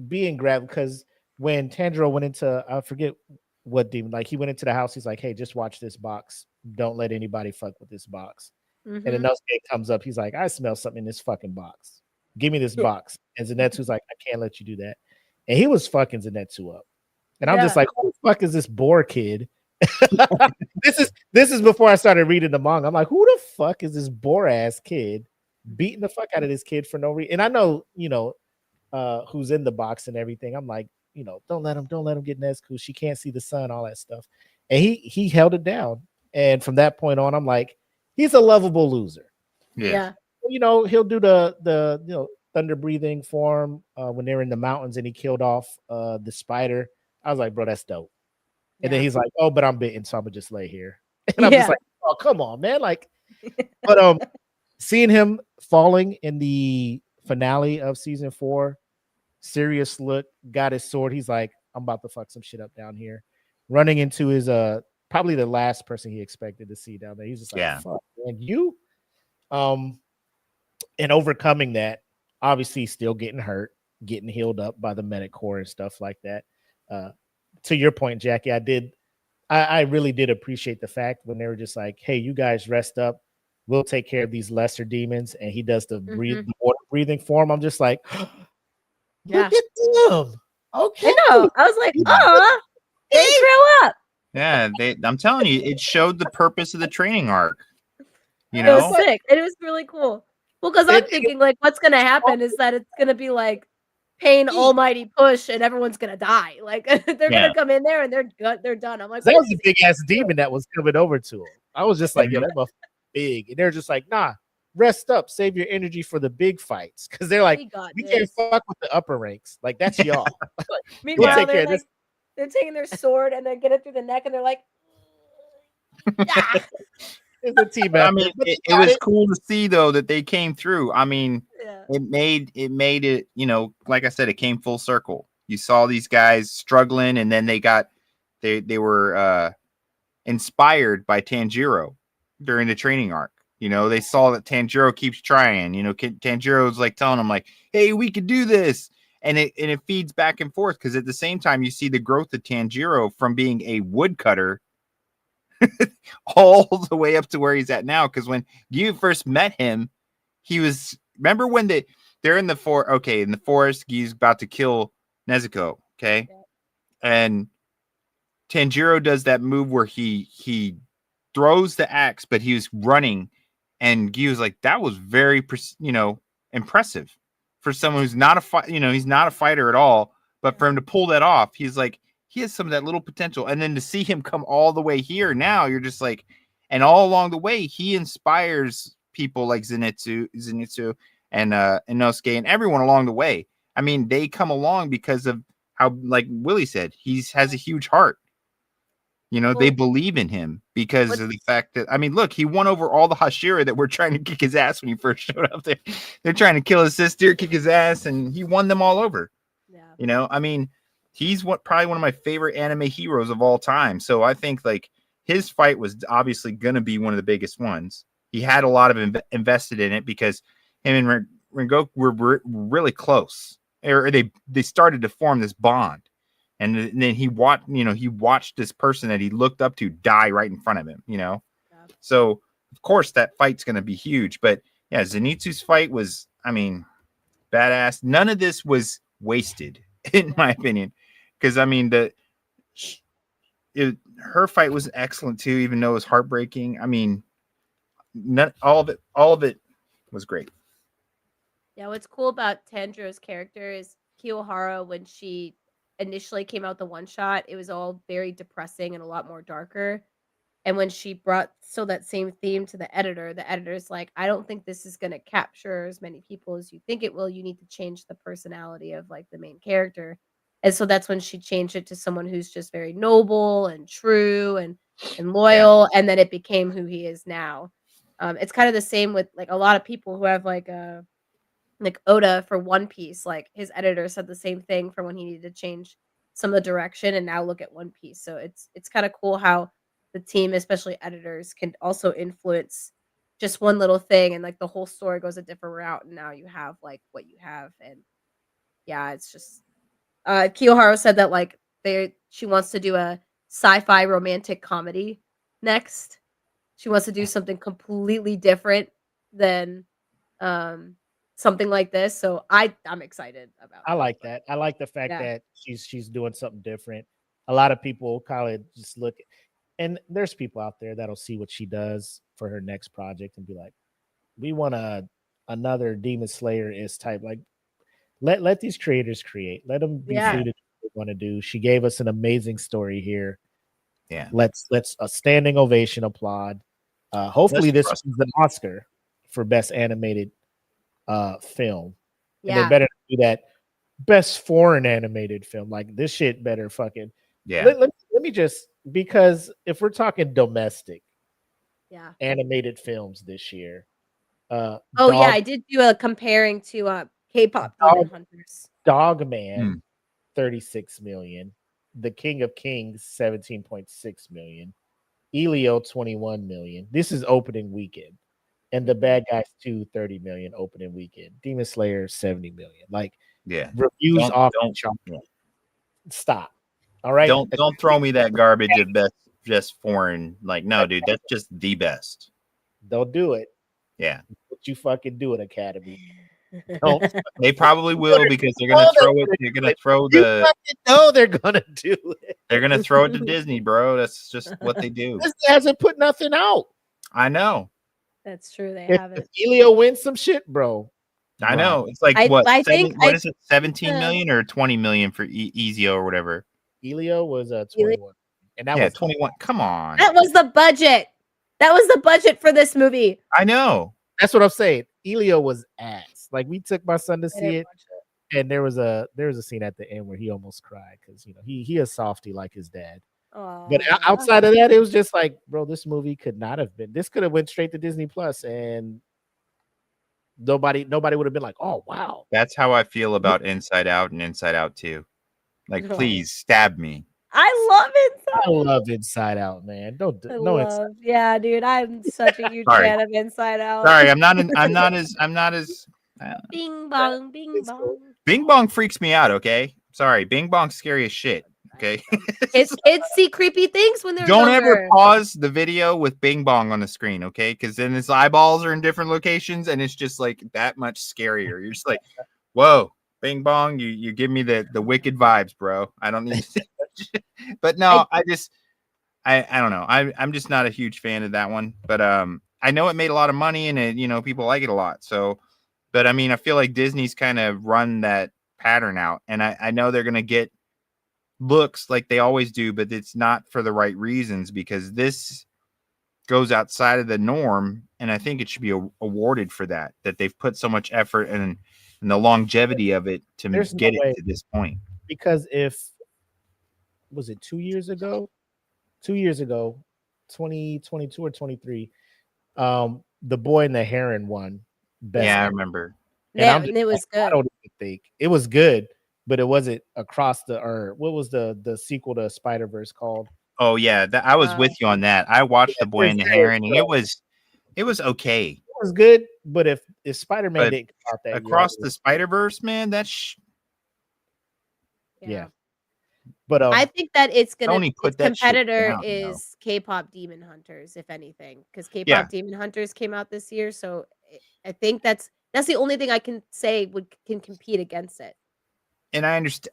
A: being grabbed, because when Tanjiro went into, I forget what demon, like he went into the house, he's like, hey, just watch this box, don't let anybody fuck with this box. And Inosuke comes up, he's like, I smell something in this fucking box, give me this box. And Zenitsu's like, I can't let you do that. And he was fucking Zenitsu up, and I'm just like, who the fuck is this boar kid? This is before I started reading the manga. I'm like, who the fuck is this boar ass kid beating the fuck out of this kid for no reason. And I know, who's in the box and everything. I'm like, don't let him get Nezuko. She can't see the sun, all that stuff. And he held it down. And from that point on, I'm like, he's a lovable loser.
C: Yeah.
A: He'll do the thunder breathing form when they're in the mountains and he killed off the spider. I was like, bro, that's dope. And then he's like, oh, but I'm bitten, so I'm gonna just lay here. And I'm just like, oh, come on, man. Like, but seeing him falling in the finale of season 4, serious look, got his sword. He's like, I'm about to fuck some shit up down here. Running into his probably the last person he expected to see down there. He's just like, fuck, man, you. And overcoming that, obviously still getting hurt, getting healed up by the medic corps and stuff like that. To your point, Jackie, I really did appreciate the fact when they were just like, hey, you guys rest up. We'll take care of these lesser demons. And he does the water breathing form. I'm just like, look at them. Okay.
C: I know. I was like, oh, they grow up.
B: Yeah, I'm telling you, it showed the purpose of the training arc.
C: It was sick. And it was really cool. Well, because I'm thinking, like, what's going to happen is that it's going to be like Pain almighty push and everyone's going to die. Like, they're going to come in there and they're done. I'm like,
A: that was a big ass demon that was coming over to him. I was just like, yeah, that motherfucker big. And they're just like, nah, rest up, save your energy for the big fights. Because they're like, we can't fuck with the upper ranks. Like, that's y'all.
C: Meanwhile, they're taking their sword and they get it through the neck and they're like,
A: it's a team.
B: I mean, it was cool to see though that they came through. I mean, it made it, like I said, it came full circle. You saw these guys struggling, and then they were inspired by Tanjiro during the training arc. They saw that Tanjiro keeps trying. Tanjiro's like telling them like, "Hey, we could do this," and it feeds back and forth because at the same time you see the growth of Tanjiro from being a woodcutter all the way up to where he's at now. Because when you first met him, he was. Remember when they're in the forest? Okay, in the forest, he's about to kill Nezuko. Okay, and Tanjiro does that move where he throws the axe, but he was running, and Guy was like, "That was very, impressive for someone who's not he's not a fighter at all. But for him to pull that off, he's like." He has some of that little potential. And then to see him come all the way here now, you're just like, and all along the way, he inspires people like Zenitsu and Inosuke and everyone along the way. I mean, they come along because of how, like Willie said, he has a huge heart. They believe in him because of the fact that, I mean, look, he won over all the Hashira that were trying to kick his ass when he first showed up there. They're trying to kill his sister, kick his ass, and he won them all over. Yeah. I mean, he's probably one of my favorite anime heroes of all time. So I think like his fight was obviously going to be one of the biggest ones. He had a lot of invested in it because him and Rengoku were really close. Or they started to form this bond. And then he watched this person that he looked up to die right in front of him, Yeah. So of course that fight's going to be huge. But yeah, Zenitsu's fight was, I mean, badass. None of this was wasted, in my opinion. Because I mean, her fight was excellent too, even though it was heartbreaking. I mean, all of it was great.
C: Yeah, what's cool about Tanjiro's character is Kiyohara, when she initially came out the one shot, it was all very depressing and a lot more darker. And when she brought that same theme to the editor's like, I don't think this is going to capture as many people as you think it will. You need to change the personality of like the main character. And so that's when she changed it to someone who's just very noble and true and loyal. Yeah. And then it became who he is now. It's kind of the same with like a lot of people who have like Oda for One Piece. Like his editor said the same thing for when he needed to change some of the direction, and now look at One Piece. So it's kind of cool how the team, especially editors, can also influence just one little thing, and like the whole story goes a different route. And now you have like what you have, and yeah, it's just. Kiyohara said that like she wants to do a sci-fi romantic comedy next. She wants to do something completely different than something like this. So I'm excited about.
A: I like that. I like the fact that she's doing something different. A lot of people kind of just look, and there's people out there that'll see what she does for her next project and be like, we want a another Demon Slayer is type. Like, let these creators create. Let them be
C: Yeah.
A: free to do what they want to do. She gave us an amazing story here.
B: Yeah.
A: Let's a standing ovation applaud. Hopefully
B: Let's
A: this
B: trust
A: is an Oscar for best animated film. And they
C: Yeah.
A: better do that best foreign animated film. Like this shit better fucking
B: Yeah.
A: let me just, because if we're talking domestic
C: Yeah.
A: animated films this year,
C: Oh
A: Dog,
C: yeah, I did do a comparing to K-pop Demon Hunters.
A: Dogman, 36 million. The King of Kings, 17.6 million. Elio, 21 million. This is opening weekend. And The Bad Guys 2, 30 million opening weekend. Demon Slayer, 70 million. Like,
B: Yeah.
A: reviews off the chart. Stop. All right.
B: Don't throw me that garbage of best just foreign. Like, no, dude, that's just the best.
A: Don't do it.
B: Yeah.
A: What you fucking do it, Academy. Don't.
B: They probably will, because they're gonna throw it. They're gonna throw
A: You fucking know they're gonna do it.
B: They're gonna throw it to Disney, bro. That's just what they do.
A: This hasn't put nothing out.
B: I know.
C: That's true. They
A: If
C: haven't.
A: Elio wins some shit, bro.
B: I know. It's like
C: I
B: seven,
C: think
B: what is it? 17 million or 20 million for Ezio or whatever.
A: Elio was 21. And that was
B: 21. Come on.
C: That was the budget. That was the budget for this movie.
B: I know.
A: That's what I'm saying. Elio was ass. Like, we took my son to
C: I
A: see
C: didn't
A: it,
C: watch it.
A: and there was a scene at the end where he almost cried because he a softie like his dad. But outside of that, it was just like, bro, this movie could not have been. This could have went straight to Disney Plus, and nobody would have been like, oh wow.
B: That's how I feel about Inside Out and Inside Out 2. Like, please stab me.
C: I love Inside.
A: I love Inside Out, man.
C: Yeah, dude, I'm such a huge
B: Sorry.
C: fan of Inside Out.
B: Sorry, I'm not as
C: Bing bong, bing bong.
B: Bing Bong freaks me out, okay? Sorry, Bing Bong's scary as shit. Okay.
C: Kids see creepy things when they're
B: Don't
C: younger.
B: ever pause the video with Bing Bong on the screen, okay? Because then his eyeballs are in different locations and it's just like that much scarier. You're just like, whoa, Bing Bong, you give me the wicked vibes, bro. I don't need to. But no, I don't know. I'm just not a huge fan of that one. But I know it made a lot of money and it, people like it a lot. So, but I mean, I feel like Disney's kind of run that pattern out, and I know they're gonna get looks like they always do, but it's not for the right reasons, because this goes outside of the norm, and I think it should be awarded for that they've put so much effort and the longevity of it to get it to this point.
A: Because was it 2 years ago, 2022 or 23, The Boy and the Heron won best.
B: Yeah, I remember.
C: And it was good.
A: I don't even think it was good, but it wasn't across what was the sequel to Spider-Verse called?
B: Oh yeah, I was with you on that. I watched The Boy and the Heron, and it was okay.
A: It was good, but if Spider-Man didn't come out that
B: across
A: year,
B: the Spider-Verse, man, that's
A: yeah. But
C: I think that it's gonna
B: Sony put
C: its
B: that shit
C: competitor
B: down,
C: is K-pop Demon Hunters, if anything, because K-pop Demon Hunters came out this year. So I think that's the only thing I can say can compete against it.
B: And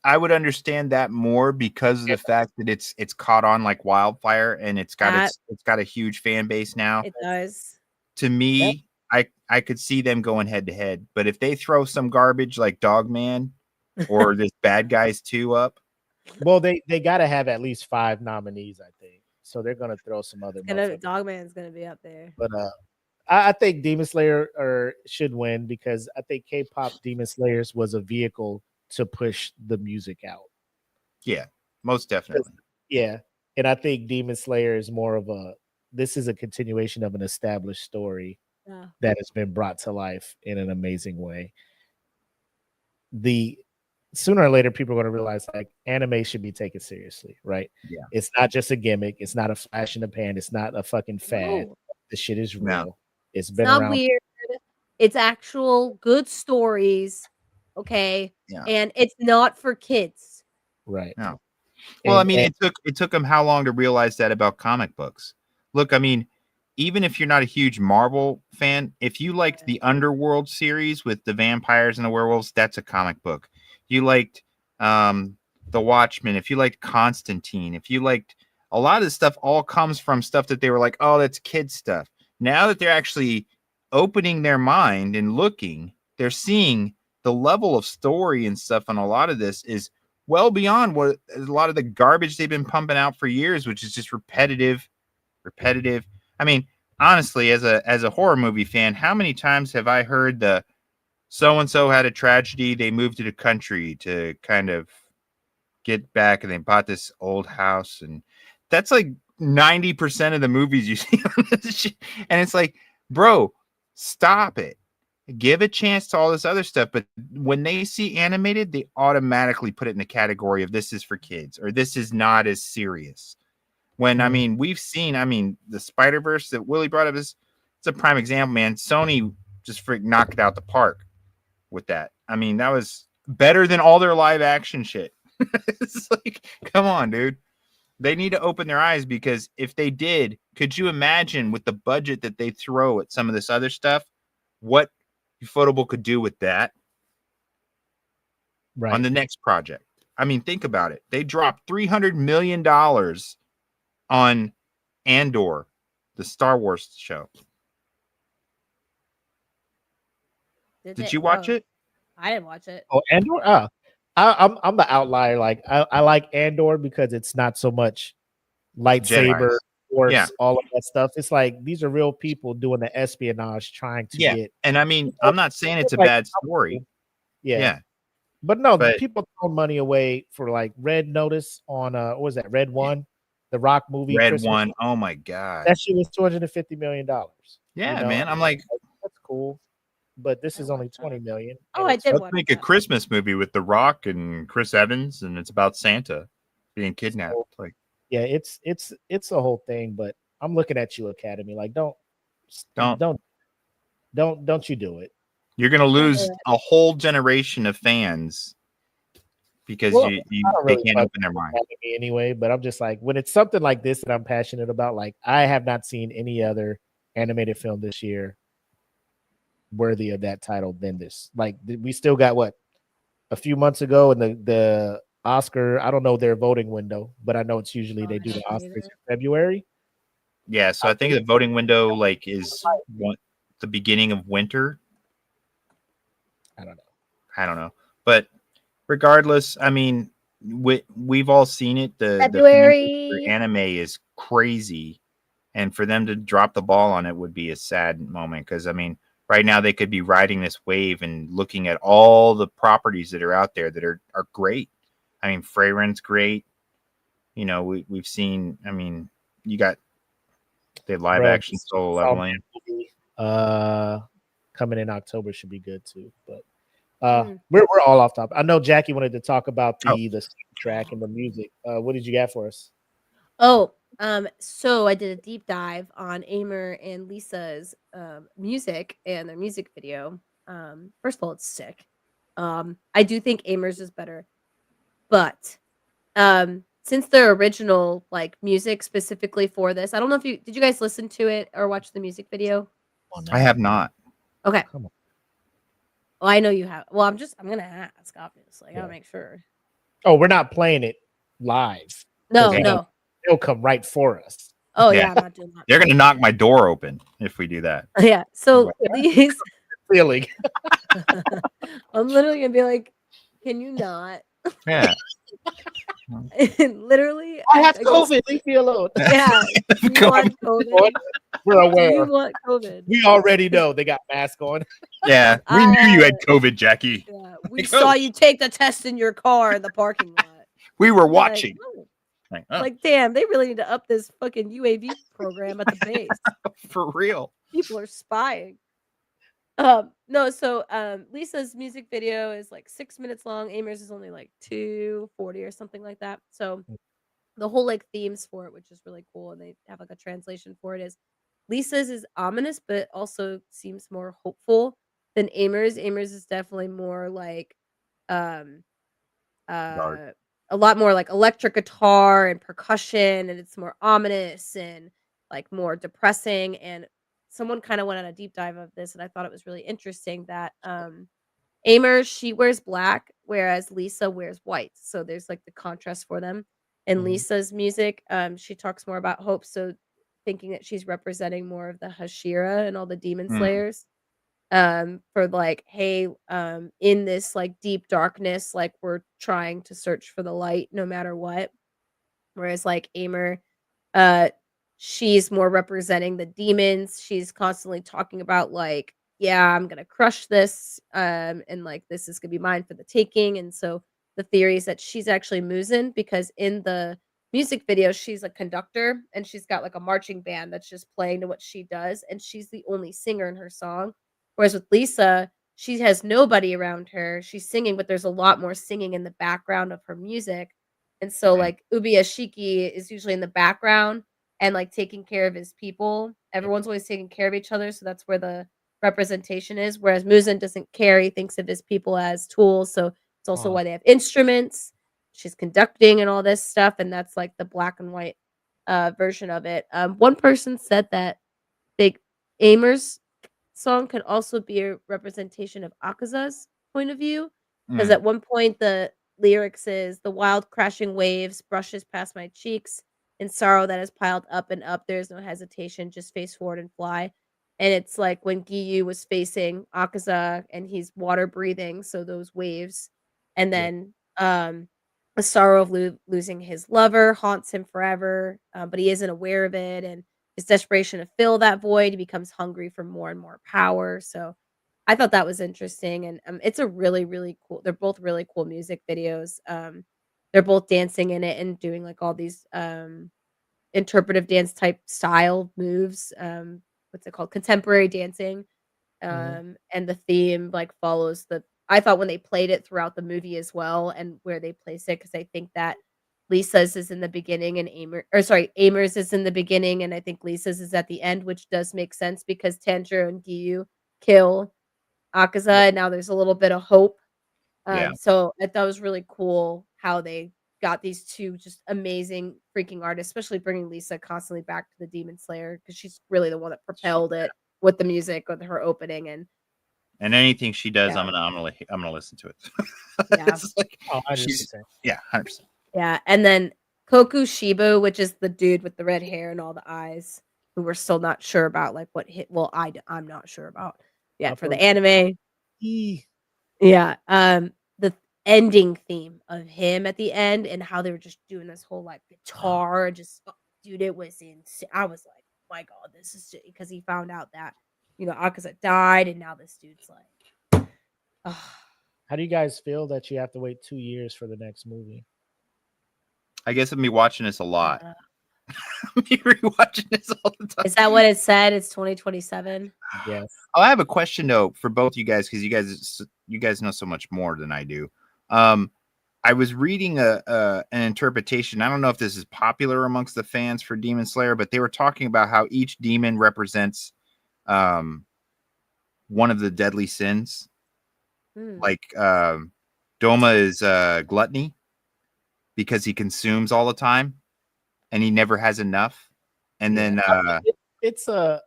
B: I would understand that more because of the fact that it's caught on like wildfire, and it's got a huge fan base now.
C: It does.
B: To me, I could see them going head to head, but if they throw some garbage like Dogman or this Bad Guys 2 up,
A: well, they got to have at least 5 nominees, I think. So they're gonna throw some other.
C: Dogman's gonna be up there.
A: But I think Demon Slayer should win, because I think K-pop Demon Slayers was a vehicle to push the music out.
B: Yeah, most definitely.
A: Yeah, and I think Demon Slayer is more of this is a continuation of an established story that has been brought to life in an amazing way. Sooner or later, people are going to realize like anime should be taken seriously, right?
B: Yeah,
A: it's not just a gimmick. It's not a flash in the pan. It's not a fucking fad.
C: No.
A: The shit is real.
B: No.
A: It's been
C: not
A: around.
C: Weird. It's actual good stories. Okay.
B: Yeah.
C: And it's not for kids.
A: Right.
B: No. Well, I mean, it took them how long to realize that about comic books? Look, I mean, even if you're not a huge Marvel fan, if you liked the Underworld series with the vampires and the werewolves, that's a comic book. You liked The Watchmen, if you liked Constantine, if you liked a lot of this stuff, all comes from stuff that they were like, oh, that's kid stuff. Now that they're actually opening their mind and looking, they're seeing the level of story and stuff on a lot of this is well beyond what a lot of the garbage they've been pumping out for years, which is just repetitive. I mean, honestly, as a horror movie fan, how many times have I heard the so and so had a tragedy, they moved to the country to kind of get back, and they bought this old house, and that's like 90% of the movies you see on this shit. And it's like, bro, stop it. Give a chance to all this other stuff. But when they see animated, they automatically put it in the category of this is for kids or this is not as serious. When, I mean, we've seen, the Spider-Verse that Willie brought up it's a prime example, man. Sony just knocked it out the park with that. I mean, that was better than all their live action shit. It's like, come on, dude. They need to open their eyes, because if they did, could you imagine with the budget that they throw at some of this other stuff, what Ufotable could do with that on the next project? I mean, think about it. They dropped $300 million on Andor, the Star Wars show. Did you watch it?
C: I didn't watch it.
A: Oh, Andor? I'm the outlier. Like I like Andor because it's not so much lightsaber, force, all of that stuff. It's like these are real people doing the espionage, trying to get.
B: And I mean, I'm not saying it's a bad story.
A: Yeah. But no, people throw money away for like Red Notice on what was that? Red One, the Rock movie.
B: Red
A: Christmas.
B: One. Oh my god,
A: that shit was $250 million.
B: Yeah, man. I'm like,
A: that's cool. But this is only 20 million.
C: Oh, I did.
B: Let's make a Christmas movie with The Rock and Chris Evans, and it's about Santa being kidnapped. Like,
A: yeah, it's a whole thing. But I'm looking at you, Academy. Like, don't you do it?
B: You're gonna lose a whole generation of fans because they can't open their mind
A: anyway. But I'm just like, when it's something like this that I'm passionate about, like I have not seen any other animated film this year worthy of that title than this. Like, we still got a few months ago, and the Oscar, I don't know their voting window, but I know it's usually they do the Oscars in February.
B: Yeah, so I think the voting window is the beginning of winter. I don't know, but regardless, I mean, we've all seen it. The
C: February
B: anime is crazy, and for them to drop the ball on it would be a sad moment, because I mean, right now they could be riding this wave and looking at all the properties that are out there that are great. I mean, Freyren's great. You know, we've seen. I mean, you got the live action Solo Leveling.
A: Coming in October should be good too. But we're all off topic. I know Jackie wanted to talk about the track and the music. What did you got for us?
C: So I did a deep dive on Aimer and Lisa's music and their music video. First of all, it's sick. I do think Aimer's is better, but since their original like music specifically for this, I don't know if did you guys listen to it or watch the music video?
B: I have not.
C: Okay. Well, I know you have. Well, I'm gonna ask, obviously. I gotta make sure.
A: Oh, we're not playing it live.
C: No.
A: They'll come right for us.
C: Oh yeah, I'm not doing that.
B: They're gonna knock my door open if we do that.
C: Yeah. So these
A: feeling.
C: I'm literally gonna be like, can you not?
B: Yeah.
C: Literally,
A: I have COVID. Leave me alone.
C: Yeah. You want COVID?
A: We're aware.
C: You want COVID?
A: We already know they got masks on.
B: Yeah, we knew you had COVID, Jackie.
C: Yeah, we saw you take the test in your car in the parking lot.
B: We were watching.
C: Like, damn, they really need to up this fucking UAV program at the base.
B: For real.
C: People are spying. No, so Lisa's music video is like 6 minutes long. Aimer's is only like 2:40 or something like that. So the whole like themes for it, which is really cool, and they have like a translation for it, is Lisa's is ominous, but also seems more hopeful than Aimer's. Aimer's is definitely more like a lot more like electric guitar and percussion, and it's more ominous and like more depressing. And someone kind of went on a deep dive of this, and I thought it was really interesting that Aimer, she wears black, whereas Lisa wears white. So there's like the contrast for them. In Lisa's music, she talks more about hope. So thinking that she's representing more of the Hashira and all the demon
B: Mm.
C: slayers. For like, hey, in this like deep darkness, like we're trying to search for the light no matter what. Whereas like Aimer, uh, she's more representing the demons. She's constantly talking about like, yeah, I'm gonna crush this, and like this is gonna be mine for the taking. And so the theory is that she's actually Muzin because in the music video, she's a conductor and she's got like a marching band that's just playing to what she does, and she's the only singer in her song. Whereas with Lisa, she has nobody around her. She's singing, but there's a lot more singing in the background of her music. And so,
B: Right.
C: like, Ubiyashiki is usually in the background and, like, taking care of his people. Everyone's always taking care of each other, so that's where the representation is, whereas Muzin doesn't care, he thinks of his people as tools, so it's also
A: Oh.
C: why they have instruments. She's conducting and all this stuff, and that's, like, the black and white, version of it. One person said that Big Aimer's song could also be a representation of Akaza's point of view, because
B: Mm.
C: at one point the lyrics is the wild crashing waves brushes past my cheeks in sorrow that has piled up and up. There's no hesitation, just face forward and fly. And it's like when Giyu was facing Akaza and he's water breathing, so those waves. And
A: Yeah.
C: then the sorrow of losing his lover haunts him forever, but he isn't aware of it. And his desperation to fill that void, he becomes hungry for more and more power. So I thought that was interesting, and it's a really, really cool. They're both really cool music videos. They're both dancing in it and doing like all these interpretive dance type style moves. What's it called? Contemporary dancing. And the theme like follows the. I thought when they played it throughout the movie as well, and where they place it, because I think that Lisa's is in the beginning and Aimer's is in the beginning, and I think Lisa's is at the end, which does make sense because Tanjiro and Giyu kill Akaza, and now there's a little bit of hope.
B: Yeah.
C: So I thought it was really cool how they got these two just amazing freaking artists, especially bringing Lisa constantly back to the Demon Slayer because she's really the one that propelled it with the music, with her opening, and
B: anything she does,
C: Yeah.
B: I'm gonna listen to it.
C: Yeah.
B: It's like,
A: Oh, 100%.
B: she's, yeah, 100%.
C: yeah, and then Koku Shibu, which is the dude with the red hair and all the eyes, who we're still not sure about, like what hit. Well, I'm not sure about yet for the
A: Upper-
C: anime.
A: E.
C: Yeah, the ending theme of him at the end and how they were just doing this whole like guitar, just dude, it was insane. I was like, my God, this is because he found out that Akaza died, and now this dude's like,
A: How do you guys feel that you have to wait 2 years for the next movie?
B: I guess I'm be watching this a lot.
C: uh,
B: Me rewatching this all the time.
C: is that what it said? It's 2027.
A: Yes.
B: Oh, I have a question though for both you guys because you guys know so much more than I do. I was reading an interpretation. I don't know if this is popular amongst the fans for Demon Slayer, but they were talking about how each demon represents one of the deadly sins. Like Doma is gluttony because he consumes all the time and he never has enough. And then
A: It's a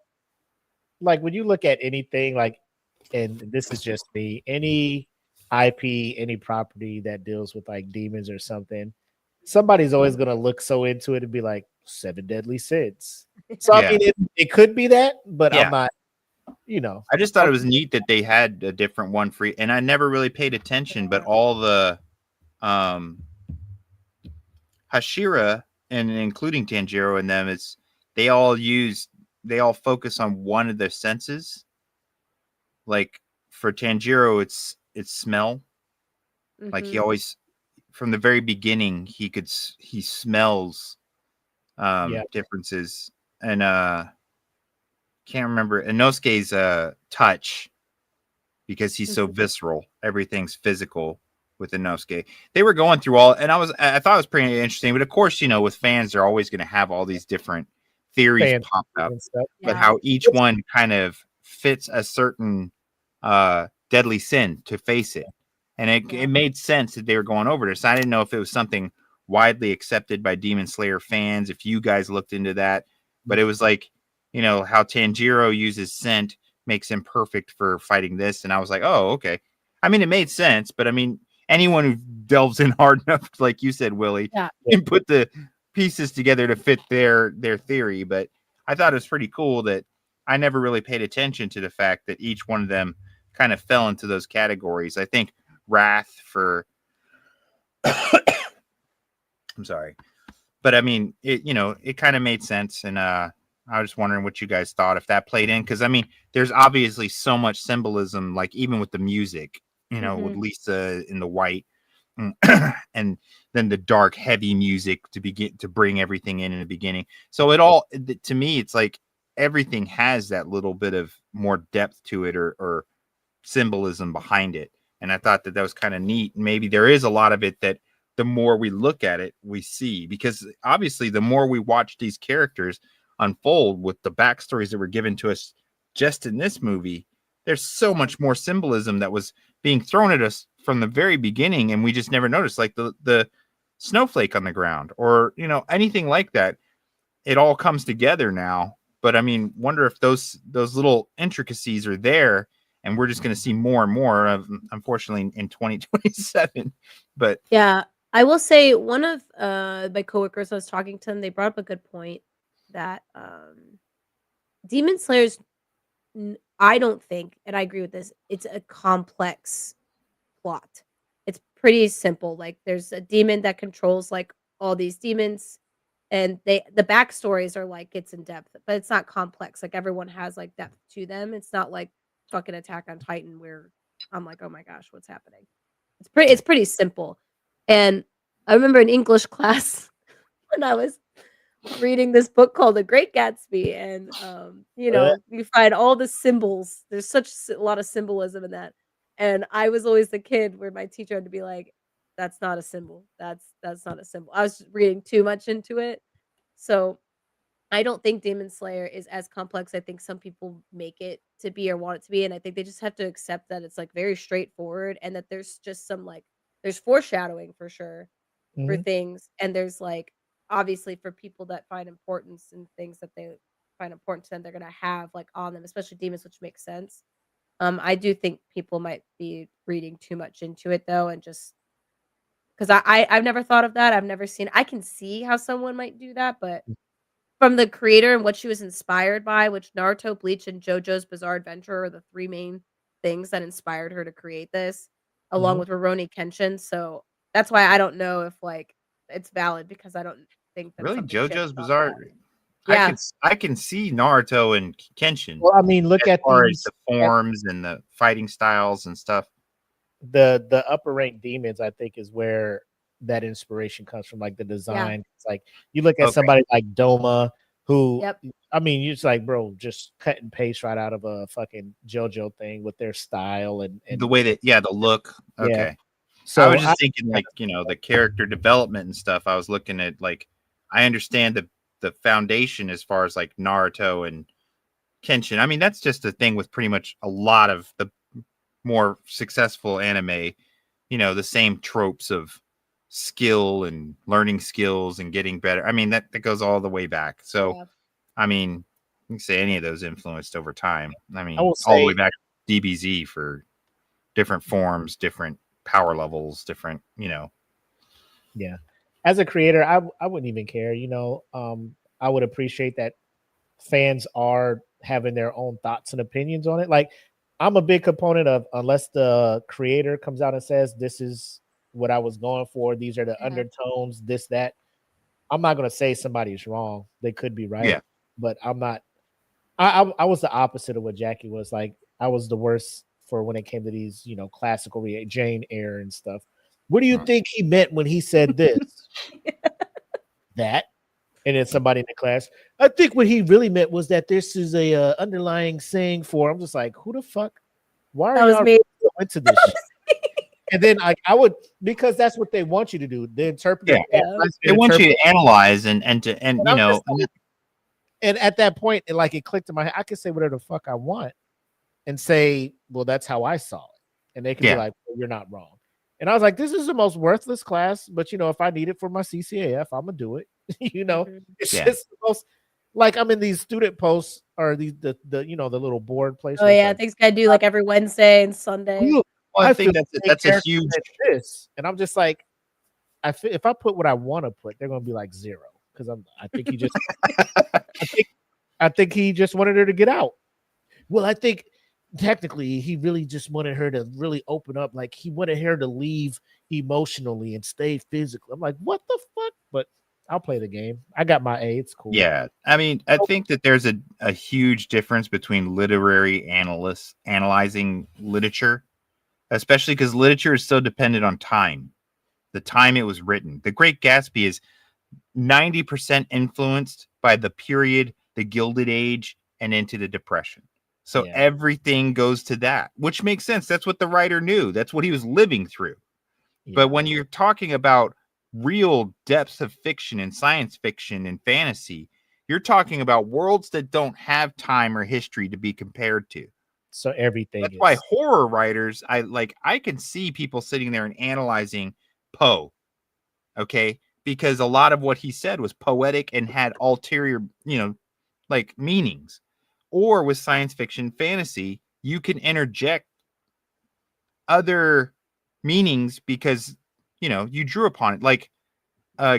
A: like when you look at anything like, and this is just me, any IP, any property that deals with like demons or something, somebody's always gonna look so into it and be like 7 deadly sins. So
B: Yeah.
A: I mean, it could be that, but
B: Yeah.
A: I'm not.
B: I just thought it was neat that they had a different one for, and I never really paid attention, but all the Hashira and including Tanjiro and them, they all focus on one of their senses. Like for Tanjiro, it's smell. Like he always, from the very beginning, he smells differences, and can't remember Inosuke's touch because he's so visceral. Everything's physical with Inosuke. They were going through all, and I thought it was pretty interesting. But of course, with fans, they're always going to have all these different theories
A: Fans
B: pop up.
A: and stuff.
B: But how each one kind of fits a certain deadly sin to face it. And it made sense that they were going over this. I didn't know if it was something widely accepted by Demon Slayer fans, if you guys looked into that. But it was like, how Tanjiro uses scent makes him perfect for fighting this. And I was like, oh, okay. I mean, it made sense. But I mean, anyone who delves in hard enough, like you said, Willie, can put the pieces together to fit their theory. But I thought it was pretty cool that I never really paid attention to the fact that each one of them kind of fell into those categories. I think Wrath for I'm sorry. But I mean, it kind of made sense. And I was just wondering what you guys thought if that played in. Because I mean, there's obviously so much symbolism, like even with the music, with Lisa in the white and then the dark, heavy music to bring everything in the beginning. So it all, to me, it's like everything has that little bit of more depth to it or symbolism behind it. And I thought that was kind of neat. Maybe there is a lot of it that the more we look at it, we see, because obviously the more we watch these characters unfold with the backstories that were given to us just in this movie, there's so much more symbolism that was being thrown at us from the very beginning. And we just never noticed, like the snowflake on the ground or, anything like that. It all comes together now. But I mean, wonder if those little intricacies are there, and we're just going to see more and more of, unfortunately, in 2027. But
C: yeah, I will say one of my coworkers I was talking to them, they brought up a good point that Demon Slayer's, I don't think, and I agree with this, it's a complex plot. It's pretty simple. Like there's a demon that controls like all these demons, and the backstories are like it's in depth, but it's not complex. Like everyone has like depth to them. It's not like fucking Attack on Titan where I'm like, oh my gosh, what's happening? It's pretty simple. And I remember in English class when I was reading this book called The Great Gatsby, and you find all the symbols. There's such a lot of symbolism in that. And I was always the kid where my teacher had to be like, that's not a symbol. That's not a symbol. I was reading too much into it. So I don't think Demon Slayer is as complex. I think some people make it to be or want it to be. And I think they just have to accept that it's like very straightforward, and that there's just some like, there's foreshadowing for sure for things. And there's like, obviously for people that find importance in things that they find important to them, they're going to have like on them, especially demons, which makes sense. I do think people might be reading too much into it though. And just because I've never thought of that. I've never seen, I can see how someone might do that, but from the creator and what she was inspired by, which Naruto, Bleach, and JoJo's Bizarre Adventure are the three main things that inspired her to create this, along with Rurouni Kenshin. So that's why I don't know if like it's valid, because I don't think that
B: really
C: something shit
B: JoJo's
C: about
B: Bizarre.
C: that. Yeah.
B: I can see Naruto and Kenshin.
A: Well, I mean, look
B: as
A: at
B: far as the forms and the fighting styles and stuff.
A: The upper rank demons, I think, is where that inspiration comes from, like the design.
C: Yeah.
A: It's like you look at somebody like Doma, who I mean, you're just like, bro, just cut and paste right out of a fucking JoJo thing with their style and
B: the way that the look. Okay.
A: Yeah. So
B: I was just thinking like, the character development and stuff. I was looking at like, I understand the foundation as far as like Naruto and Kenshin. I mean, that's just a thing with pretty much a lot of the more successful anime, the same tropes of skill and learning skills and getting better. I mean, that goes all the way back. So, I mean, you can say any of those influenced over time. I mean, all the way back to DBZ for different forms, different power levels, different,
A: Yeah. As a creator, I wouldn't even care, I would appreciate that fans are having their own thoughts and opinions on it. Like, I'm a big component of, unless the creator comes out and says, this is what I was going for, these are the undertones, this, that, I'm not going to say somebody's wrong. They could be right.
B: Yeah.
A: But I'm not, I was the opposite of what Jackie was. Like, I was the worst for when it came to these, classical Jane Eyre and stuff. What do you think he meant when he said this? That. And then somebody in the class, I think what he really meant was that this is a underlying saying for. I'm just like, who the fuck? Why are y'all into this? And then I would, because that's what they want you to do. They interpret.
B: They want you to analyze and and
A: at that point, it clicked in my head. I could say whatever the fuck I want and say, well, that's how I saw it, and they can be like, well, you're not wrong. And I was like, this is the most worthless class, but if I need it for my CCAF, I'm gonna do it. It's just the most, like, I'm in these student posts or the little board place.
C: Oh yeah, things I do like every Wednesday and Sunday.
B: Well, I think that's a huge
A: this, and I'm just like, if I put what I want to put, they're gonna be like 0, because I think you just I think he just wanted her to get out. Well, I think technically he really just wanted her to really open up. Like he wanted her to leave emotionally and stay physical. I'm like, what the fuck? But I'll play the game. I got my A. It's cool.
B: Yeah. I mean, I think that there's a huge difference between literary analysts analyzing literature, especially because literature is so dependent on time, the time it was written. The Great Gatsby is 90% influenced by the period, the Gilded Age, and into the Depression. So everything goes to that, which makes sense. That's what the writer knew. That's what he was living through. Yeah. But when you're talking about real depths of fiction and science fiction and fantasy, you're talking about worlds that don't have time or history to be compared to.
A: So everything.
B: That's why horror writers, I can see people sitting there and analyzing Poe. Okay. Because a lot of what he said was poetic and had ulterior, like meanings. Or with science fiction fantasy, you can interject other meanings because, you drew upon it. Like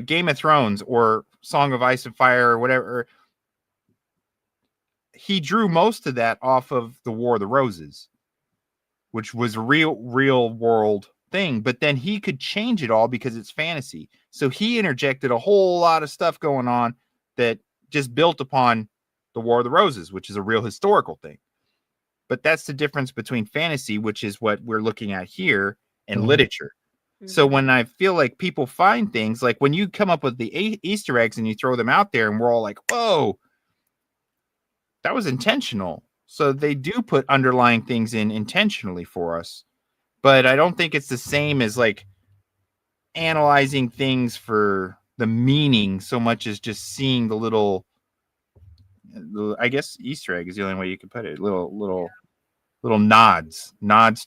B: Game of Thrones or Song of Ice and Fire or whatever. He drew most of that off of the War of the Roses, which was a real world thing. But then he could change it all because it's fantasy. So he interjected a whole lot of stuff going on that just built upon the War of the Roses, which is a real historical thing. But that's the difference between fantasy, which is what we're looking at here, and literature. Mm-hmm. So when I feel like people find things, like when you come up with the Easter eggs and you throw them out there and we're all like, whoa, that was intentional. So they do put underlying things in intentionally for us. But I don't think it's the same as like analyzing things for the meaning so much as just seeing the little, I guess Easter egg is the only way you could put it. Little nods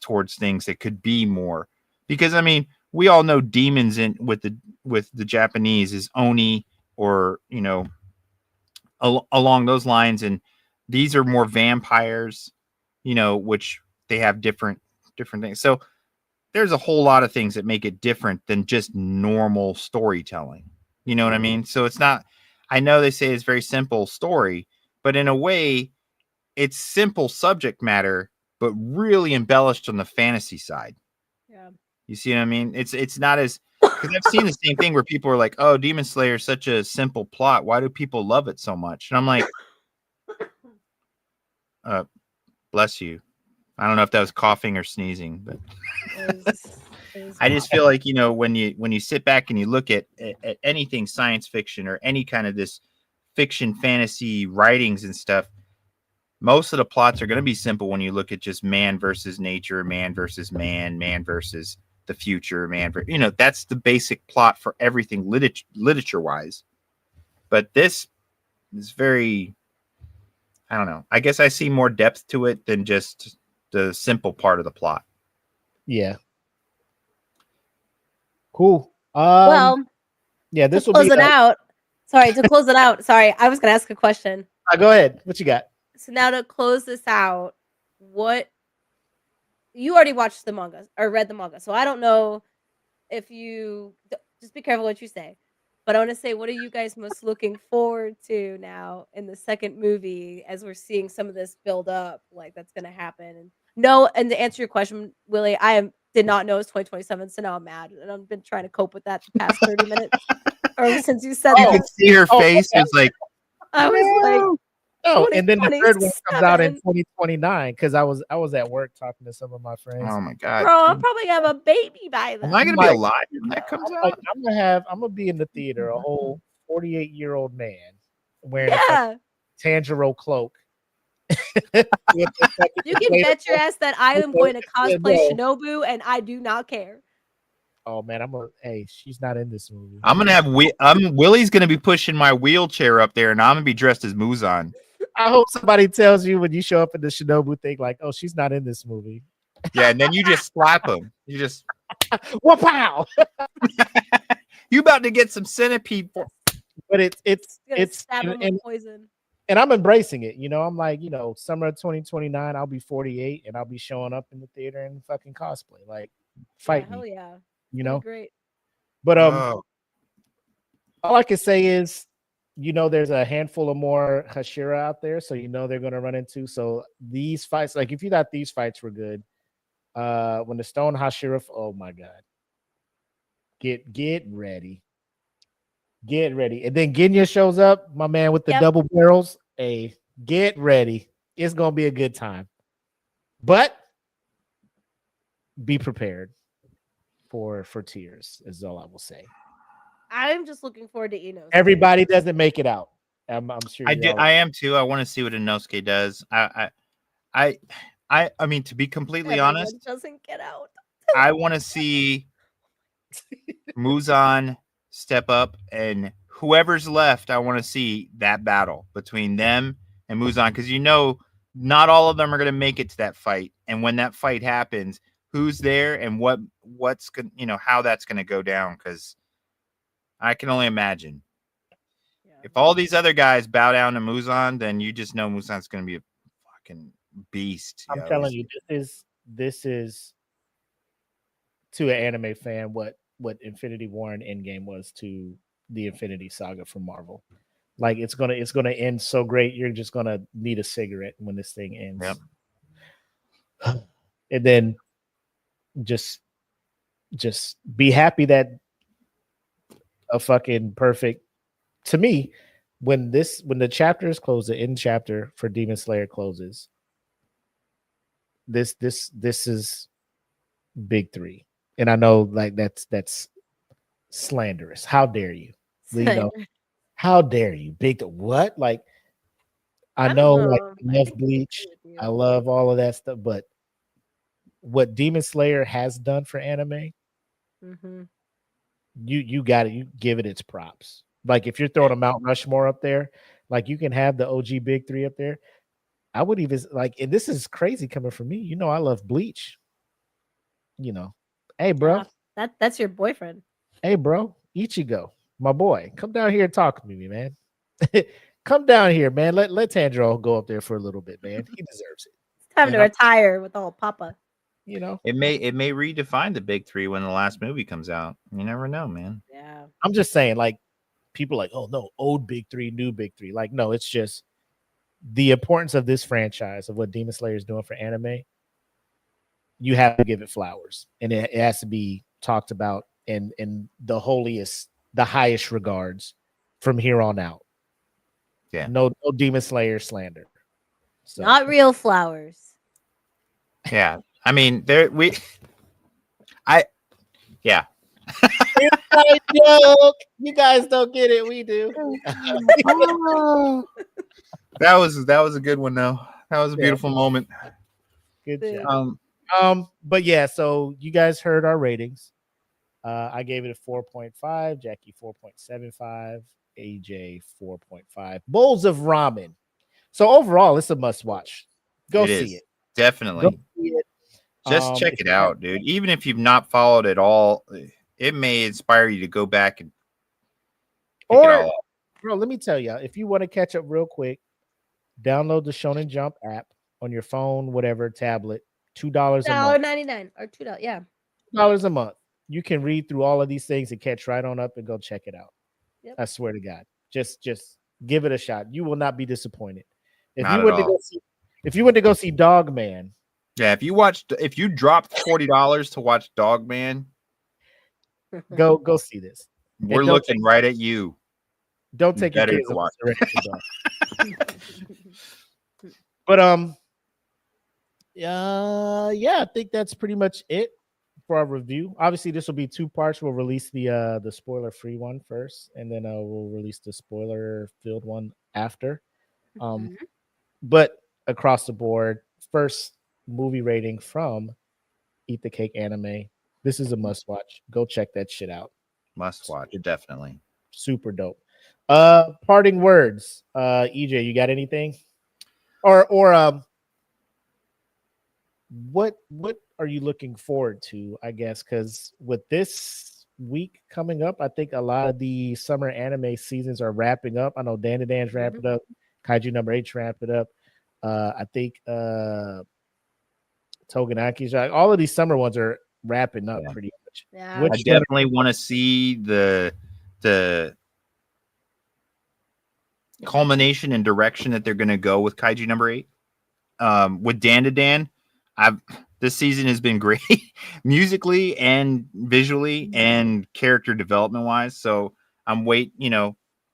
B: towards things that could be more. Because I mean, we all know demons with the Japanese is oni, or along those lines, and these are more vampires, which they have different things. So there's a whole lot of things that make it different than just normal storytelling. You know what I mean? So it's not. I know they say it's very simple story, but in a way, it's simple subject matter, but really embellished on the fantasy side.
C: Yeah.
B: You see what I mean? It's not as, because I've seen the same thing where people are like, oh, Demon Slayer is such a simple plot. Why do people love it so much? And I'm like, bless you. I don't know if that was coughing or sneezing, but I just feel like, when you sit back and you look at anything science fiction or any kind of this fiction fantasy writings and stuff, most of the plots are going to be simple when you look at just man versus nature, man versus man versus the future, that's the basic plot for everything literature wise. But this is very, I don't know. I guess I see more depth to it than just the simple part of the plot.
A: Yeah. Cool. Yeah, this will
C: close it out. Sorry, to close it out. Sorry, I was going to ask a question.
A: Go ahead. What you got?
C: So now to close this out, you already watched the manga or read the manga, so I don't know if you just be careful what you say. But I want to say, what are you guys most looking forward to now in the second movie as we're seeing some of this build up, like that's going to happen? And to answer your question, Willie, did not know it's 2027, so now I'm mad, and I've been trying to cope with that the past 30 minutes or since you said that.
B: You can see her face is like,
C: I was like.
A: Oh, and then the third one comes out in 2029 because I was at work talking to some of my friends.
B: Oh my god,
C: bro! I'll probably have a baby by then.
B: Am I gonna be alive when that comes out?
A: I'm gonna be in the theater, a whole 48-year-old man wearing a Tanjiro cloak.
C: You can bet your ass that I am going to cosplay Shinobu, and I do not care.
A: Oh man, she's not in this movie.
B: Willie's gonna be pushing my wheelchair up there, and I'm gonna be dressed as Muzan.
A: I hope somebody tells you when you show up in the Shinobu thing, like, oh, she's not in this movie.
B: Yeah, and then you just slap him. You just
A: wow.
B: You about to get some centipede.
A: But it's
C: stab him with poison.
A: And I'm embracing it. I'm like, summer of 2029, I'll be 48 and I'll be showing up in the theater and fucking cosplay. Like, fight me.
C: Hell yeah.
A: You know,
C: great.
A: But all I can say is there's a handful of more Hashira out there, so they're going to run into. So these fights, like if you thought these fights were good, when the Stone Hashira, oh my god, get ready, and then Genya shows up, my man with the double barrels. Hey, get ready, it's going to be a good time, but be prepared for tears. Is all I will say.
C: I'm just looking forward to Inosuke.
A: Everybody doesn't make it out. I'm sure.
B: I am too. I want to see what Inosuke does. I mean, to be completely honest,
C: doesn't get out.
B: I want to see Muzan step up, and whoever's left, I want to see that battle between them and Muzan, because not all of them are going to make it to that fight. And when that fight happens, who's there and what's going, how that's going to go down? Because I can only imagine. If all these other guys bow down to Muzan, then you just know Muzan's going to be a fucking beast.
A: I'm telling you, this is to an anime fan what Infinity War and Endgame was to the Infinity Saga from Marvel. Like it's gonna end so great, you're just gonna need a cigarette when this thing ends.
B: Yep.
A: And then just be happy that a fucking perfect, to me, when the chapter is closed, the end chapter for Demon Slayer closes. This is big 3, and I know like that's slanderous. How dare you? How dare you? Big what? Like I know, like I love Bleach, I love all of that stuff, but what Demon Slayer has done for anime, you got it. You give it its props. Like if you're throwing a Mount Rushmore up there, like you can have the OG big 3 up there. I would even like, and this is crazy coming from me. I love Bleach. Hey bro,
C: that's your boyfriend.
A: Hey bro, Ichigo, my boy, come down here and talk to me, man. Come down here, man. Let Tanjiro go up there for a little bit, man. He deserves it.
C: It's time to retire with all Papa.
B: It may redefine the big 3 when the last movie comes out. You never know, man.
C: Yeah.
A: I'm just saying, like, people are like, oh no, old big 3, new big 3. Like, no, it's just the importance of this franchise, of what Demon Slayer is doing for anime. You have to give it flowers, and it has to be talked about in the highest regards from here on out.
B: Yeah.
A: No Demon Slayer slander. So.
C: Not real flowers.
B: Yeah. I mean, yeah.
A: Joke. You guys don't get it. We do.
B: That was a good one, though. That was a beautiful moment.
A: Good job. But yeah, so you guys heard our ratings. I gave it a 4.5, Jackie 4.75, AJ 4.5. Bowls of ramen. So overall, it's a must watch. Go see it.
B: Definitely. Go see it. Just check it out, dude. Even if you've not followed it all, it may inspire you to go back and pick it all up.
A: Bro, let me tell you, if you want to catch up real quick, download the Shonen Jump app on your phone, whatever, tablet. $2 a month.
C: $1.99 or $2, yeah.
A: $2 a month. You can read through all of these things and catch right on up and go check it out.
C: Yep.
A: I swear to God. Just give it a shot. You will not be disappointed. If you went to go see Dog Man.
B: Yeah, if you dropped $40 to watch Dog Man,
A: go see this.
B: We're looking right at you.
A: Don't take your kids to watch. But yeah, I think that's pretty much it for our review. Obviously, this will be 2 parts. We'll release the spoiler-free one first, and then we'll release the spoiler-filled one after. But across the board, first movie rating from Eat the Cake Anime. This is a must watch. Go check that shit out.
B: Must watch, definitely.
A: Super dope. Parting words. EJ, you got anything? Or what are you looking forward to, I guess, because with this week coming up, I think a lot of the summer anime seasons are wrapping up. I know Dan to Dan's wrapping up, Kaiju number 8's wrapping up. I think Toganaki's, all of these summer ones are wrapping up pretty much.
C: Yeah.
B: I definitely want to see the culmination and direction that they're going to go with Kaiju number 8. With Dan to Dan, this season has been great musically and visually and character development wise. So I'm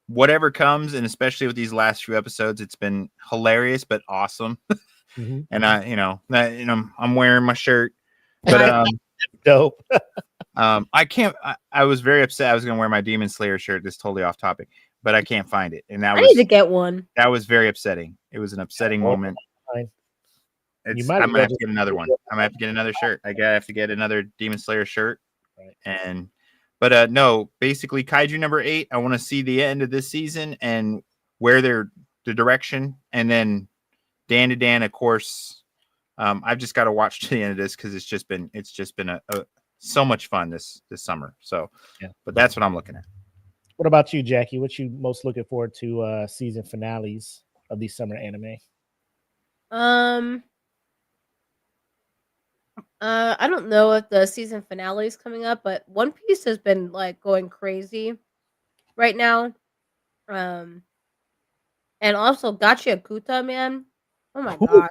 B: whatever comes, and especially with these last few episodes, it's been hilarious but awesome. And I'm wearing my shirt, but
A: dope.
B: I was very upset. I was going to wear my Demon Slayer shirt. This is totally off topic, but I can't find it, and
C: I need to get one.
B: That was very upsetting. It was an upsetting moment.
A: Fine.
B: I'm gonna have to get another one. I'm gonna have to get another shirt. I have to get another Demon Slayer shirt.
A: Right.
B: But no, basically Kaiju number 8. I want to see the end of this season and where the direction, and then Dan to Dan, of course. I've just got to watch to the end of this because it's just been so much fun this summer. So,
A: yeah. But
B: that's what I'm looking at.
A: What about you, Jackie? What you most looking forward to season finales of these summer anime?
C: I don't know if the season finale is coming up, but One Piece has been like going crazy right now. And also Gacha Kuta, man. Oh my gosh.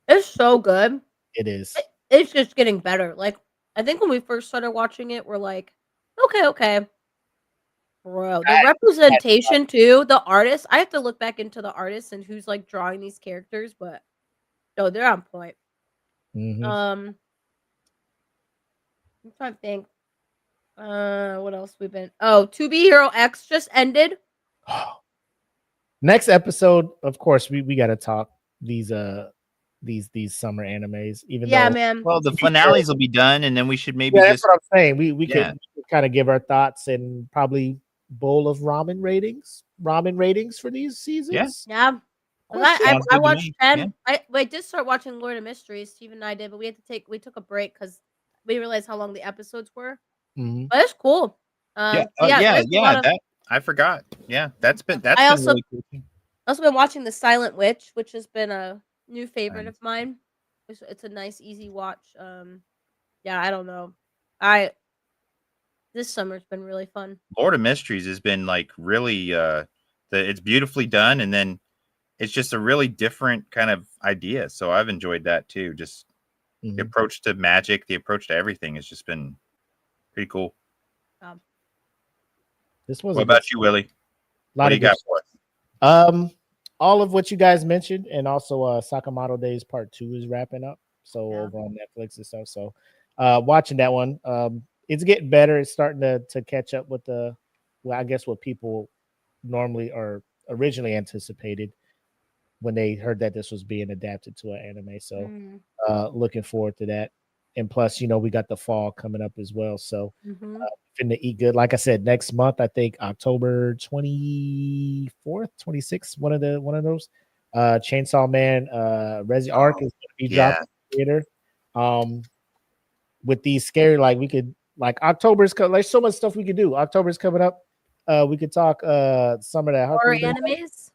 C: It's so good.
A: It is.
C: It's just getting better. Like, I think when we first started watching it, we're like, okay. Bro, the representation too, the artists. I have to look back into the artists and who's like drawing these characters, but no, they're on point.
A: Mm-hmm.
C: I'm trying to think. What else we've been? Oh, To Be Hero X just ended.
A: Next episode, of course, we got to talk these summer animes. Even though,
C: man.
B: Well, the finales will be done, and then we should maybe.
A: That's what I'm saying. We could kind of give our thoughts and probably bowl of ramen ratings for these seasons.
C: Yeah. I watched 10. Yeah. I did start watching Lord of Mysteries. Steve and I did, but we took a break because we realized how long the episodes were.
A: Mm-hmm.
C: But it's cool.
B: I forgot. Yeah, that's been
C: also
B: really cool.
C: Also been watching The Silent Witch, which has been a new favorite of mine. It's a nice, easy watch. I don't know. This summer's been really fun.
B: Lord of Mysteries has been like really it's beautifully done, and then it's just a really different kind of idea. So I've enjoyed that too. Just the approach to magic, the approach to everything has just been pretty cool. What about you, Willie? What do you got for
A: us? All of what you guys mentioned, and also Sakamoto Days Part 2 is wrapping up. So over on Netflix and stuff. So watching that one. It's getting better. It's starting to catch up with I guess what people normally or originally anticipated when they heard that this was being adapted to an anime. So looking forward to that. And plus, we got the fall coming up as well. So finna eat good. Like I said, next month, I think October 24th, 26th, one of those. Chainsaw Man, Resi Arc is gonna be dropped in the theater. With these scary, we could October's there's so much stuff we could do. October's coming up. We could talk some of that
C: horror animes,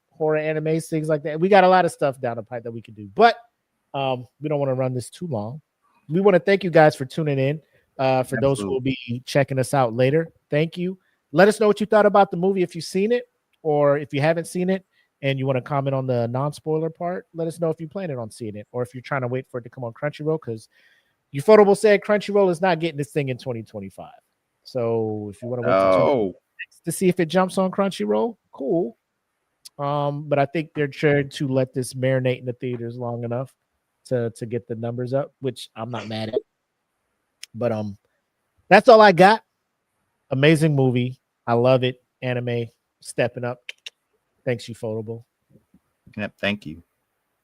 A: horror animes, things like that. We got a lot of stuff down the pipe that we could do, but we don't want to run this too long. We want to thank you guys for tuning in. For those who will be checking us out later, thank you. Let us know what you thought about the movie if you've seen it, or if you haven't seen it and you want to comment on the non-spoiler part. Let us know if you're planning on seeing it, or if you're trying to wait for it to come on Crunchyroll, because Ufotable said Crunchyroll is not getting this thing in 2025. So if you want to wait to see if it jumps on Crunchyroll, cool. But I think they're trying to let this marinate in the theaters long enough to get the numbers up, which I'm not mad at. But that's all I got. Amazing movie. I love it. Anime stepping up. Thanks, Ufotable.
B: Yep, thank you.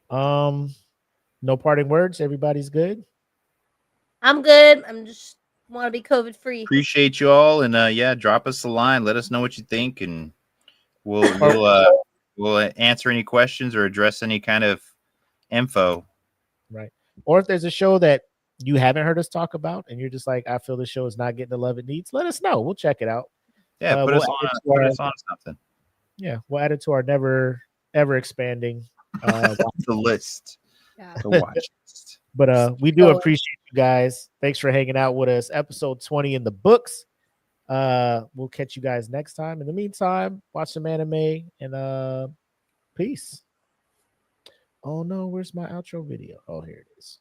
A: No parting words. Everybody's good.
C: I'm good. I'm just want to be COVID free.
B: Appreciate you all, and drop us a line. Let us know what you think, and we'll answer any questions or address any kind of info.
A: Right. Or if there's a show that you haven't heard us talk about, and you're just like, I feel the show is not getting the love it needs, let us know. We'll check it out.
B: Yeah, put us on something.
A: Yeah, we'll add it to our never ever expanding
B: the list.
C: Yeah.
B: The watch list.
A: But we do appreciate you guys. Thanks for hanging out with us. Episode 20 in the books. We'll catch you guys next time. In the meantime, watch some anime and peace. Oh no, where's my outro video? Oh, here it is.